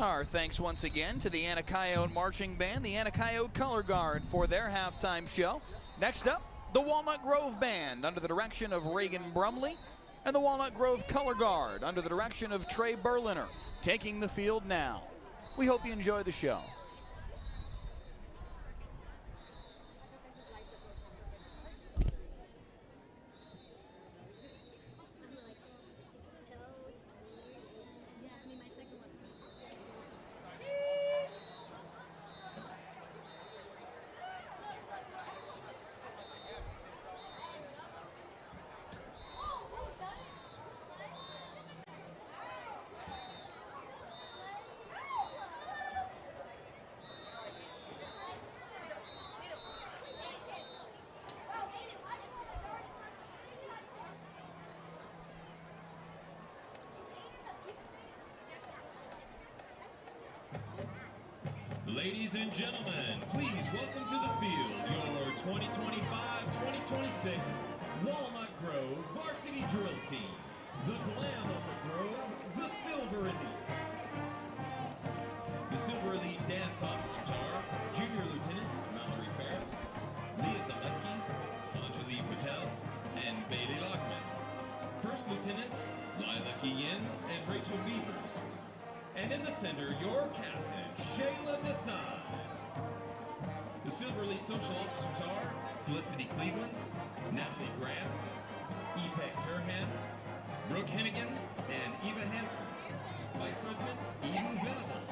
Our thanks once again to the Anacoyote Marching Band, the Anacoyote Color Guard for their halftime show. Next up, the Walnut Grove Band under the direction of Reagan Brumley, and the Walnut Grove Color Guard under the direction of Trey Berliner taking the field now. We hope you enjoy the show. Ladies and gentlemen, please welcome to the field your 2025-2026 Walnut Grove Varsity Drill Team. The Glam of the Grove, the Silver Elite. The Silver Elite dance officers are Junior Lieutenants Mallory Ferris, Leah Zaleski, Anjali Patel, and Bailey Lockman. First Lieutenants Lila Guillen and Rachel Beavers. And in the center, your captain, Shayla Desai. The Silver Elite social officers are Felicity Cleveland, Natalie Graham, Epek Turhan, Brooke Hennigan, and Eva Hansen. Vice President Eden Venable,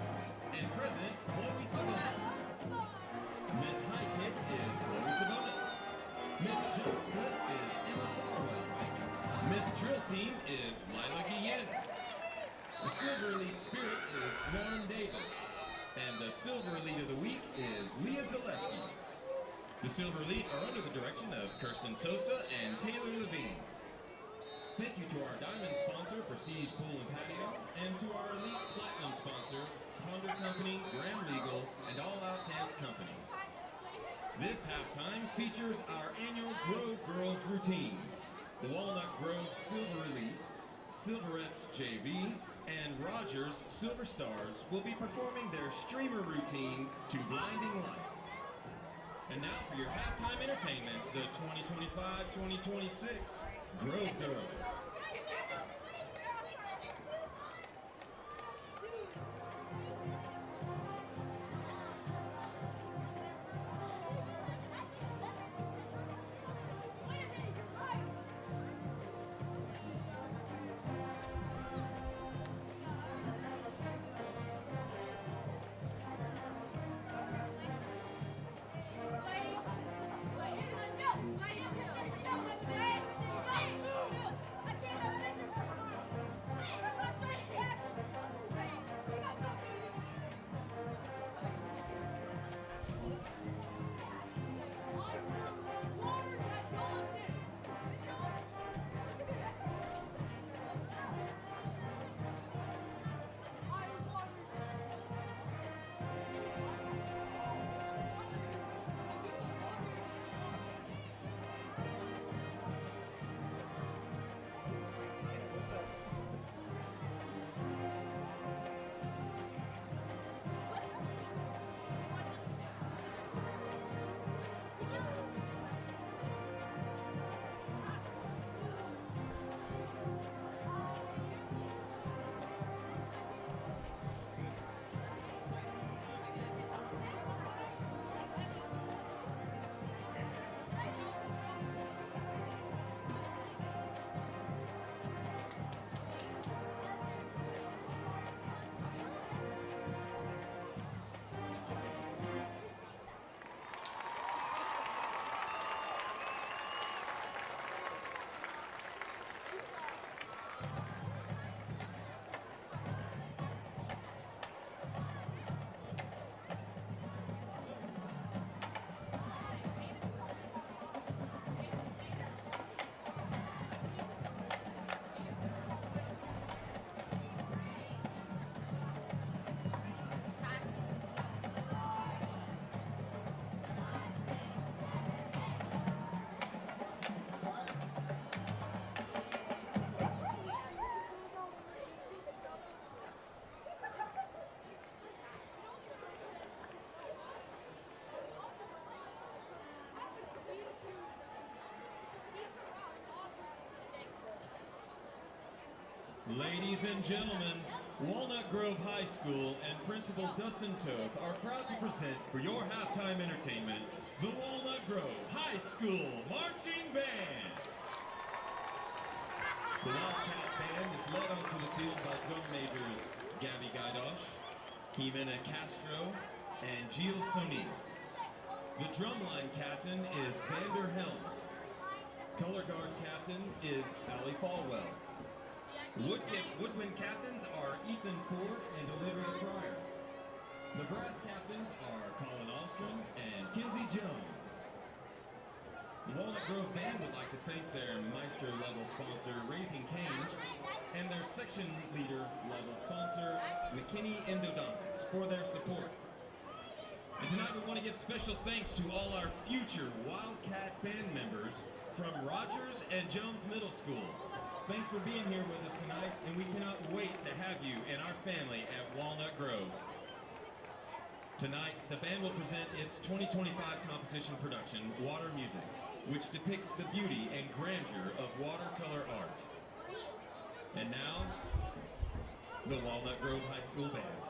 and President Chloe Sabonis. Miss High Kick is Chloe Sabonis. Miss Jump Split is Emma Farwell. Miss Drill Team is Lila Guillen. The Silver Elite Spirit is Lauren Davis, and the Silver Elite of the Week is Leah Zaleski. The Silver Elite are under the direction of Kirsten Sosa and Taylor Levine. Thank you to our diamond sponsor, Prestige Pool and Patio, and to our elite platinum sponsors, Ponder Company, Graham Legal, and All Out Dance Company. This halftime features our annual Grove Girls routine. The Walnut Grove Silver Elite, Silverettes JV, and Rogers Silver Stars will be performing their streamer routine to blinding lights. And now for your halftime entertainment, the 2025-2026 Grove Girls. I can't have Ladies and gentlemen, Walnut Grove High School and Principal Dustin Toth are proud to present for your halftime entertainment, the Walnut Grove High School Marching Band. The Wildcat Band is led onto the field by drum majors Gabby Gaidosh, Jimena Castro, and Gilles Soni. The drumline captain is Vander Helms. Color guard captain is Allie Falwell. Woodwind captains are Ethan Ford and Olivia Pryor. The brass captains are Colin Alstrom and Kinsey Jones. The Walnut Grove Band would like to thank their Maestro-level sponsor, Raising Cane's, and their section leader-level sponsor, McKinney Endodontics, for their support. And tonight we want to give special thanks to all our future Wildcat Band members from Rogers and Jones Middle School. Thanks for being here with us tonight, and we cannot wait to have you in our family at Walnut Grove. Tonight, the band will present its 2025 competition production, Water Music, which depicts the beauty and grandeur of watercolor art. And now, the Walnut Grove High School Band.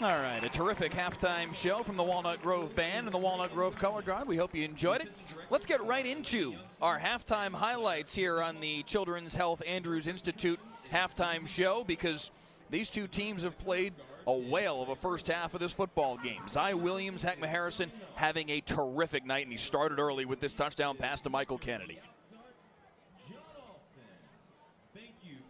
All right, a terrific halftime show from the Walnut Grove Band and the Walnut Grove Color Guard. We hope you enjoyed it. Let's get right into our halftime highlights here on the Children's Health Andrews Institute halftime show, because these two teams have played a whale of a first half of this football game. Zy Williams, Heckma Harrison having a terrific night, and he started early with this touchdown pass to Michael Kennedy.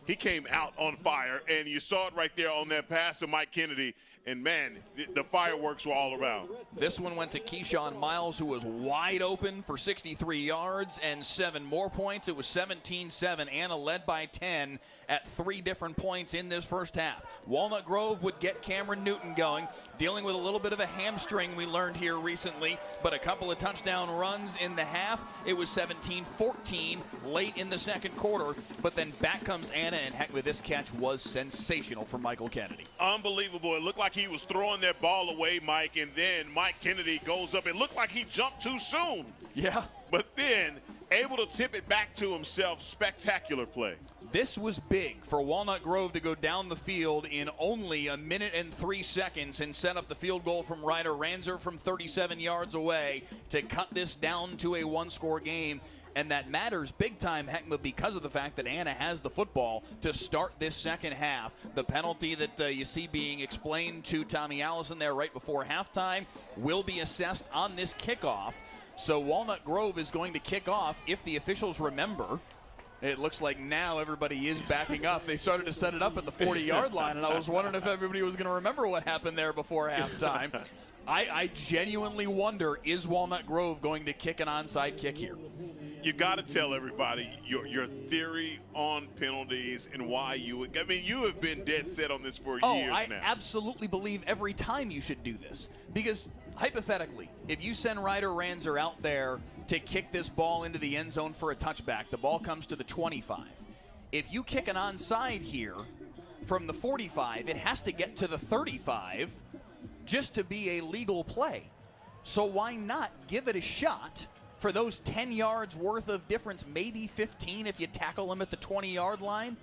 He came out on fire, and you saw it right there on that pass to Mike Kennedy. And, man, the fireworks were all around. This one went to Keyshawn Miles, who was wide open for 63 yards and 7 more points. It was 17-7. Anna led by 10 at 3 different points in this first half. Walnut Grove would get Cameron Newton going, dealing with a little bit of a hamstring we learned here recently, but a couple of touchdown runs in the half. It was 17-14 late in the second quarter, but then back comes Anna, and heck, with this catch was sensational for Michael Kennedy. Unbelievable. It looked like he was throwing that ball away, Mike, and then Mike Kennedy goes up. It looked like he jumped too soon. Yeah. But then able to tip it back to himself. Spectacular play. This was big for Walnut Grove to go down the field in only a minute and 3 seconds and set up the field goal from Ryder Ranzer from 37 yards away to cut this down to a one-score game. And that matters big time, Heckma, because of the fact that Anna has the football to start this second half. The penalty that you see being explained to Tommy Allison there right before halftime will be assessed on this kickoff. So Walnut Grove is going to kick off if the officials remember. It looks like now everybody is backing up. They started to set it up at the 40-yard line, and I was wondering if everybody was going to remember what happened there before halftime. I genuinely wonder, is Walnut Grove going to kick an onside kick here? You got to tell everybody your theory on penalties and why you would. I mean, you have been dead set on this for years now. I absolutely believe every time you should do this. Because, hypothetically, if you send Ryder Ranzer out there to kick this ball into the end zone for a touchback, the ball comes to the 25. If you kick an onside here from the 45, it has to get to the 35 just to be a legal play. So why not give it a shot for those 10 yards worth of difference, maybe 15 if you tackle them at the 20-yard line?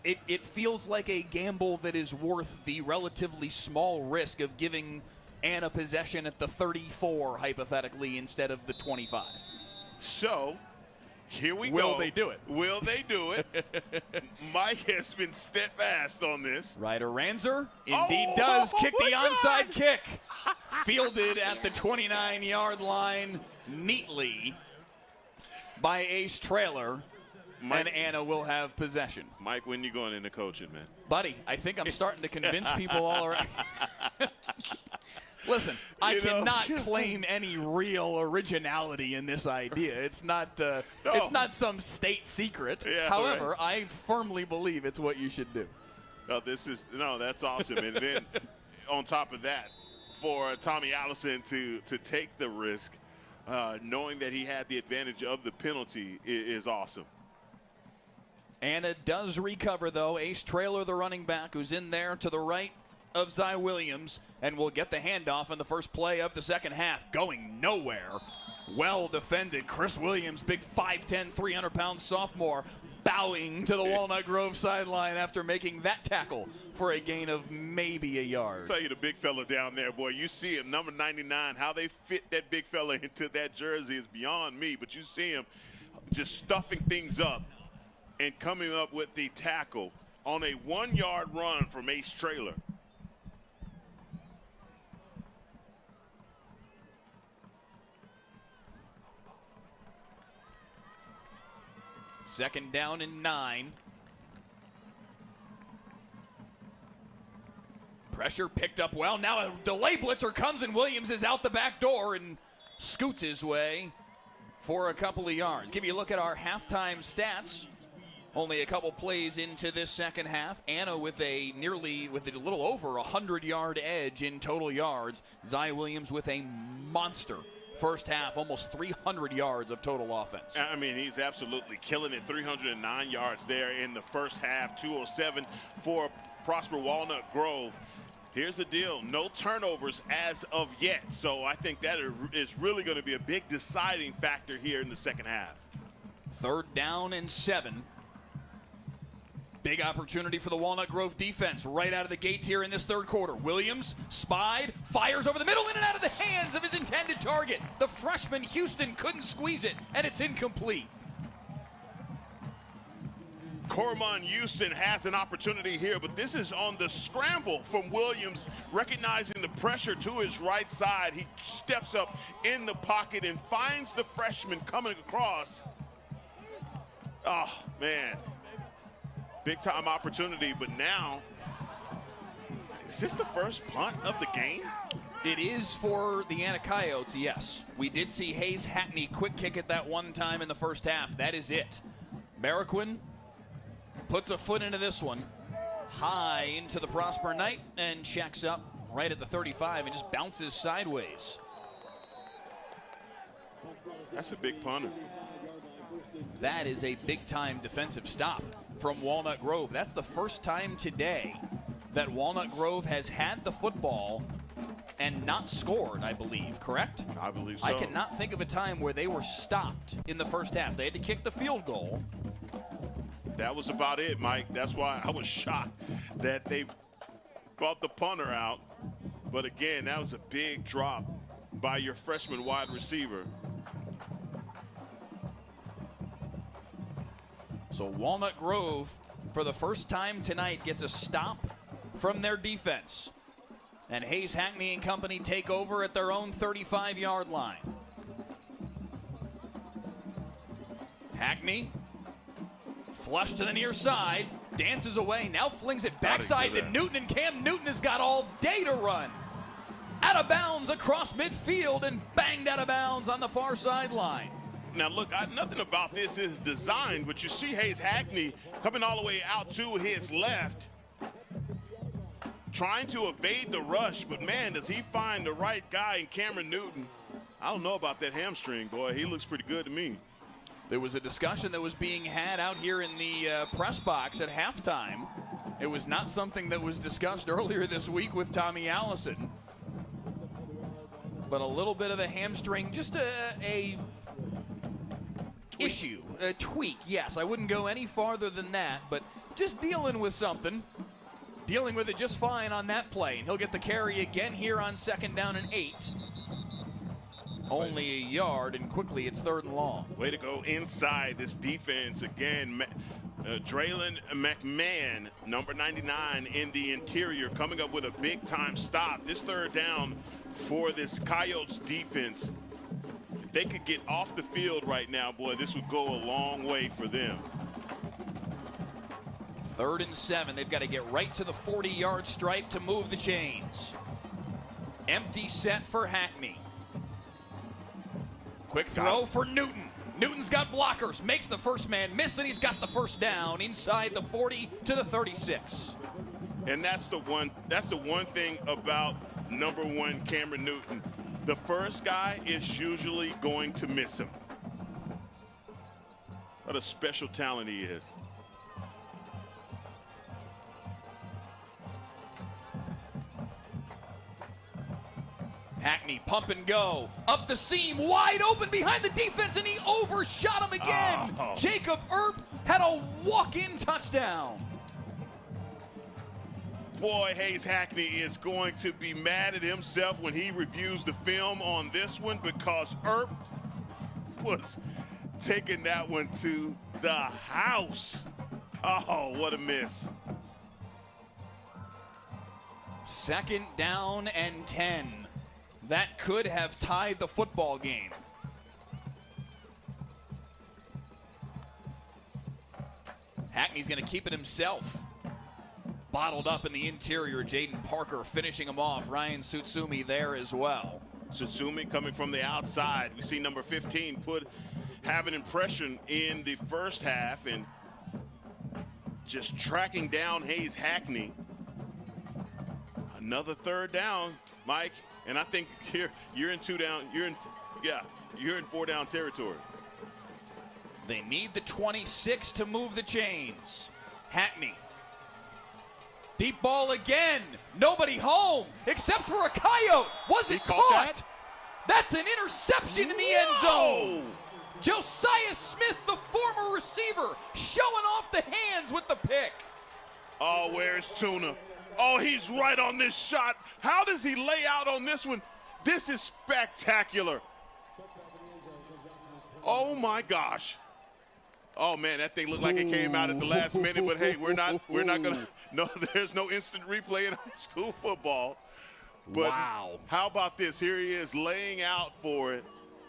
It feels like a gamble that is worth the relatively small risk of giving Anna possession at the 34, hypothetically, instead of the 25. So, here we go. Will they do it? Will they do it? Mike has been steadfast on this. Ryder Ranzer indeed does kick the onside kick. Fielded at the 29-yard line neatly by Ace Trailer. Mike, and Anna will have possession. Mike, when you going into coaching, man? Buddy, I think I'm starting to convince people all around. Listen, I cannot claim any real originality in this idea. It's not it's not some state secret. Yeah, however, right. I firmly believe it's what you should do. No, that's awesome. And then on top of that, for Tommy Allison to take the risk, knowing that he had the advantage of the penalty, is awesome. Anna does recover, though. Ace Trailer, the running back, who's in there to the right of Zy Williams, and will get the handoff in the first play of the second half. Going nowhere. Well defended. Chris Williams, big 5'10", 300-pound sophomore, bowing to the Walnut Grove sideline after making that tackle for a gain of maybe a yard. I'll tell you, the big fella down there, boy, you see him, number 99, how they fit that big fella into that jersey is beyond me, but you see him just stuffing things up and coming up with the tackle on a 1-yard run from Ace Trailer. Second down and 9. Pressure picked up well. Now a delay blitzer comes, and Williams is out the back door and scoots his way for a couple of yards. Give you a look at our halftime stats. Only a couple plays into this second half. Anna with a little over 100-yard edge in total yards. Zy Williams with a monster first half, almost 300 yards of total offense. I mean, he's absolutely killing it. 309 yards there in the first half, 207 for Prosper Walnut Grove. Here's the deal, no turnovers as of yet. So I think that is really going to be a big deciding factor here in the second half. Third down and 7. Big opportunity for the Walnut Grove defense right out of the gates here in this third quarter. Williams spied, fires over the middle, in and out of the hands of his intended target. The freshman Houston couldn't squeeze it, and it's incomplete. Cormon Houston has an opportunity here, but this is on the scramble from Williams, recognizing the pressure to his right side. He steps up in the pocket and finds the freshman coming across. Oh, man. Big time opportunity, but now, is this the first punt of the game? It is for the Anacoyotes, yes. We did see Hayes Hackney quick kick it that one time in the first half. That is it. Mariquin puts a foot into this one, high into the Prosper Knight, and checks up right at the 35 and just bounces sideways. That's a big punter. That is a big-time defensive stop from Walnut Grove. That's the first time today that Walnut Grove has had the football and not scored, I believe, correct? I believe so. I cannot think of a time where they were stopped in the first half. They had to kick the field goal. That was about it, Mike. That's why I was shocked that they brought the punter out. But again, that was a big drop by your freshman wide receiver. So Walnut Grove, for the first time tonight, gets a stop from their defense. And Hayes Hackney and company take over at their own 35-yard line. Hackney, flush to the near side, dances away, now flings it backside to Newton, and Cam Newton has got all day to run. Out of bounds across midfield and banged out of bounds on the far sideline. Now, look, nothing about this is designed, but you see Hayes Hackney coming all the way out to his left, trying to evade the rush, but man, does he find the right guy in Cameron Newton. I don't know about that hamstring, boy. He looks pretty good to me. There was a discussion that was being had out here in the press box at halftime. It was not something that was discussed earlier this week with Tommy Allison. But a little bit of a hamstring, just a issue, a tweak, yes. I wouldn't go any farther than that, but just dealing with something. Dealing with it just fine on that play. And he'll get the carry again here on 2nd down and 8. Only a yard, and quickly it's 3rd and long. Way to go inside this defense again. Draylon McMahon, number 99 in the interior, coming up with a big-time stop. This 3rd down for this Coyotes defense. If they could get off the field right now, boy, this would go a long way for them. 3rd and 7. They've got to get right to the 40-yard stripe to move the chains. Empty set for Hackney. Quick throw for Newton. Newton's got blockers, makes the first man miss, and he's got the first down inside the 40 to the 36. And that's the one thing about number 1 Cameron Newton. The first guy is usually going to miss him. What a special talent he is. Hackney, pump and go. Up the seam, wide open behind the defense, and he overshot him again. Oh. Jacob Earp had a walk-in touchdown. Boy, Hayes Hackney is going to be mad at himself when he reviews the film on this one, because Earp was taking that one to the house. Oh, what a miss. 2nd down and 10. That could have tied the football game. Hackney's going to keep it himself. Bottled up in the interior, Jaden Parker finishing him off. Ryan Tsutsumi there as well. Tsutsumi coming from the outside. We see number 15 have an impression in the first half and just tracking down Hayes Hackney. Another 3rd down, Mike. And I think here you're in 4 down territory. They need the 26 to move the chains. Hackney. Deep ball again. Nobody home except for a Coyote. Was it caught? That's an interception in the end zone. Josiah Smith, the former receiver, showing off the hands with the pick. Oh, where's Tuna? Oh, he's right on this shot. How does he lay out on this one? This is spectacular. Oh my gosh. Oh man, that thing looked like it came out at the last minute, but hey, we're not gonna, no, there's no instant replay in high school football. But wow. How about this? Here he is laying out for it.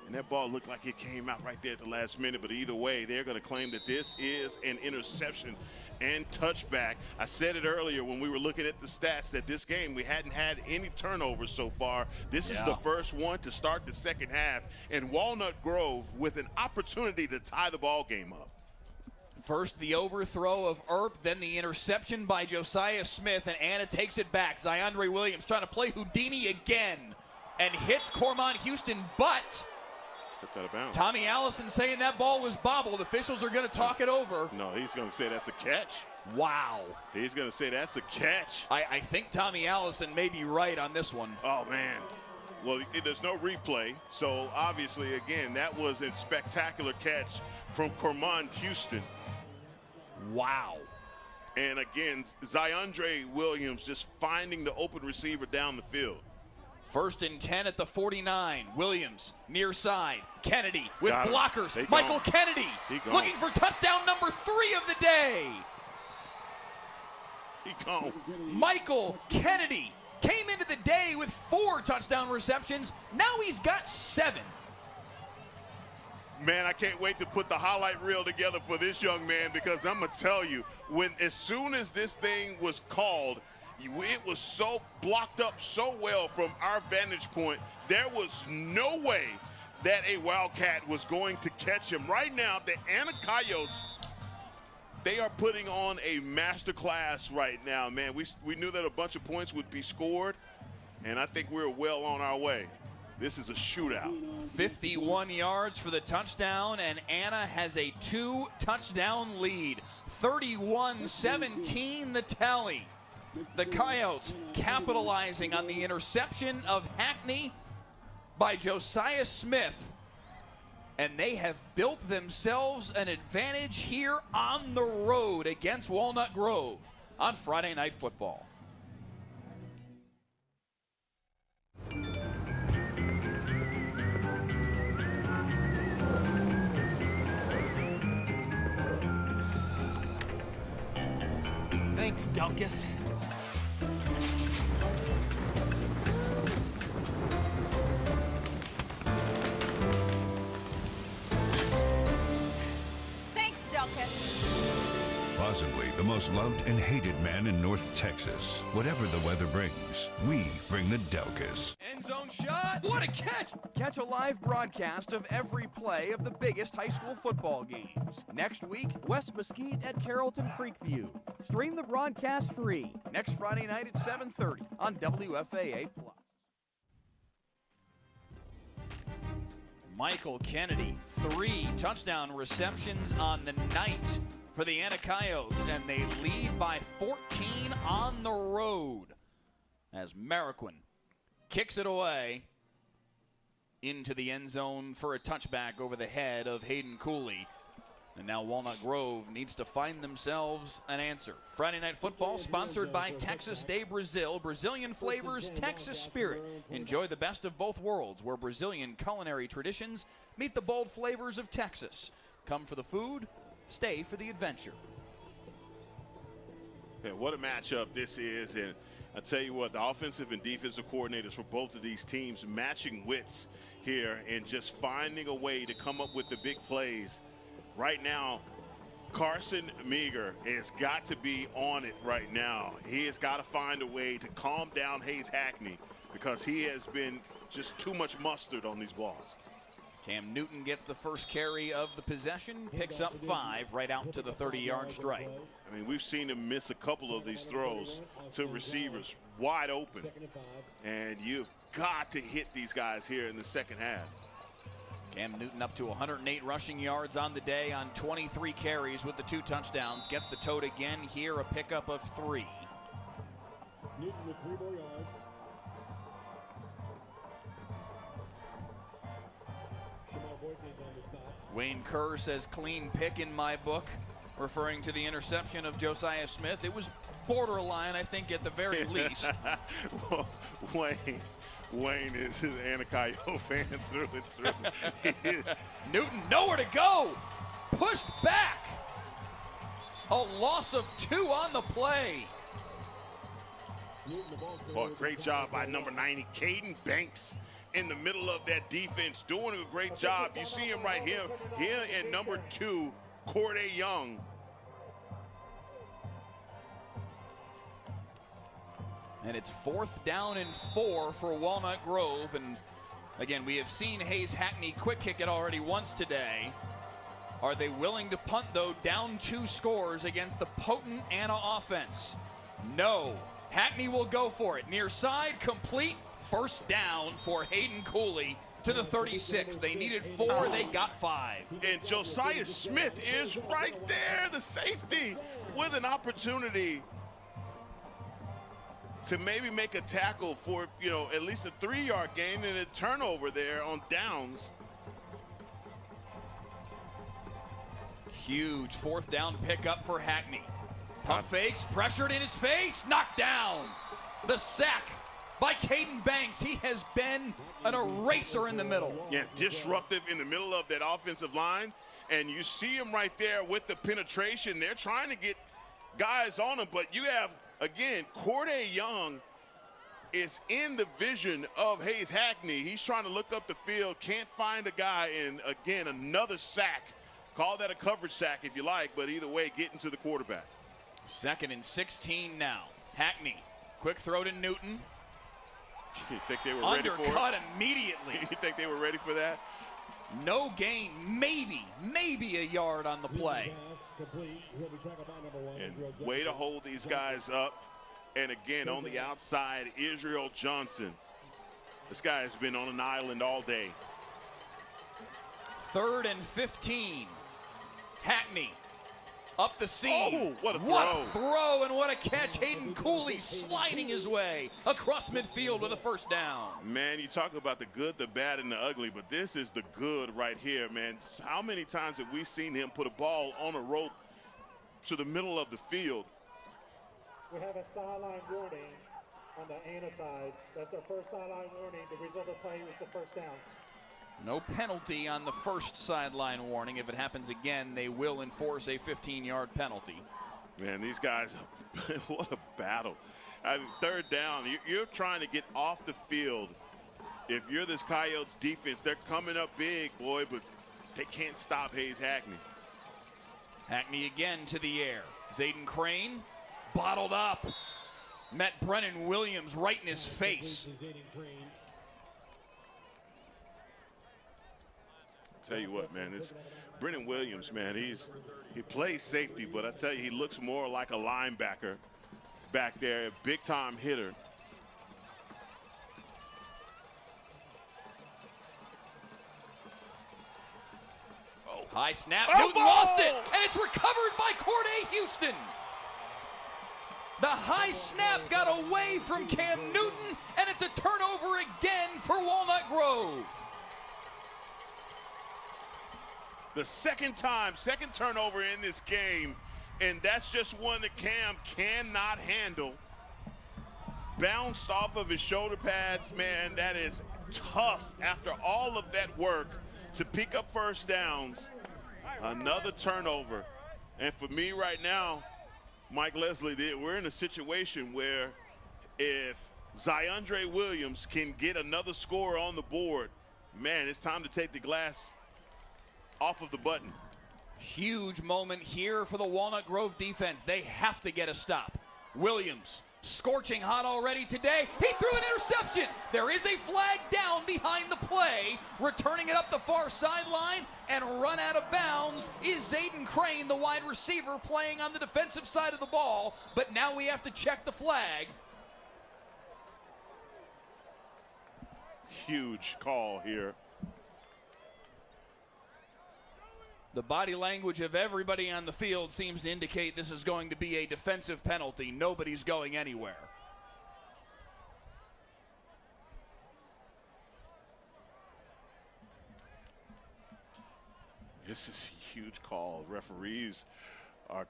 And that ball looked like it came out right there at the last minute, but either way, they're going to claim that this is an interception and touchback. I said it earlier when we were looking at the stats that this game, we hadn't had any turnovers so far. This is the first one to start the second half, and Walnut Grove with an opportunity to tie the ball game up. First the overthrow of Earp, then the interception by Josiah Smith, and Anna takes it back. Zyandre Williams trying to play Houdini again and hits Cormont Houston, but Tommy Allison saying that ball was bobbled. Officials are going to talk it over. No, he's going to say that's a catch. Wow. He's going to say that's a catch. I think Tommy Allison may be right on this one. Oh, man. Well, there's no replay, so obviously, again, that was a spectacular catch from Cormont Houston. Wow. And again, Zyandre Williams just finding the open receiver down the field. First and 10 at the 49. Williams near side. Kennedy with blockers. He Michael gone. Kennedy looking for touchdown number 3 of the day. He gone. Michael Kennedy came into the day with 4 touchdown receptions. Now he's got 7. Man, I can't wait to put the highlight reel together for this young man, because I'm going to tell you, as soon as this thing was called, it was so blocked up so well from our vantage point, there was no way that a Wildcat was going to catch him. Right now, the Anna Coyotes, they are putting on a master class right now, man. We knew that a bunch of points would be scored, and I think we're well on our way. This is a shootout. 51 yards for the touchdown, and Anna has a 2-touchdown lead. 31-17 the tally. The Coyotes capitalizing on the interception of Hackney by Josiah Smith. And they have built themselves an advantage here on the road against Walnut Grove on Friday Night Football. Thanks, Delkus. Thanks, Delkus. Possibly the most loved and hated man in North Texas. Whatever the weather brings, we bring the Delkus. End zone shot. What a catch! Catch a live broadcast of every play of the biggest high school football games. Next week, West Mesquite at Carrollton Creekview. Stream the broadcast free next Friday night at 7:30 on WFAA+. Michael Kennedy, 3 touchdown receptions on the night for the Anna Coyotes, and they lead by 14 on the road as Mariquin kicks it away into the end zone for a touchback over the head of Hayden Cooley. And now Walnut Grove needs to find themselves an answer. Friday Night Football sponsored by Texas de Brazil. Brazilian flavors, Texas spirit. Enjoy the best of both worlds, where Brazilian culinary traditions meet the bold flavors of Texas. Come for the food, stay for the adventure. Okay, what a matchup this is. And I tell you what, the offensive and defensive coordinators for both of these teams matching wits here and just finding a way to come up with the big plays. Right now, Carson Meager has got to be on it right now. He has got to find a way to calm down Hayes Hackney, because he has been just too much mustard on these balls. Cam Newton gets the first carry of the possession, picks up 5 right out to the 30-yard stripe. I mean, we've seen him miss a couple of these throws to receivers wide open, and you've got to hit these guys here in the second half. Cam Newton up to 108 rushing yards on the day on 23 carries with the 2 touchdowns. Gets the tote again here, a pickup of 3. Newton with 3 more yards. Wayne Kerr says clean pick in my book, referring to the interception of Josiah Smith. It was borderline, I think, at the very least. Well, Wayne is an Anacayo fan through and through. Newton, nowhere to go. Pushed back. A loss of 2 on the play. Well, great job by number 90, Caden Banks, in the middle of that defense, doing a great job. You see him right here and number 2, Corday Young. And it's 4th down and 4 for Walnut Grove. And again, we have seen Hayes Hackney quick kick it already once today. Are they willing to punt, though, down 2 scores against the potent Anna offense? No. Hackney will go for it. Near side, complete, first down for Hayden Cooley to the 36. They needed 4, they got 5. And Josiah Smith is right there, the safety, with an opportunity to maybe make a tackle for, you know, at least a 3-yard gain and a turnover there on downs. Huge 4th down pickup for Hackney. Pump fakes, pressured in his face, knocked down. The sack by Caden Banks. He has been an eraser in the middle. Yeah, disruptive in the middle of that offensive line. And you see him right there with the penetration. They're trying to get guys on him, but you have, again, Corday Young is in the vision of Hayes Hackney. He's trying to look up the field, can't find a guy, and again, another sack. Call that a coverage sack if you like, but either way, getting to the quarterback. 2nd and 16 now. Hackney, quick throw to Newton. You think they were ready for it? Undercut immediately. You think they were ready for that? No gain, maybe a yard on the play. And way to hold these guys up. And again, on the outside, Israel Johnson. This guy has been on an island all day. 3rd and 15. Hackney up the seam. Oh, what a throw. What a throw and what a catch. Hayden Cooley sliding his way across midfield with a first down. Man, you talk about the good, the bad, and the ugly, but this is the good right here, man. How many times have we seen him put a ball on a rope to the middle of the field? We have a sideline warning on the Anna side. That's our first sideline warning. The result of the play was the first down. No penalty on the first sideline warning. If it happens again, they will enforce a 15-yard penalty. Man, these guys, what a battle. I mean, 3rd down, you're trying to get off the field. If you're this Coyotes defense, they're coming up big, boy, but they can't stop Hayes Hackney. Hackney again to the air. Zayden Crane bottled up. Met Brennan Williams right in his face. Tell you what, man, this Brennan Williams, man, he plays safety, but I tell you, he looks more like a linebacker back there, big time hitter. Oh. High snap, Newton lost it, and it's recovered by Corday Houston. The high snap got away from Cam Newton, and it's a turnover again for Walnut Grove. The second turnover in this game, and that's just one that Cam cannot handle. Bounced off of his shoulder pads, man, that is tough after all of that work to pick up first downs. Another turnover. And for me right now, Mike Leslie, we're in a situation where if Zyondre Williams can get another score on the board, man, it's time to take the glass off of the button. Huge moment here for the Walnut Grove defense. They have to get a stop. Williams, scorching hot already today. He threw an interception. There is a flag down behind the play. Returning it up the far sideline and run out of bounds is Zayden Crane, the wide receiver, playing on the defensive side of the ball. But now we have to check the flag. Huge call here. The body language of everybody on the field seems to indicate this is going to be a defensive penalty. Nobody's going anywhere. This is a huge call. Referees are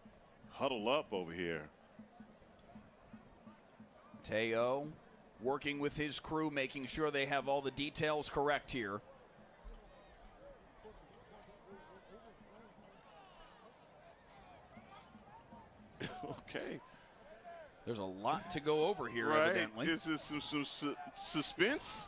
huddled up over here. Teo working with his crew, making sure they have all the details correct here. Okay. There's a lot to go over here, right. evidently. Is this some suspense?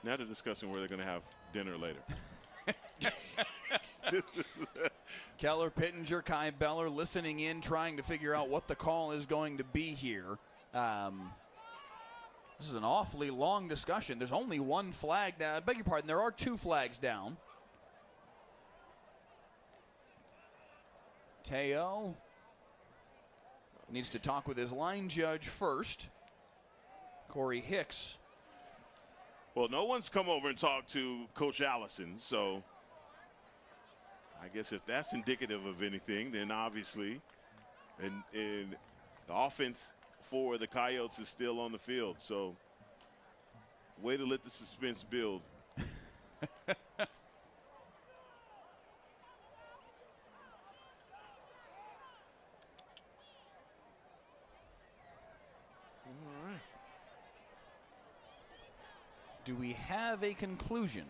Now they're discussing where they're going to have dinner later. Keller, Pittenger, Kai Beller listening in, trying to figure out what the call is going to be here. This is an awfully long discussion. There's only one flag down. I beg your pardon, there are 2 flags down. Teo needs to talk with his line judge first. Corey Hicks. Well, no one's come over and talked to Coach Allison, so I guess if that's indicative of anything, then obviously, and the offense for the Coyotes is still on the field. So, way to let the suspense build. All right. Do we have a conclusion?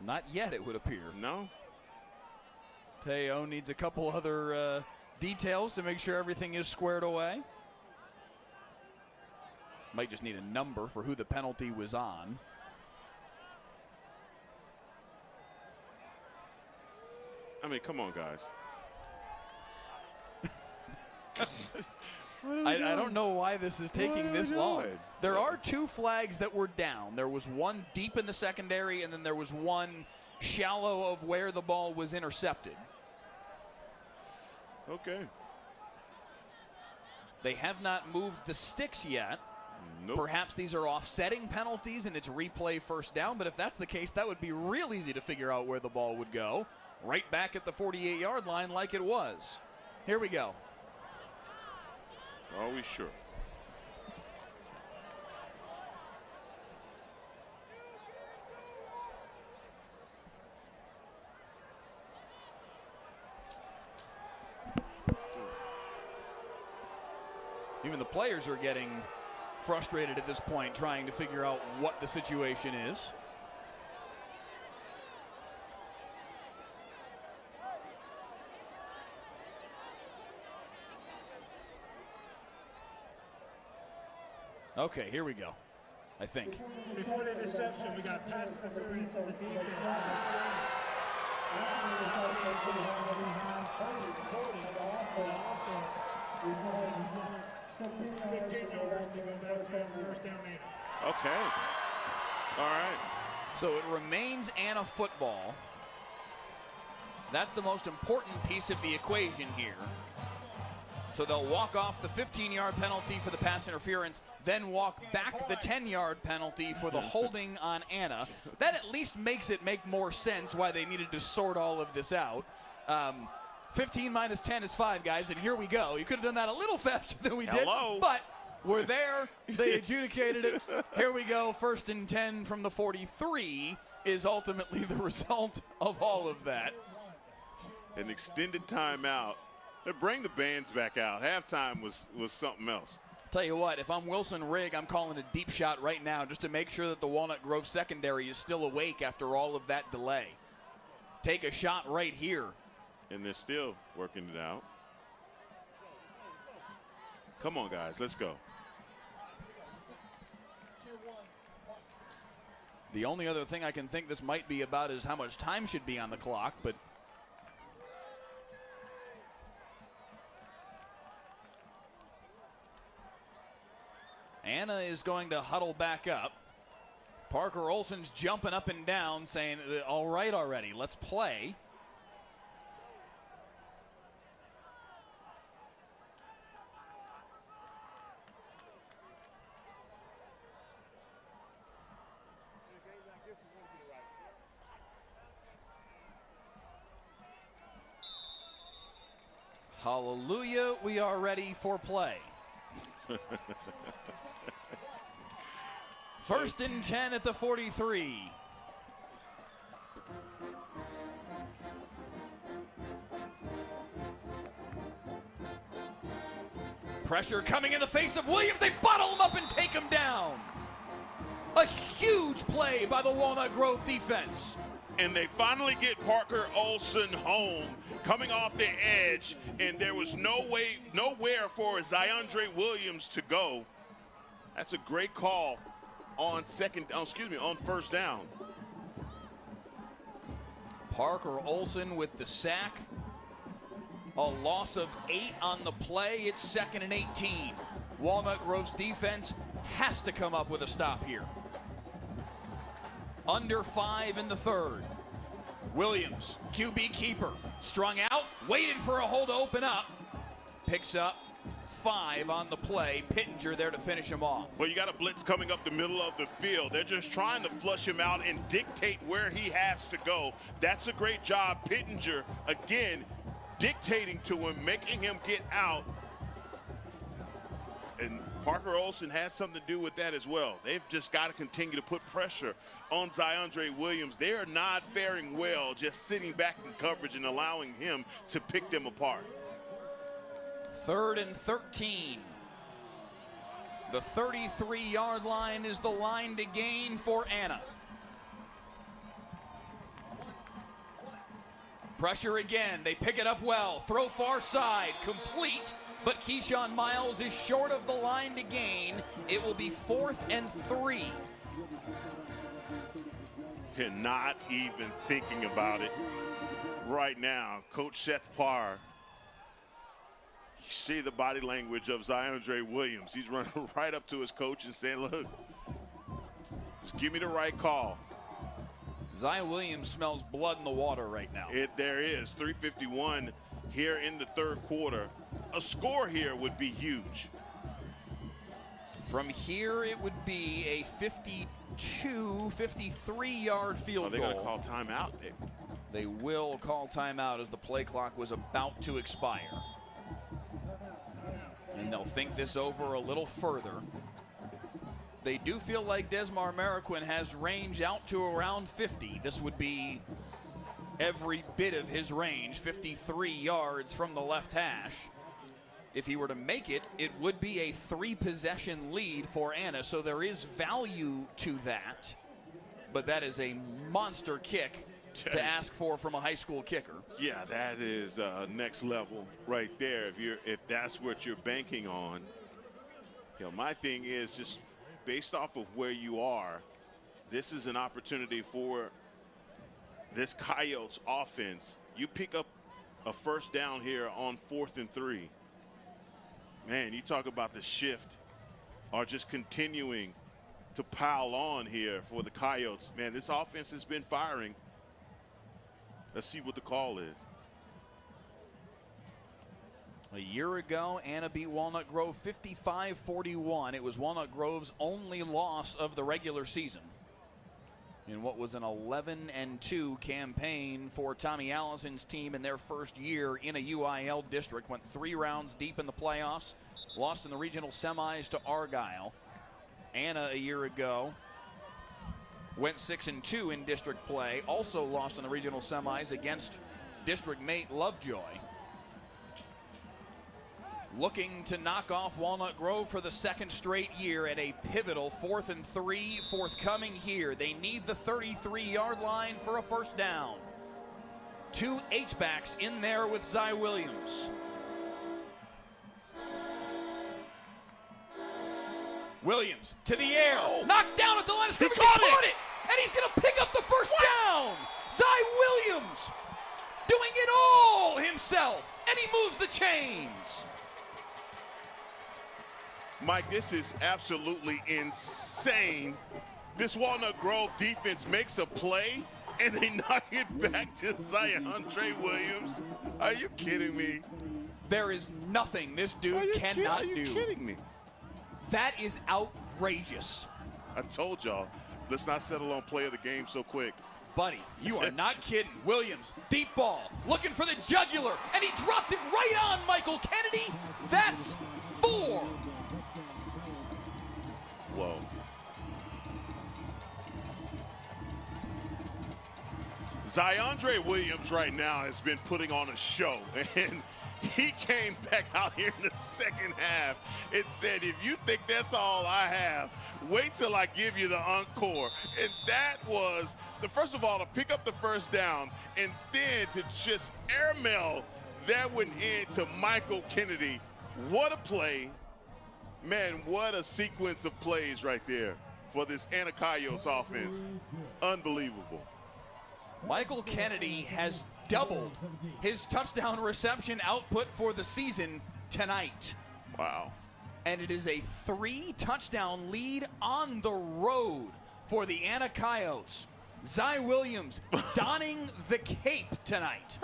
Not yet, it would appear. No. Teo needs a couple other details to make sure everything is squared away. Might just need a number for who the penalty was on. I mean, come on, guys. I don't know why this is taking this long. There are 2 flags that were down. There was one deep in the secondary, and then there was one shallow of where the ball was intercepted. Okay. They have not moved the sticks yet. Nope. Perhaps these are offsetting penalties and it's replay first down, but if that's the case, that would be real easy to figure out where the ball would go. Right back at the 48-yard line like it was. Here we go. Are we sure? Even the players are getting frustrated at this point, trying to figure out what the situation is. Okay, here we go, I think. Before the interception, we got pass interference on the defense. Okay. All right. So it remains Anna football. That's the most important piece of the equation here. So they'll walk off the 15-yard penalty for the pass interference, then walk back the 10-yard penalty for the holding on Anna. That at least makes it make more sense why they needed to sort all of this out. 15 minus 10 is 5, guys, and here we go. You could have done that a little faster than we did, but we're there. They adjudicated it. Here we go. 1st and 10 from the 43 is ultimately the result of all of that. An extended timeout. They bring the bands back out. Halftime was something else. Tell you what, if I'm Wilson Rigg, I'm calling a deep shot right now just to make sure that the Walnut Grove secondary is still awake after all of that delay. Take a shot right here. And they're still working it out. Come on, guys, let's go. The only other thing I can think this might be about is how much time should be on the clock, but Anna is going to huddle back up. Parker Olson's jumping up and down saying, all right already, let's play. Hallelujah, we are ready for play. First and 10 at the 43. Pressure coming in the face of Williams. They bottle him up and take him down. A huge play by the Walnut Grove defense. And they finally get Parker Olson home, coming off the edge, and there was nowhere for Zyondre Williams to go. That's a great call on first down. Parker Olson with the sack. A loss of 8 on the play. It's 2nd and 18. Walnut Grove's defense has to come up with a stop here. Under 5 in the 3rd. Williams, QB keeper, strung out, waited for a hole to open up. Picks up 5 on the play. Pittenger there to finish him off. Well, you got a blitz coming up the middle of the field. They're just trying to flush him out and dictate where he has to go. That's a great job. Pittenger, again, dictating to him, making him get out. And Parker Olson had something to do with that as well. They've just got to continue to put pressure on Zyondre Williams. They are not faring well, just sitting back in coverage and allowing him to pick them apart. 3rd and 13. The 33-yard line is the line to gain for Anna. Pressure again. They pick it up well. Throw far side. Complete. But Keyshawn Miles is short of the line to gain. It will be 4th and 3. You're not even thinking about it right now. Coach Seth Parr. You see the body language of Zyondre Williams. He's running right up to his coach and saying, look, just give me the right call. Zy Williams smells blood in the water right now. There is 3:51 here in the 3rd quarter. A score here would be huge. From here, it would be a 53-yard field goal. They're going to call timeout. They will call timeout as the play clock was about to expire. And they'll think this over a little further. They do feel like Desmar Mariquin has range out to around 50. This would be every bit of his range, 53 yards from the left hash. If he were to make it, it would be a 3-possession lead for Anna, so there is value to that. But that is a monster kick to ask for from a high school kicker. Yeah, that is next level right there. If that's what you're banking on. You know, my thing is just based off of where you are, this is an opportunity for this Coyotes offense. You pick up a first down here on 4th and 3. Man, you talk about the shift or just continuing to pile on here for the Coyotes. Man, this offense has been firing. Let's see what the call is. A year ago, Anna beat Walnut Grove 55-41. It was Walnut Grove's only loss of the regular season in what was an 11-2 campaign for Tommy Allison's team in their first year in a UIL district. Went 3 rounds deep in the playoffs, lost in the regional semis to Argyle. Anna a year ago went 6-2 in district play, also lost in the regional semis against district mate Lovejoy. Looking to knock off Walnut Grove for the 2nd straight year at a pivotal 4th and 3 forthcoming here. They need the 33-yard line for a first down. 2 H-backs in there with Zy Williams. Williams to the air, knocked down at the line of scrimmage. He caught it, and he's going to pick up the first down. Zy Williams doing it all himself, and he moves the chains. Mike, this is absolutely insane. This Walnut Grove defense makes a play, and they knock it back to Zyondre Williams. Are you kidding me? There is nothing this dude cannot do. Are you kidding me? That is outrageous. I told y'all, let's not settle on play of the game so quick. Buddy, you are not kidding. Williams, deep ball, looking for the jugular, and he dropped it right on Michael Kennedy. That's 4. Whoa. Zyondre Williams right now has been putting on a show, and he came back out here in the second half and said, if you think that's all I have, wait till I give you the encore. And that was, first of all, to pick up the first down and then to just airmail that one into Michael Kennedy. What a play. Man, what a sequence of plays right there for this Anna Coyotes offense. Unbelievable. Michael Kennedy has doubled his touchdown reception output for the season tonight. Wow. And it is a 3-touchdown lead on the road for the Anna Coyotes. Zy Williams donning the cape tonight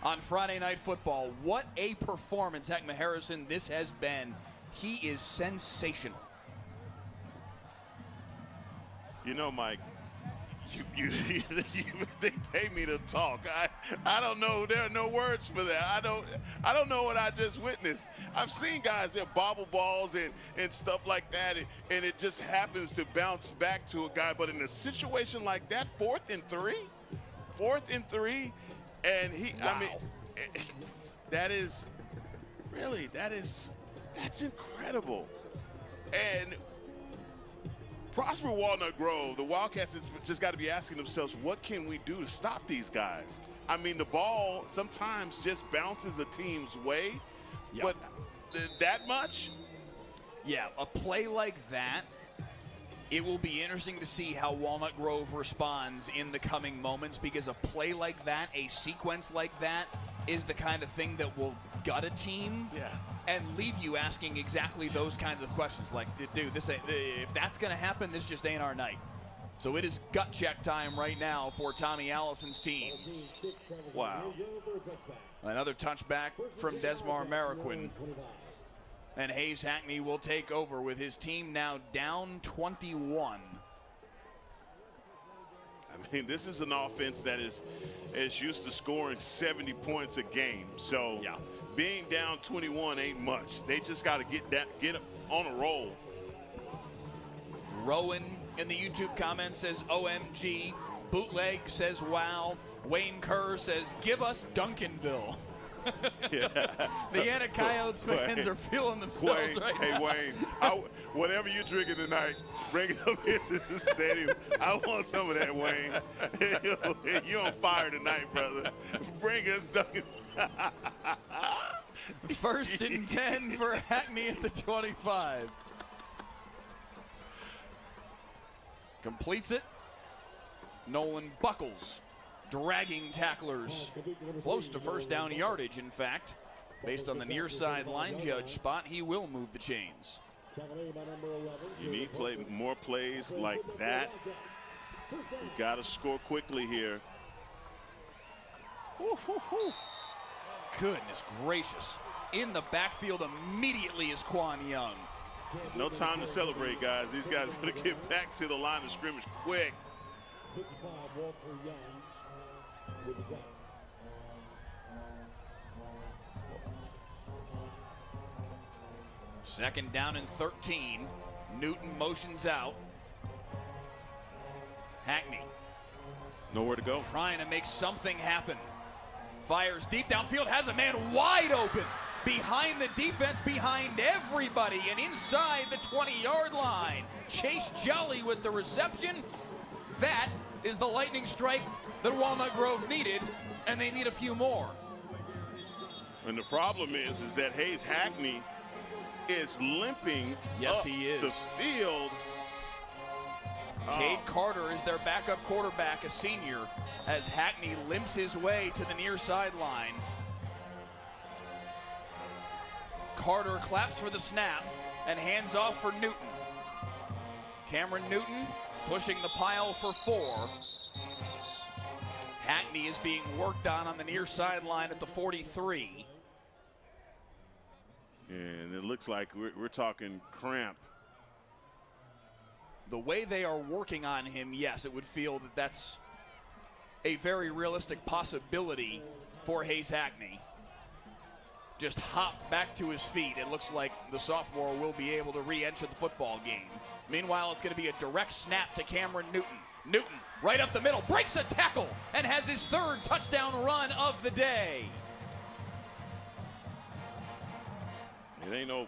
on Friday Night Football. What a performance, Heckma Harrison, this has been. He is sensational. You know, Mike, they pay me to talk. I don't know. There are no words for that. I don't know what I just witnessed. I've seen guys that bobble balls and stuff like that, and it just happens to bounce back to a guy. But in a situation like that, 4th and 3, and he, wow. I mean, that's incredible. And Prosper Walnut Grove, the Wildcats have just got to be asking themselves, what can we do to stop these guys? I mean, the ball sometimes just bounces a team's way, but that much? Yeah, a play like that, it will be interesting to see how Walnut Grove responds in the coming moments, because a play like that, a sequence like that, is the kind of thing that will gut a team and leave you asking exactly those kinds of questions. Like, dude, this ain't, if that's going to happen, this just ain't our night. So it is gut check time right now for Tommy Allison's team. Wow. Another touchback from Desmar Mariquin. And Hayes Hackney will take over with his team now down 21. I mean, this is an offense that is used to scoring 70 points a game. So being down 21 ain't much. They just got to get on a roll. Rowan in the YouTube comments says OMG. Bootleg says wow. Wayne Kerr says give us Duncanville. The Anna Coyotes fans are feeling themselves right now. Hey, Wayne, whatever you're drinking tonight, bring it up here to the stadium. I want some of that, Wayne. You're on fire tonight, brother. Bring us Duncan. First and 10 for Hackney at the 25. Completes it. Nolan Buckles dragging tacklers close to first down yardage, in fact. Based on the near side line judge spot, he will move the chains. You need more plays like that. You got to score quickly here. Goodness gracious. In the backfield immediately is Quan Young. No time to celebrate, guys. These guys are going to get back to the line of scrimmage quick. Second down and 13. Newton motions out. Hackney. Nowhere to go. Trying to make something happen. Fires deep downfield, has a man wide open. Behind the defense, behind everybody, and inside the 20-yard line. Chase Jolly with the reception. That is the lightning strike that Walnut Grove needed, and they need a few more. And the problem is that Hayes Hackney is limping up the field. Cade Carter is their backup quarterback, a senior, as Hackney limps his way to the near sideline. Carter claps for the snap and hands off for Newton. Cameron Newton pushing the pile for 4. Hackney is being worked on the near sideline at the 43. And it looks like we're talking cramp. The way they are working on him, yes, it would feel that that's a very realistic possibility for Hayes Hackney. Just hopped back to his feet. It looks like the sophomore will be able to re-enter the football game. Meanwhile, it's going to be a direct snap to Cameron Newton. Newton, right up the middle, breaks a tackle and has his third touchdown run of the day. It ain't over.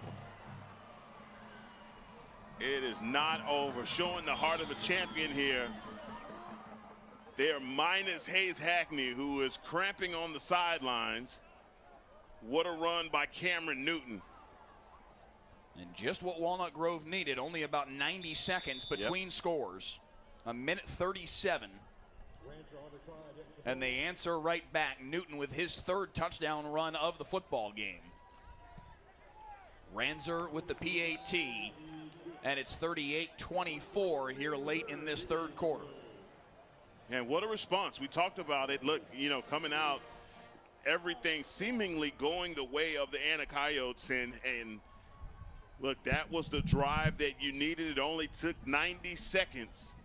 It is not over. Showing the heart of a champion here. They're minus Hayes Hackney, who is cramping on the sidelines. What a run by Cameron Newton. And just what Walnut Grove needed, only about 90 seconds between scores. A minute 37. And they answer right back. Newton with his third touchdown run of the football game. Ranzer with the PAT. And it's 38-24 here late in this third quarter. And what a response. We talked about it. Look, you know, coming out, everything seemingly going the way of the Anna Coyotes. And look, that was the drive that you needed. It only took 90 seconds,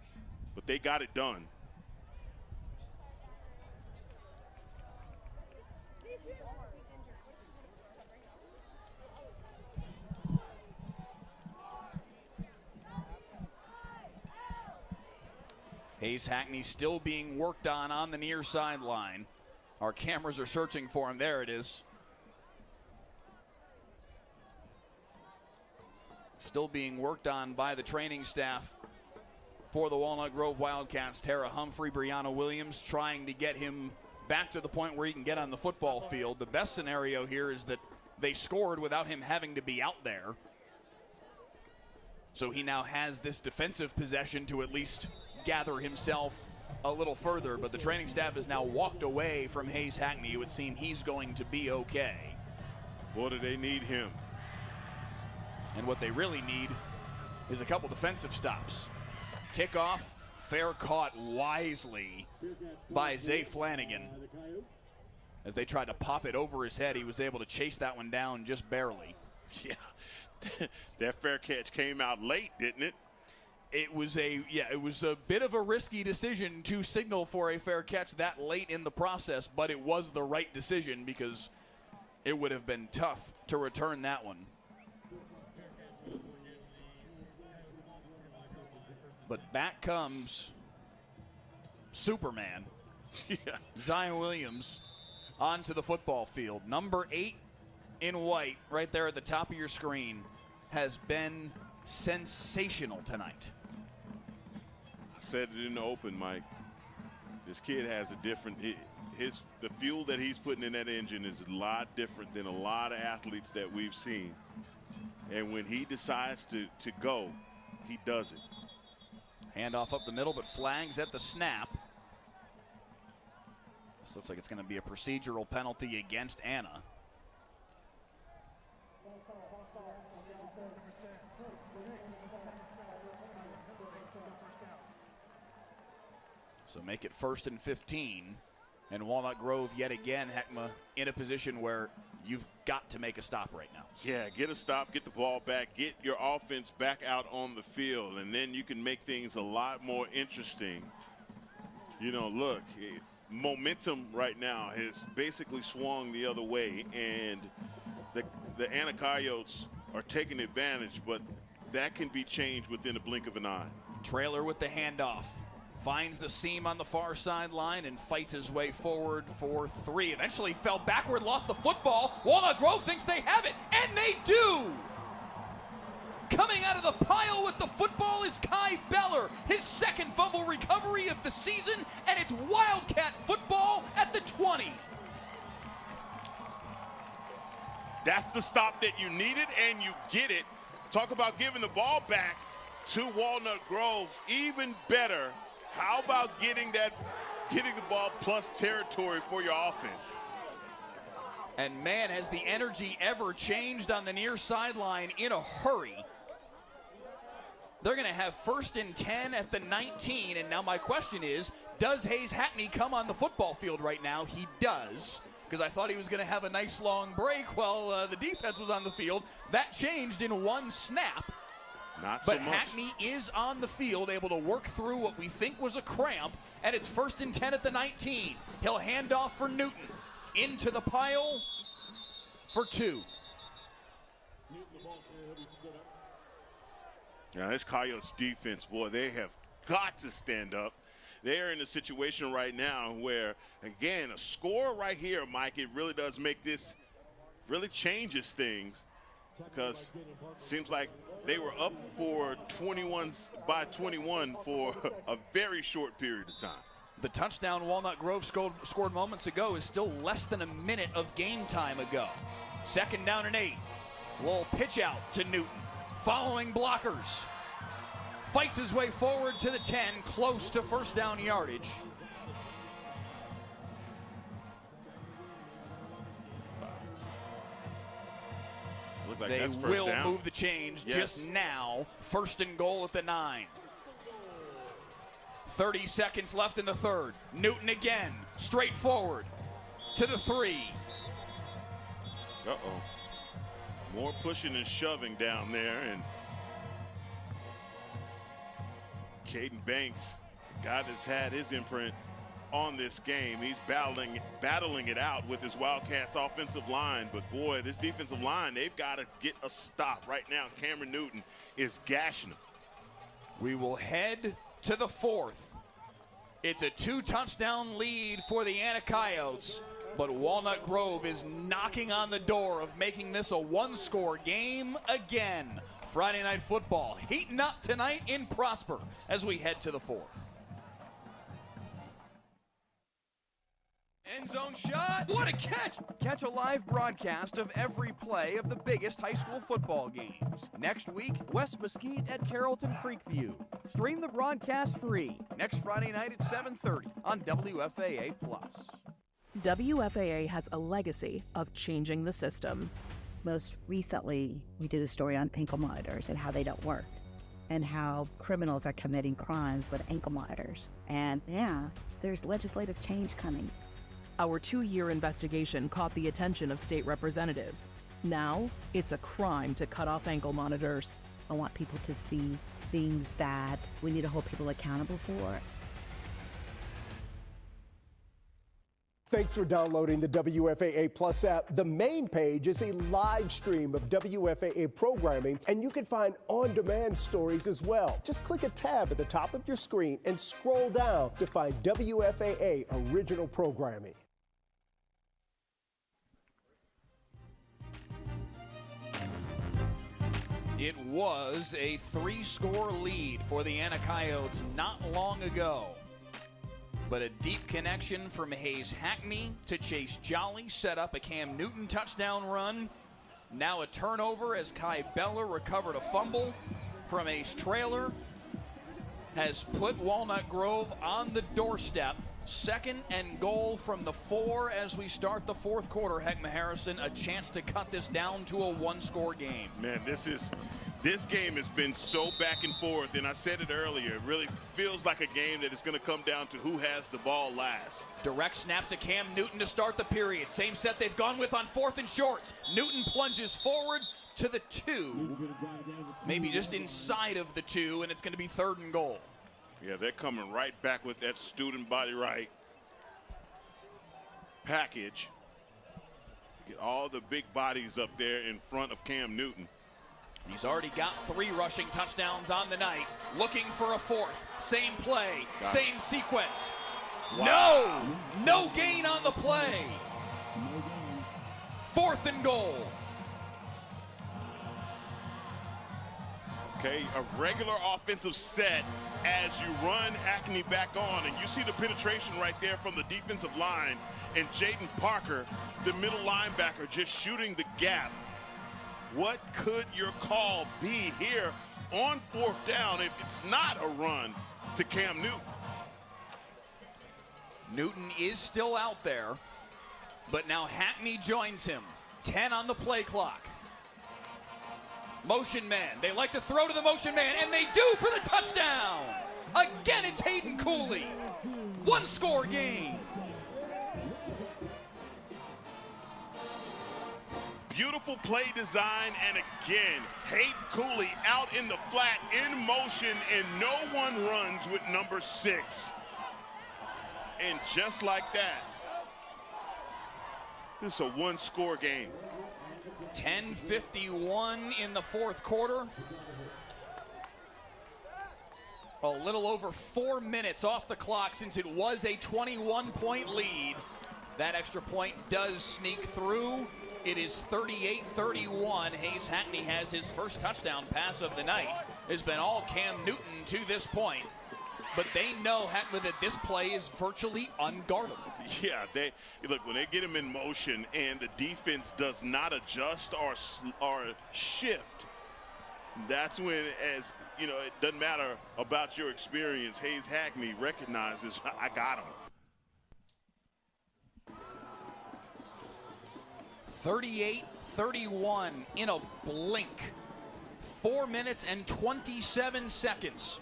but they got it done. Hayes Hackney still being worked on the near sideline. Our cameras are searching for him. There it is. Still being worked on by the training staff for the Walnut Grove Wildcats. Tara Humphrey, Brianna Williams trying to get him back to the point where he can get on the football field. The best scenario here is that they scored without him having to be out there. So he now has this defensive possession to at least gather himself a little further, but the training staff has now walked away from Hayes Hackney. It would seem he's going to be okay. Boy, do they need him. And what they really need is a couple defensive stops. Kickoff, fair caught wisely by Zay Flanagan. As they tried to pop it over his head, he was able to chase that one down just barely. Yeah, that fair catch came out late, didn't it? It was a bit of a risky decision to signal for a fair catch that late in the process, but it was the right decision because it would have been tough to return that one. But back comes Superman. Yeah. Zion Williams onto the football field. Number 8 in white right there at the top of your screen has been sensational tonight. I said it in the open, Mike. This kid has a different, the fuel that he's putting in that engine is a lot different than a lot of athletes that we've seen. And when he decides to go, he does it. Handoff up the middle, but flags at the snap. This looks like it's going to be a procedural penalty against Anna. So make it 1st and 15. And Walnut Grove yet again, Heckma, in a position where you've got to make a stop right now. Yeah, get a stop, get the ball back, get your offense back out on the field, and then you can make things a lot more interesting. You know, look, momentum right now has basically swung the other way, and the Anna Coyotes are taking advantage, but that can be changed within a blink of an eye. Trailer with the handoff. Finds the seam on the far sideline and fights his way forward for 3. Eventually fell backward, lost the football. Walnut Grove thinks they have it, and they do! Coming out of the pile with the football is Kai Beller. His second fumble recovery of the season, and it's Wildcat football at the 20. That's the stop that you needed, and you get it. Talk about giving the ball back to Walnut Grove. Even better. How about getting the ball plus territory for your offense? And man, has the energy ever changed on the near sideline in a hurry. They're going to have 1st and 10 at the 19. And now my question is, does Hayes Hackney come on the football field right now? He does, because I thought he was going to have a nice long break while the defense was on the field. That changed in one snap. Not so but much. Hackney is on the field, able to work through what we think was a cramp, and it's 1st and 10 at the 19. He'll hand off for Newton. Into the pile for 2. Now this Coyotes defense, boy, they have got to stand up. they're in a situation right now where, again, a score right here, Mike, it really does make this, really changes things, because it seems like they were up for 21 by 21 for a very short period of time. The touchdown Walnut Grove scored moments ago is still less than a minute of game time ago. 2nd down and 8. Little pitch out to Newton. Following blockers. Fights his way forward to the 10, close to first down yardage. Like they that's will down. move the chains just now. 1st and goal at the 9. 30 seconds left in the 3rd. Newton again, straight forward to the 3. Uh-oh. More pushing and shoving down there, and Caden Banks, the guy that's had his imprint on this game, he's battling it out with his Wildcats offensive line. But boy, this defensive line, they've got to get a stop right now. Cameron Newton is gashing them. We will head to the 4th. It's a 2-touchdown lead for the Anacoyotes, but Walnut Grove is knocking on the door of making this a 1-score game again. Friday Night Football heating up tonight in Prosper as we head to the 4th. End zone shot. What a catch! Catch a live broadcast of every play of the biggest high school football games. Next week, West Mesquite at Carrollton Creekview. Stream the broadcast free next Friday night at 7:30 on WFAA+. WFAA has a legacy of changing the system. Most recently, we did a story on ankle monitors and how they don't work, and how criminals are committing crimes with ankle monitors. And yeah, there's legislative change coming. Our 2-year investigation caught the attention of state representatives. Now, it's a crime to cut off ankle monitors. I want people to see things that we need to hold people accountable for. Thanks for downloading the WFAA Plus app. The main page is a live stream of WFAA programming, and you can find on-demand stories as well. Just click a tab at the top of your screen and scroll down to find WFAA original programming. It was a 3-score lead for the Anacoyotes not long ago. But a deep connection from Hayes Hackney to Chase Jolly set up a Cam Newton touchdown run. Now a turnover as Kai Beller recovered a fumble from Ace Trailer. Has put Walnut Grove on the doorstep. 2nd and goal from the 4 as we start the 4th quarter. Heckma Harrison, a chance to cut this down to a 1-score game. Man, this game has been so back and forth, and I said it earlier, it really feels like a game that is going to come down to who has the ball last. Direct snap to Cam Newton to start the period. Same set they've gone with on 4th and shorts. Newton plunges forward to the 2, maybe just inside of the 2, and it's going to be 3rd and goal. Yeah, they're coming right back with that student body right package. Get all the big bodies up there in front of Cam Newton. He's already got 3 rushing touchdowns on the night. Looking for a 4th. Same play, same sequence. Wow. No gain on the play. 4th and goal. Okay, a regular offensive set as you run Hackney back on, and you see the penetration right there from the defensive line, and Jaden Parker, the middle linebacker, just shooting the gap. What could your call be here on 4th down if it's not a run to Cam Newton? Newton is still out there, but now Hackney joins him. 10 on the play clock. Motion man. They like to throw to the motion man, and they do for the touchdown. Again, it's Hayden Cooley. 1-score game. Beautiful play design, and again, Hayden Cooley out in the flat, in motion, and no one runs with number 6. And just like that, this is a 1-score game. 10:51 in the 4th quarter. A little over 4 minutes off the clock since it was a 21-point lead. That extra point does sneak through. It is 38-31. Hayes Hackney has his first touchdown pass of the night. It's been all Cam Newton to this point. But they know, Hackney, that this play is virtually unguardable. Yeah, look, when they get him in motion and the defense does not adjust or shift, that's when, as you know, it doesn't matter about your experience. Hayes Hackney recognizes, I got him. 38-31 in a blink. 4 minutes and 27 seconds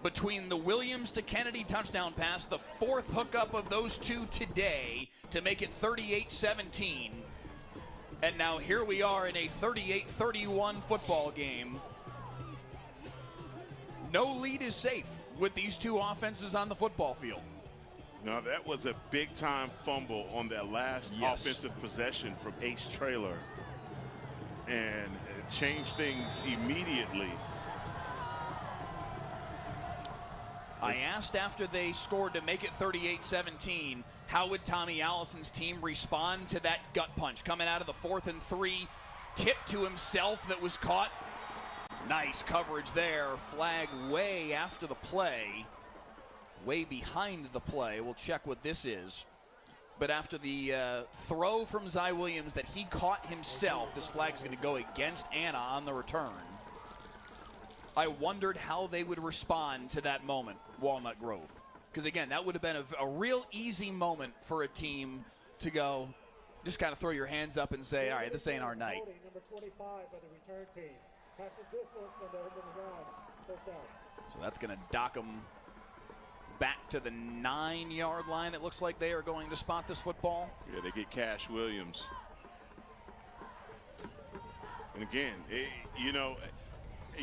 between the Williams to Kennedy touchdown pass, the fourth hookup of those two today to make it 38-17. And now here we are in a 38-31 football game. No lead is safe with these two offenses on the football field. Now that was a big-time fumble on that last offensive possession from Ace Traylor, and it changed things immediately. I asked after they scored to make it 38-17, how would Tommy Allison's team respond to that gut punch coming out of the 4th and 3, tip to himself that was caught. Nice coverage there. Flag way after the play. Way behind the play. We'll check what this is. But after the throw from Zy Williams that he caught himself, this flag's going to go against Anna on the return. I wondered how they would respond to that moment, Walnut Grove. Because, again, that would have been a real easy moment for a team to go, just kind of throw your hands up and say, all right, this ain't our night. Number 25 by the return team. Passes this one from the end of the ground. First down. So that's going to dock them back to the 9-yard line. It looks like they are going to spot this football. Yeah, they get Cash Williams. And again, you know,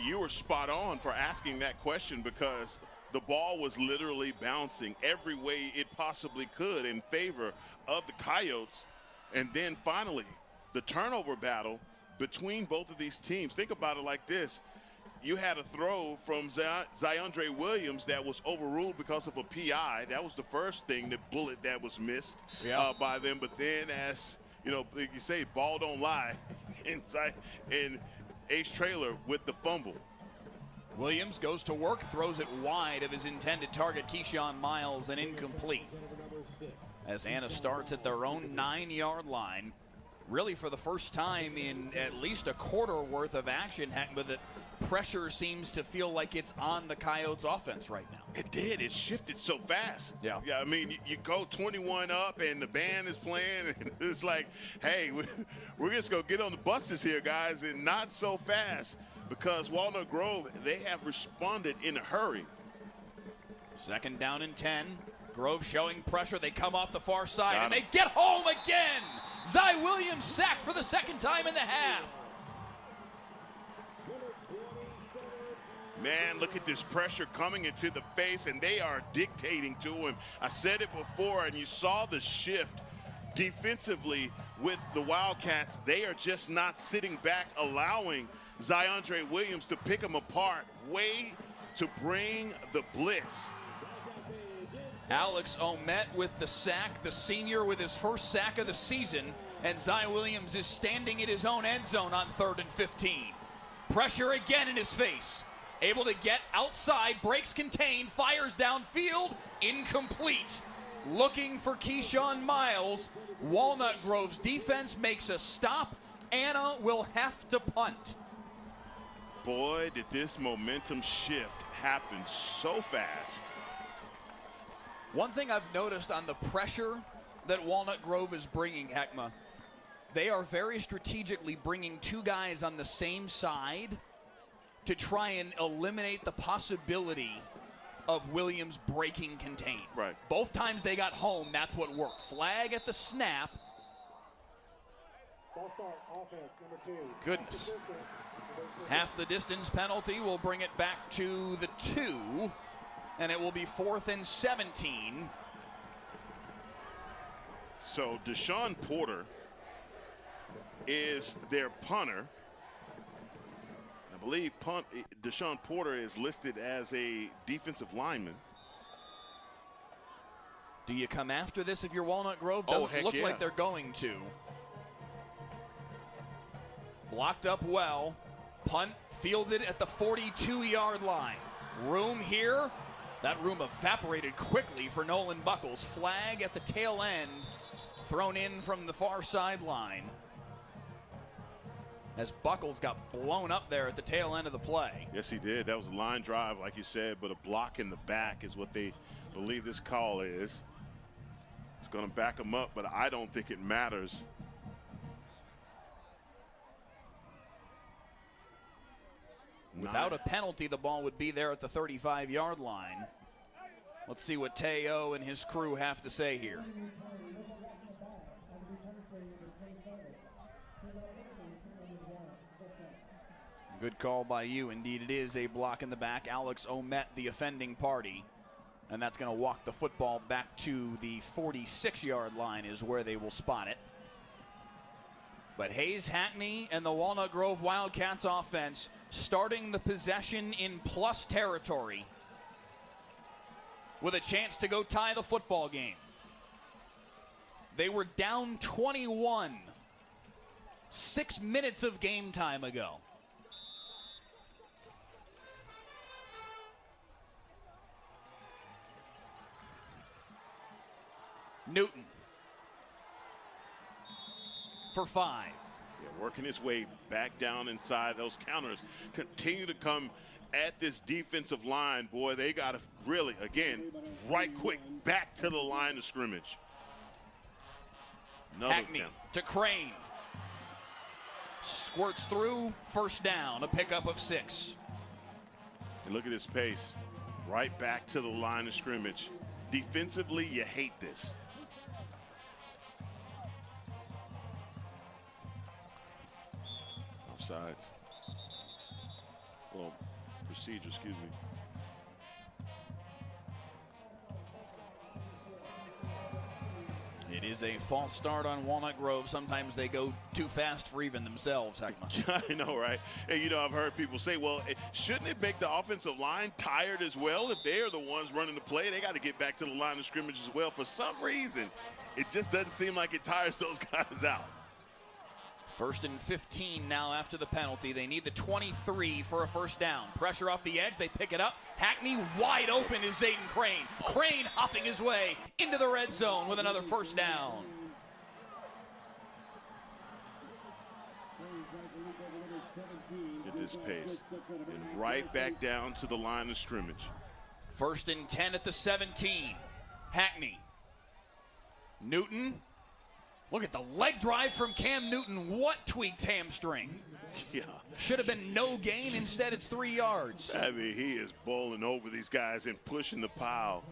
you were spot on for asking that question, because the ball was literally bouncing every way it possibly could in favor of the Coyotes. And then finally, the turnover battle between both of these teams. Think about it like this. You had a throw from Zyondre Williams that was overruled because of a PI. That was the first thing, the bullet that was missed by them. But then, as you know, like you say, ball don't lie. And Ace Traylor with the fumble. Williams goes to work, throws it wide of his intended target, Keyshawn Miles, and incomplete. As Anna starts at their own 9-yard line. Really for the first time in at least a quarter worth of action, but the pressure seems to feel like it's on the Coyotes offense right now. It did. It shifted so fast. Yeah. I mean, you go 21 up and the band is playing, and it's like, hey, we're just going to get on the buses here, guys, and not so fast, because Walnut Grove, they have responded in a hurry. 2nd down and 10. Grove showing pressure. They come off the far side, and they get home again. Zy Williams sacked for the 2nd time in the half. Man, look at this pressure coming into the face, and they are dictating to him. I said it before, and you saw the shift defensively with the Wildcats. They are just not sitting back, allowing Zyondre Williams to pick them apart. Way to bring the blitz. Alex Omet with the sack, the senior with his first sack of the season, and Zy Williams is standing in his own end zone on 3rd and 15. Pressure again in his face. Able to get outside, breaks contained, fires downfield, incomplete. Looking for Keyshawn Miles. Walnut Grove's defense makes a stop. Anna will have to punt. Boy, did this momentum shift happen so fast. One thing I've noticed on the pressure that Walnut Grove is bringing, Heckma, they are very strategically bringing two guys on the same side to try and eliminate the possibility of Williams breaking contain. Right. Both times they got home, that's what worked. Flag at the snap. Goodness. Half the distance penalty will bring it back to the 2, and it will be 4th and 17. So Deshaun Porter is their punter. I believe Deshaun Porter is listed as a defensive lineman. Do you come after this if you're Walnut Grove? Doesn't look like they're going to. Blocked up well. Punt fielded at the 42-yard line. Room here. That room evaporated quickly for Nolan Buckles. Flag at the tail end, thrown in from the far sideline, as Buckles got blown up there at the tail end of the play. Yes, he did. That was a line drive, like you said, but a block in the back is what they believe this call is. It's going to back him up, but I don't think it matters. Without a penalty, the ball would be there at the 35-yard line. Let's see what Teo and his crew have to say here. Good call by you. Indeed, it is a block in the back. Alex Omet, the offending party. And that's going to walk the football back to the 46-yard line is where they will spot it. But Hayes Hackney and the Walnut Grove Wildcats offense starting the possession in plus territory with a chance to go tie the football game. They were down 21 6 minutes of game time ago. Newton for 5. Yeah, working his way back down inside. Those counters continue to come at this defensive line. Boy, they got to really, again, right quick back to the line of scrimmage. Hackney to Crane. Squirts through, first down, a pickup of 6. And look at his pace. Right back to the line of scrimmage. Defensively, you hate this. Offsides. Well, procedure, excuse me. It is a false start on Walnut Grove. Sometimes they go too fast for even themselves, Heckma. I know, right? And, you know, I've heard people say, well, shouldn't it make the offensive line tired as well? If they are the ones running the play, they got to get back to the line of scrimmage as well. For some reason, it just doesn't seem like it tires those guys out. 1st and 15 now after the penalty. They need the 23 for a first down. Pressure off the edge. They pick it up. Hackney wide open is Zayden Crane. Crane hopping his way into the red zone with another first down. At this pace. And right back down to the line of scrimmage. 1st and 10 at the 17. Hackney. Newton. Look at the leg drive from Cam Newton. What tweaked hamstring? Yeah. Should have been no gain. Instead, it's 3 yards. I mean, he is bowling over these guys and pushing the pile.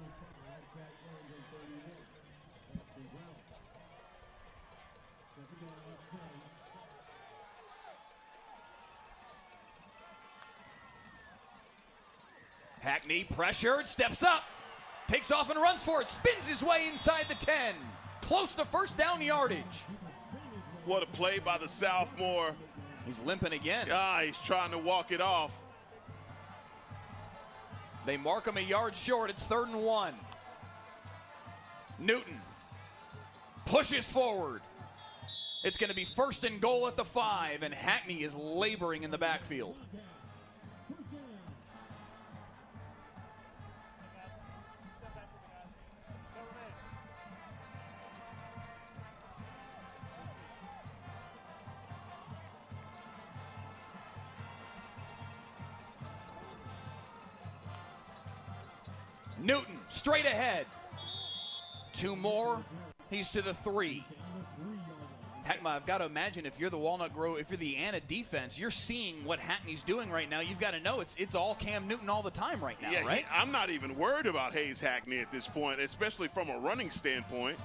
Hackney pressured, steps up, takes off and runs for it, spins his way inside the 10. Close to first down yardage. What a play by the sophomore. He's limping again. He's trying to walk it off. They mark him a yard short. It's 3rd and 1. Newton pushes forward. It's going to be 1st and goal at the 5, and Hackney is laboring in the backfield. Newton straight ahead. 2 more. He's to the 3. Heckma, I've got to imagine if you're the Walnut Grove, if you're the Anna defense, you're seeing what Hackney's doing right now. You've got to know it's all Cam Newton all the time right now, right? I'm not even worried about Hayes Hackney at this point, especially from a running standpoint.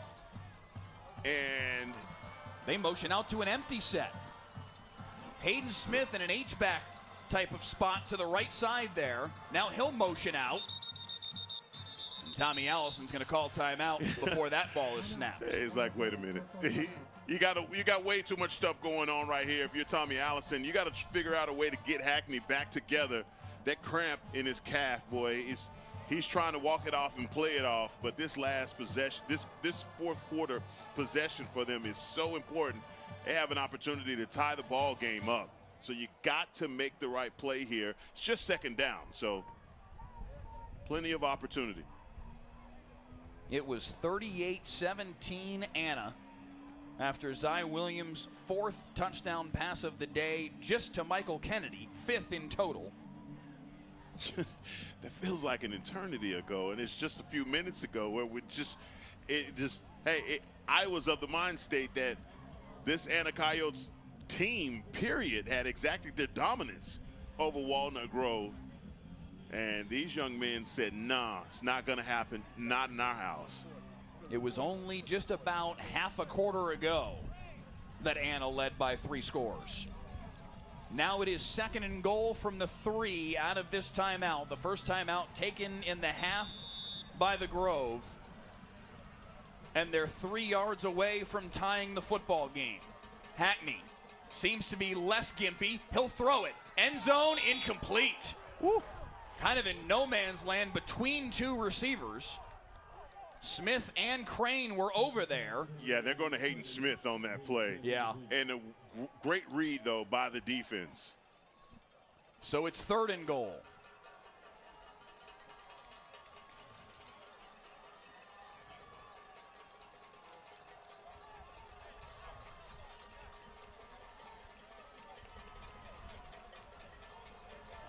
And they motion out to an empty set. Hayden Smith in an H-back type of spot to the right side there. Now he'll motion out. Tommy Allison's going to call timeout before that ball is snapped. He's like, wait a minute. You got way too much stuff going on right here. If you're Tommy Allison, you got to figure out a way to get Hackney back together. That cramp in his calf, boy, he's trying to walk it off and play it off. But this last possession, this fourth quarter possession for them is so important. They have an opportunity to tie the ball game up. So you got to make the right play here. It's just second down, so plenty of opportunity. It was 38-17 Anna after Zy Williams' 4th touchdown pass of the day just to Michael Kennedy, 5th in total. That feels like an eternity ago, and it's just a few minutes ago where I was of the mind state that this Anna Coyotes team, period, had exacted their dominance over Walnut Grove. And these young men said, nah, it's not going to happen, not in our house. It was only just about half a quarter ago that Anna led by 3 scores. Now it is 2nd and goal from the 3 out of this timeout. The first timeout taken in the half by the Grove. And they're 3 yards away from tying the football game. Hackney seems to be less gimpy. He'll throw it. End zone, incomplete. Woo. Kind of in no man's land between 2 receivers. Smith and Crane were over there. Yeah, they're going to Hayden Smith on that play. Yeah. And a great read, though, by the defense. So it's 3rd and goal.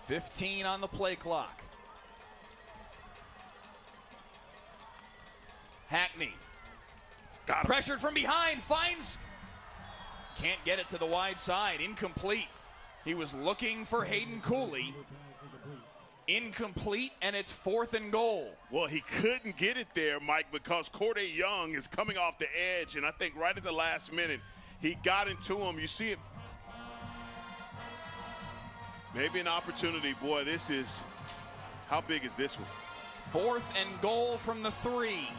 $15 on the play clock. Hackney. Pressured from behind, finds. Can't get it to the wide side, incomplete. He was looking for Hayden Cooley. Incomplete, and it's 4th and goal. Well, he couldn't get it there, Mike, because Corday Young is coming off the edge, and I think right at the last minute, he got into him. You see it. Maybe an opportunity. Boy, this is, how big is this one? 4th and goal from the 3.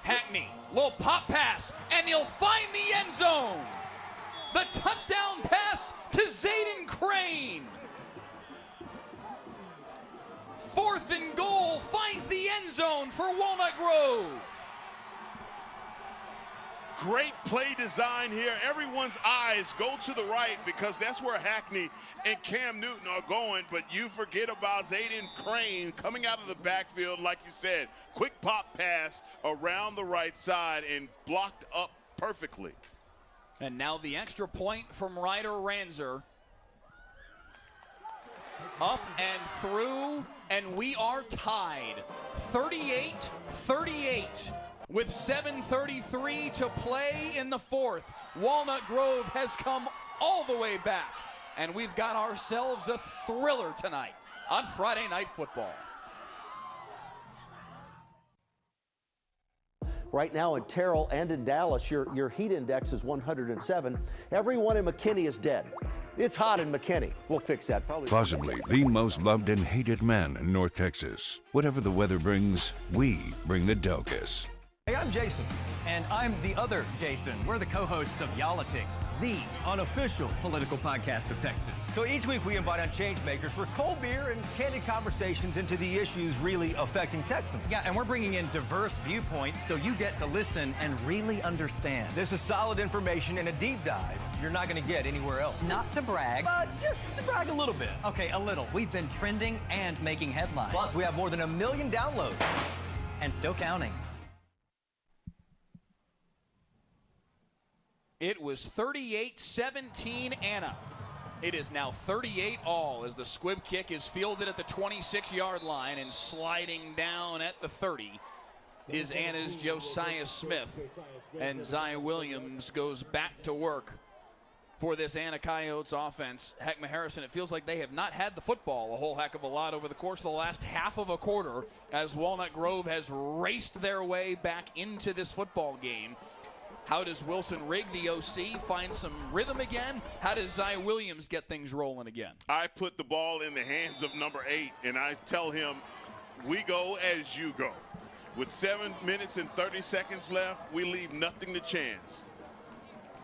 Hackney, little pop pass, and he'll find the end zone. The touchdown pass to Zayden Crane. 4th and goal, finds the end zone for Walnut Grove. Great play design here. Everyone's eyes go to the right because that's where Hackney and Cam Newton are going, but you forget about Zayden Crane coming out of the backfield, like you said. Quick pop pass around the right side and blocked up perfectly. And now the extra point from Ryder Ranzer. Up and through, and we are tied. 38-38. With 7:33 to play in the 4th, Walnut Grove has come all the way back, and we've got ourselves a thriller tonight on Friday Night Football. Right now in Terrell and in Dallas, your heat index is 107. Everyone in McKinney is dead. It's hot in McKinney. We'll fix that probably. Possibly the most loved and hated man in North Texas. Whatever the weather brings, we bring the Delkus. Hey, I'm Jason. And I'm the other Jason. We're the co-hosts of Y'all-itics, the unofficial political podcast of Texas. So each week we invite on change makers for cold beer and candid conversations into the issues really affecting Texans. Yeah, and we're bringing in diverse viewpoints so you get to listen and really understand. This is solid information and a deep dive you're not going to get anywhere else. Not to brag, but just to brag a little bit. Okay, a little. We've been trending and making headlines. Plus, we have more than 1 million downloads. And still counting. It was 38-17 Anna. It is now 38-all as the squib kick is fielded at the 26-yard line, and sliding down at the 30 is Anna's Josiah Smith. And Zy Williams goes back to work for this Anna Coyotes offense. Heckma Harrison, it feels like they have not had the football a whole heck of a lot over the course of the last half of a quarter as Walnut Grove has raced their way back into this football game. How does Wilson Rigg, the OC, find some rhythm again? How does Zy Williams get things rolling again? I put the ball in the hands of number 8, and I tell him, we go as you go. With 7 minutes and 30 seconds left, we leave nothing to chance.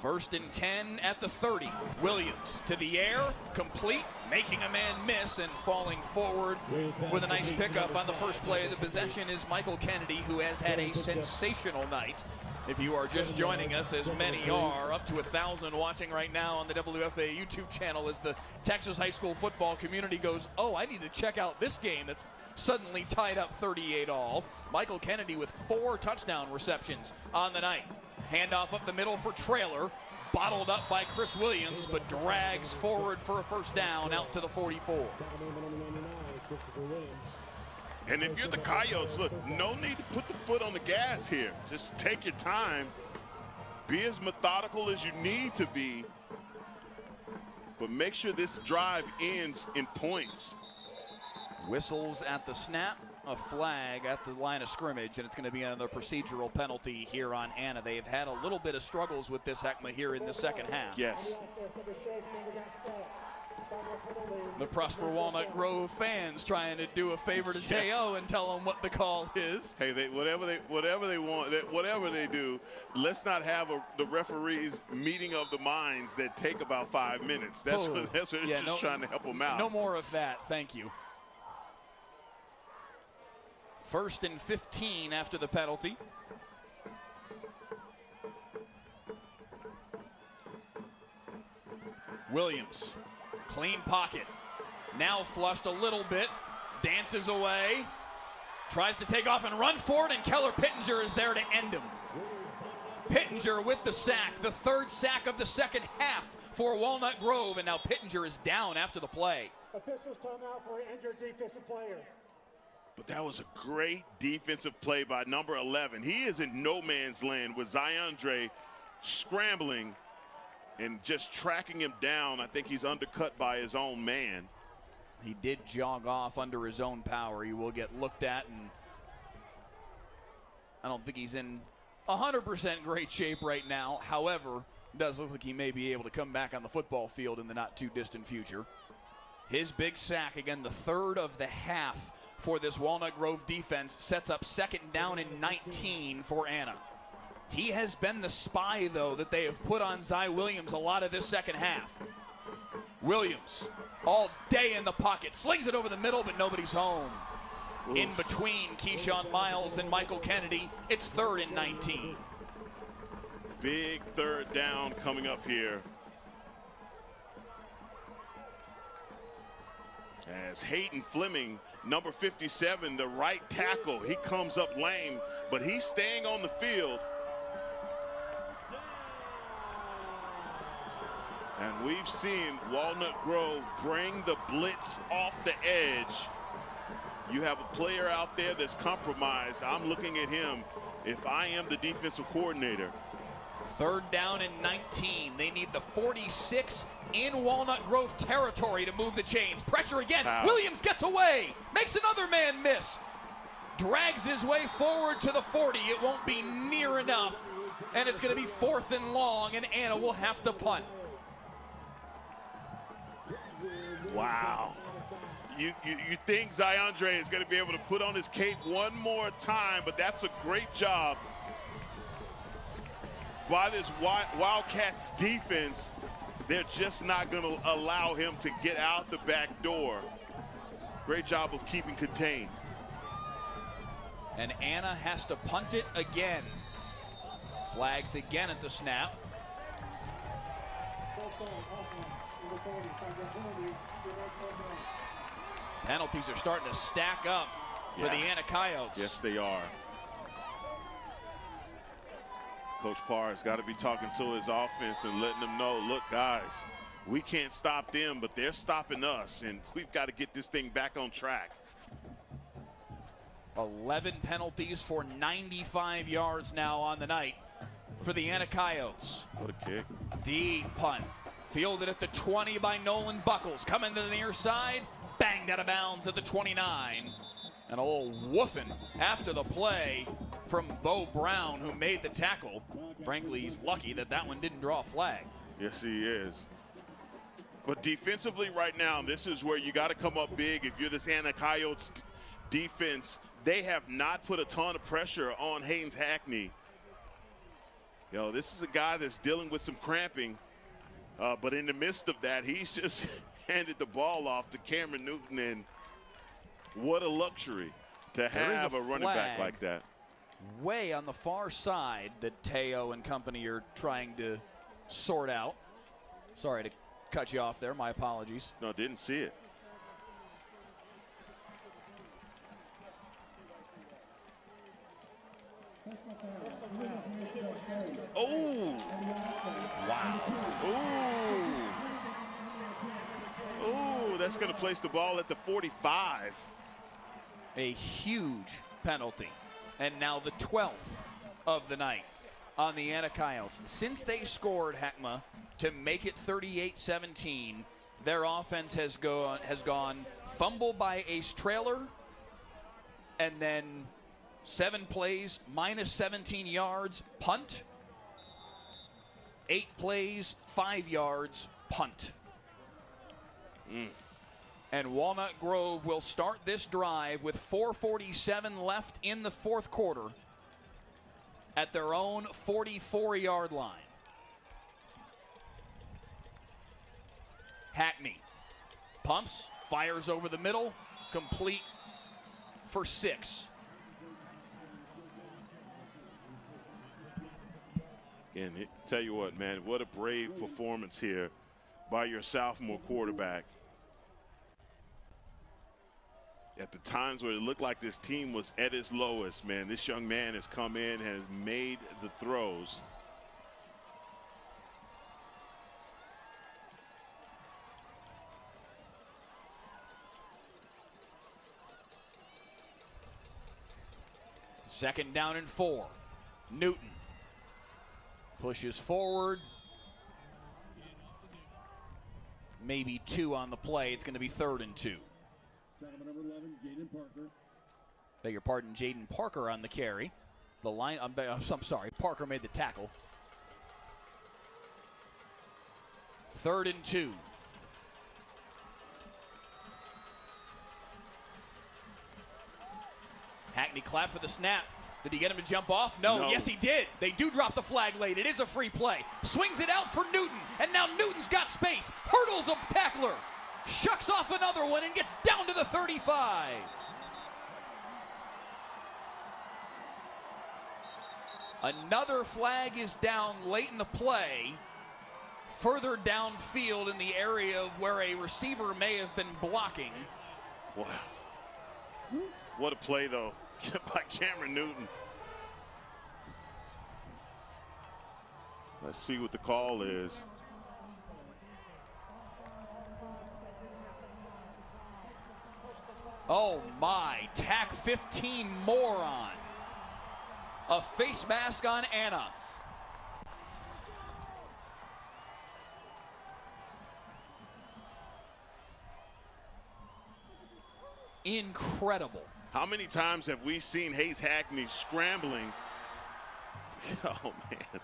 1st and 10 at the 30. Williams to the air, complete, making a man miss and falling forward with a nice pickup on the first play of the possession is Michael Kennedy, who has had a sensational night. If you are just joining us, as many are, up to 1,000 watching right now on the WFAA YouTube channel as the Texas high school football community goes, oh, I need to check out this game that's suddenly tied up 38-all. Michael Kennedy with 4 touchdown receptions on the night. Handoff up the middle for Traylor, bottled up by Chris Williams, but drags forward for a first down out to the 44. And if you're the Coyotes, look, no need to put the foot on the gas here. Just take your time. Be as methodical as you need to be. But make sure this drive ends in points. Whistles at the snap, a flag at the line of scrimmage, and it's going to be another procedural penalty here on Anna. They've had a little bit of struggles with this ECMA here in the second half. Yes. The Prosper Walnut Grove fans trying to do a favor to Teo and tell them what the call is. Hey, whatever they want, whatever they do, let's not have the referees meeting of the minds that take about 5 minutes. That's what they're just trying to help them out. No more of that, thank you. 1st and 15 after the penalty. Williams, clean pocket. Now flushed a little bit, dances away, tries to take off and run for it, and Keller Pittenger is there to end him. Pittenger with the sack, the 3rd sack of the second half for Walnut Grove, and now Pittenger is down after the play. Officials timeout for an injured defensive player. But that was a great defensive play by number 11. He is in no man's land with Ziondre scrambling and just tracking him down. I think he's undercut by his own man. He did jog off under his own power. He will get looked at, and I don't think he's in 100% great shape right now. However, it does look like he may be able to come back on the football field in the not too distant future. His big sack, again, the 3rd of the half for this Walnut Grove defense, sets up 2nd down and 19 for Anna. He has been the spy, though, that they have put on Zy Williams a lot of this second half. Williams, all day in the pocket, slings it over the middle, but nobody's home. Oof. In between Keyshawn Miles and Michael Kennedy, it's 3rd and 19. Big 3rd down coming up here. As Hayden Fleming, number 57, the right tackle, he comes up lame, but he's staying on the field. And we've seen Walnut Grove bring the blitz off the edge. You have a player out there that's compromised. I'm looking at him if I am the defensive coordinator. 3rd down and 19. They need the 46 in Walnut Grove territory to move the chains. Pressure again. Wow. Williams gets away, makes another man miss. Drags his way forward to the 40. It won't be near enough. And it's going to be 4th and long, and Anna will have to punt. Wow. You think Ziondre is going to be able to put on his cape one more time, but that's a great job by this Wildcats defense. They're just not going to allow him to get out the back door. Great job of keeping contained. And Anna has to punt it again. Flags again at the snap. Penalties are starting to stack up for the Anna Coyotes. Yes, they are. Coach Parr has got to be talking to his offense and letting them know, look, guys, we can't stop them, but they're stopping us, and we've got to get this thing back on track. 11 penalties for 95 yards now on the night for the Anna Coyotes. What a kick. Deep punt. Fielded at the 20 by Nolan Buckles. Coming to the near side. Banged out of bounds at the 29. And a little woofing after the play from Bo Brown, who made the tackle. Frankly, he's lucky that that one didn't draw a flag. Yes, he is. But defensively right now, this is where you got to come up big if you're this Anna Coyotes defense they have not put a ton of pressure on Haynes Hackney. This is a guy that's dealing with some cramping, but in the midst of that, he's just handed the ball off to Cameron Newton, and what a luxury to have a running back like that. Way on the far side that Teo and company are trying to sort out. Sorry to cut you off there. My apologies. No, didn't see it. Oh! Wow. Oh, that's going to place the ball at the 45. A huge penalty. And now the 12th of the night on the Anna Coyotes. Since they scored, Heckma, to make it 38-17, their offense has gone fumble by ace trailer, and then 7 plays, minus 17 yards, punt. 8 plays, 5 yards, punt. And Walnut Grove will start this drive with 4:47 left in the fourth quarter at their own 44-yard line. Hackney pumps, fires over the middle, complete for 6. And tell you what, man, what a brave performance here by your sophomore quarterback. At the times where it looked like this team was at its lowest, man, this young man has come in and has made the throws. Second down and 4. Newton pushes forward. Maybe 2 on the play. It's going to be 3rd and 2. Number 11, Jaden Parker. Beg your pardon, Jaden Parker on the carry. The line, I'm sorry, Parker made the tackle. 3rd and 2. Hackney clapped for the snap. Did he get him to jump off? No. Yes, he did. They do drop the flag late. It is a free play. Swings it out for Newton, and now Newton's got space. Hurdles a tackler. Shucks off another one and gets down to the 35. Another flag is down late in the play, further downfield in the area of where a receiver may have been blocking. Wow. What a play, though, by Cameron Newton. Let's see what the call is. Oh my, tack 15 moron. A face mask on Anna. Incredible. How many times have we seen Hayes Hackney scrambling? Oh man,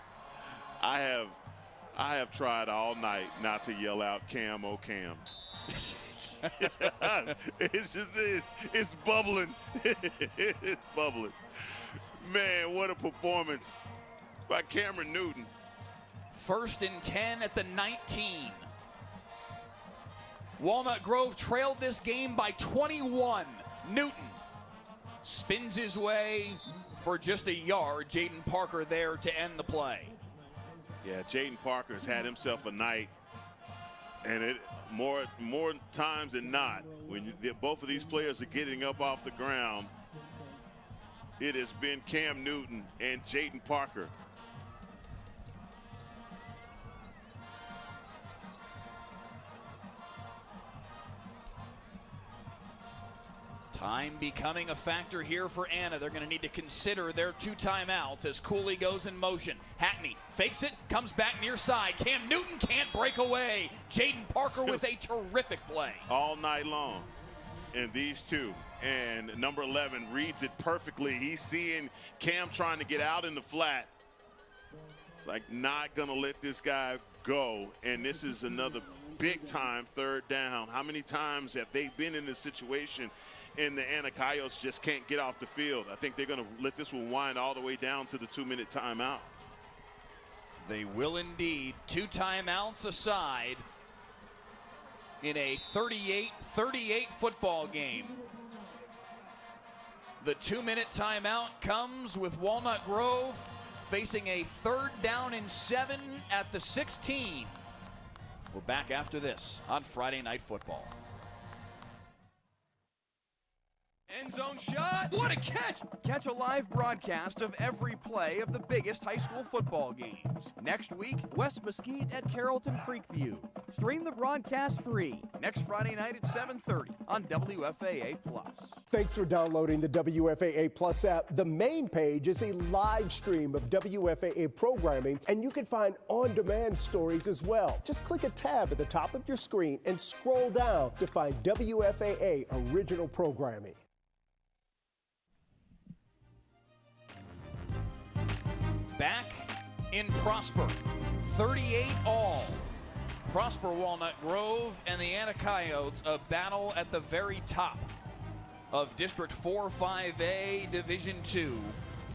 I have tried all night not to yell out Cam, oh Cam. It's bubbling. It's bubbling. Man, what a performance by Cameron Newton. 1st and 10 at the 19. Walnut Grove trailed this game by 21. Newton spins his way for just a yard. Jaden Parker there to end the play. Yeah, Jaden Parker's had himself a night, and it more times than not, when both of these players are getting up off the ground, it has been Cam Newton and Jaden Parker. Time becoming a factor here for Anna. They're going to need to consider their 2 timeouts as Cooley goes in motion. Hackney fakes it, comes back near side. Cam Newton can't break away. Jaden Parker with a terrific play. All night long. And these two. And number 11 reads it perfectly. He's seeing Cam trying to get out in the flat. It's like, not going to let this guy go. And this is another big time 3rd down. How many times have they been in this situation? and the Anacoyotes just can't get off the field. I think they're going to let this one wind all the way down to the 2-minute timeout. They will indeed. 2 timeouts aside in a 38-38 football game. The 2-minute timeout comes with Walnut Grove facing a 3rd down and 7 at the 16. We're back after this on Friday Night Football. End zone shot. What a catch! Catch a live broadcast of every play of the biggest high school football games. Next week, West Mesquite at Carrollton Creekview. Stream the broadcast free next Friday night at 7:30 on WFAA+. Thanks for downloading the WFAA Plus app. The main page is a live stream of WFAA programming, and you can find on-demand stories as well. Just click a tab at the top of your screen and scroll down to find WFAA original programming. Back in Prosper, 38 all. Prosper Walnut Grove and the Anacoyotes, a battle at the very top of District 4-5A Division II.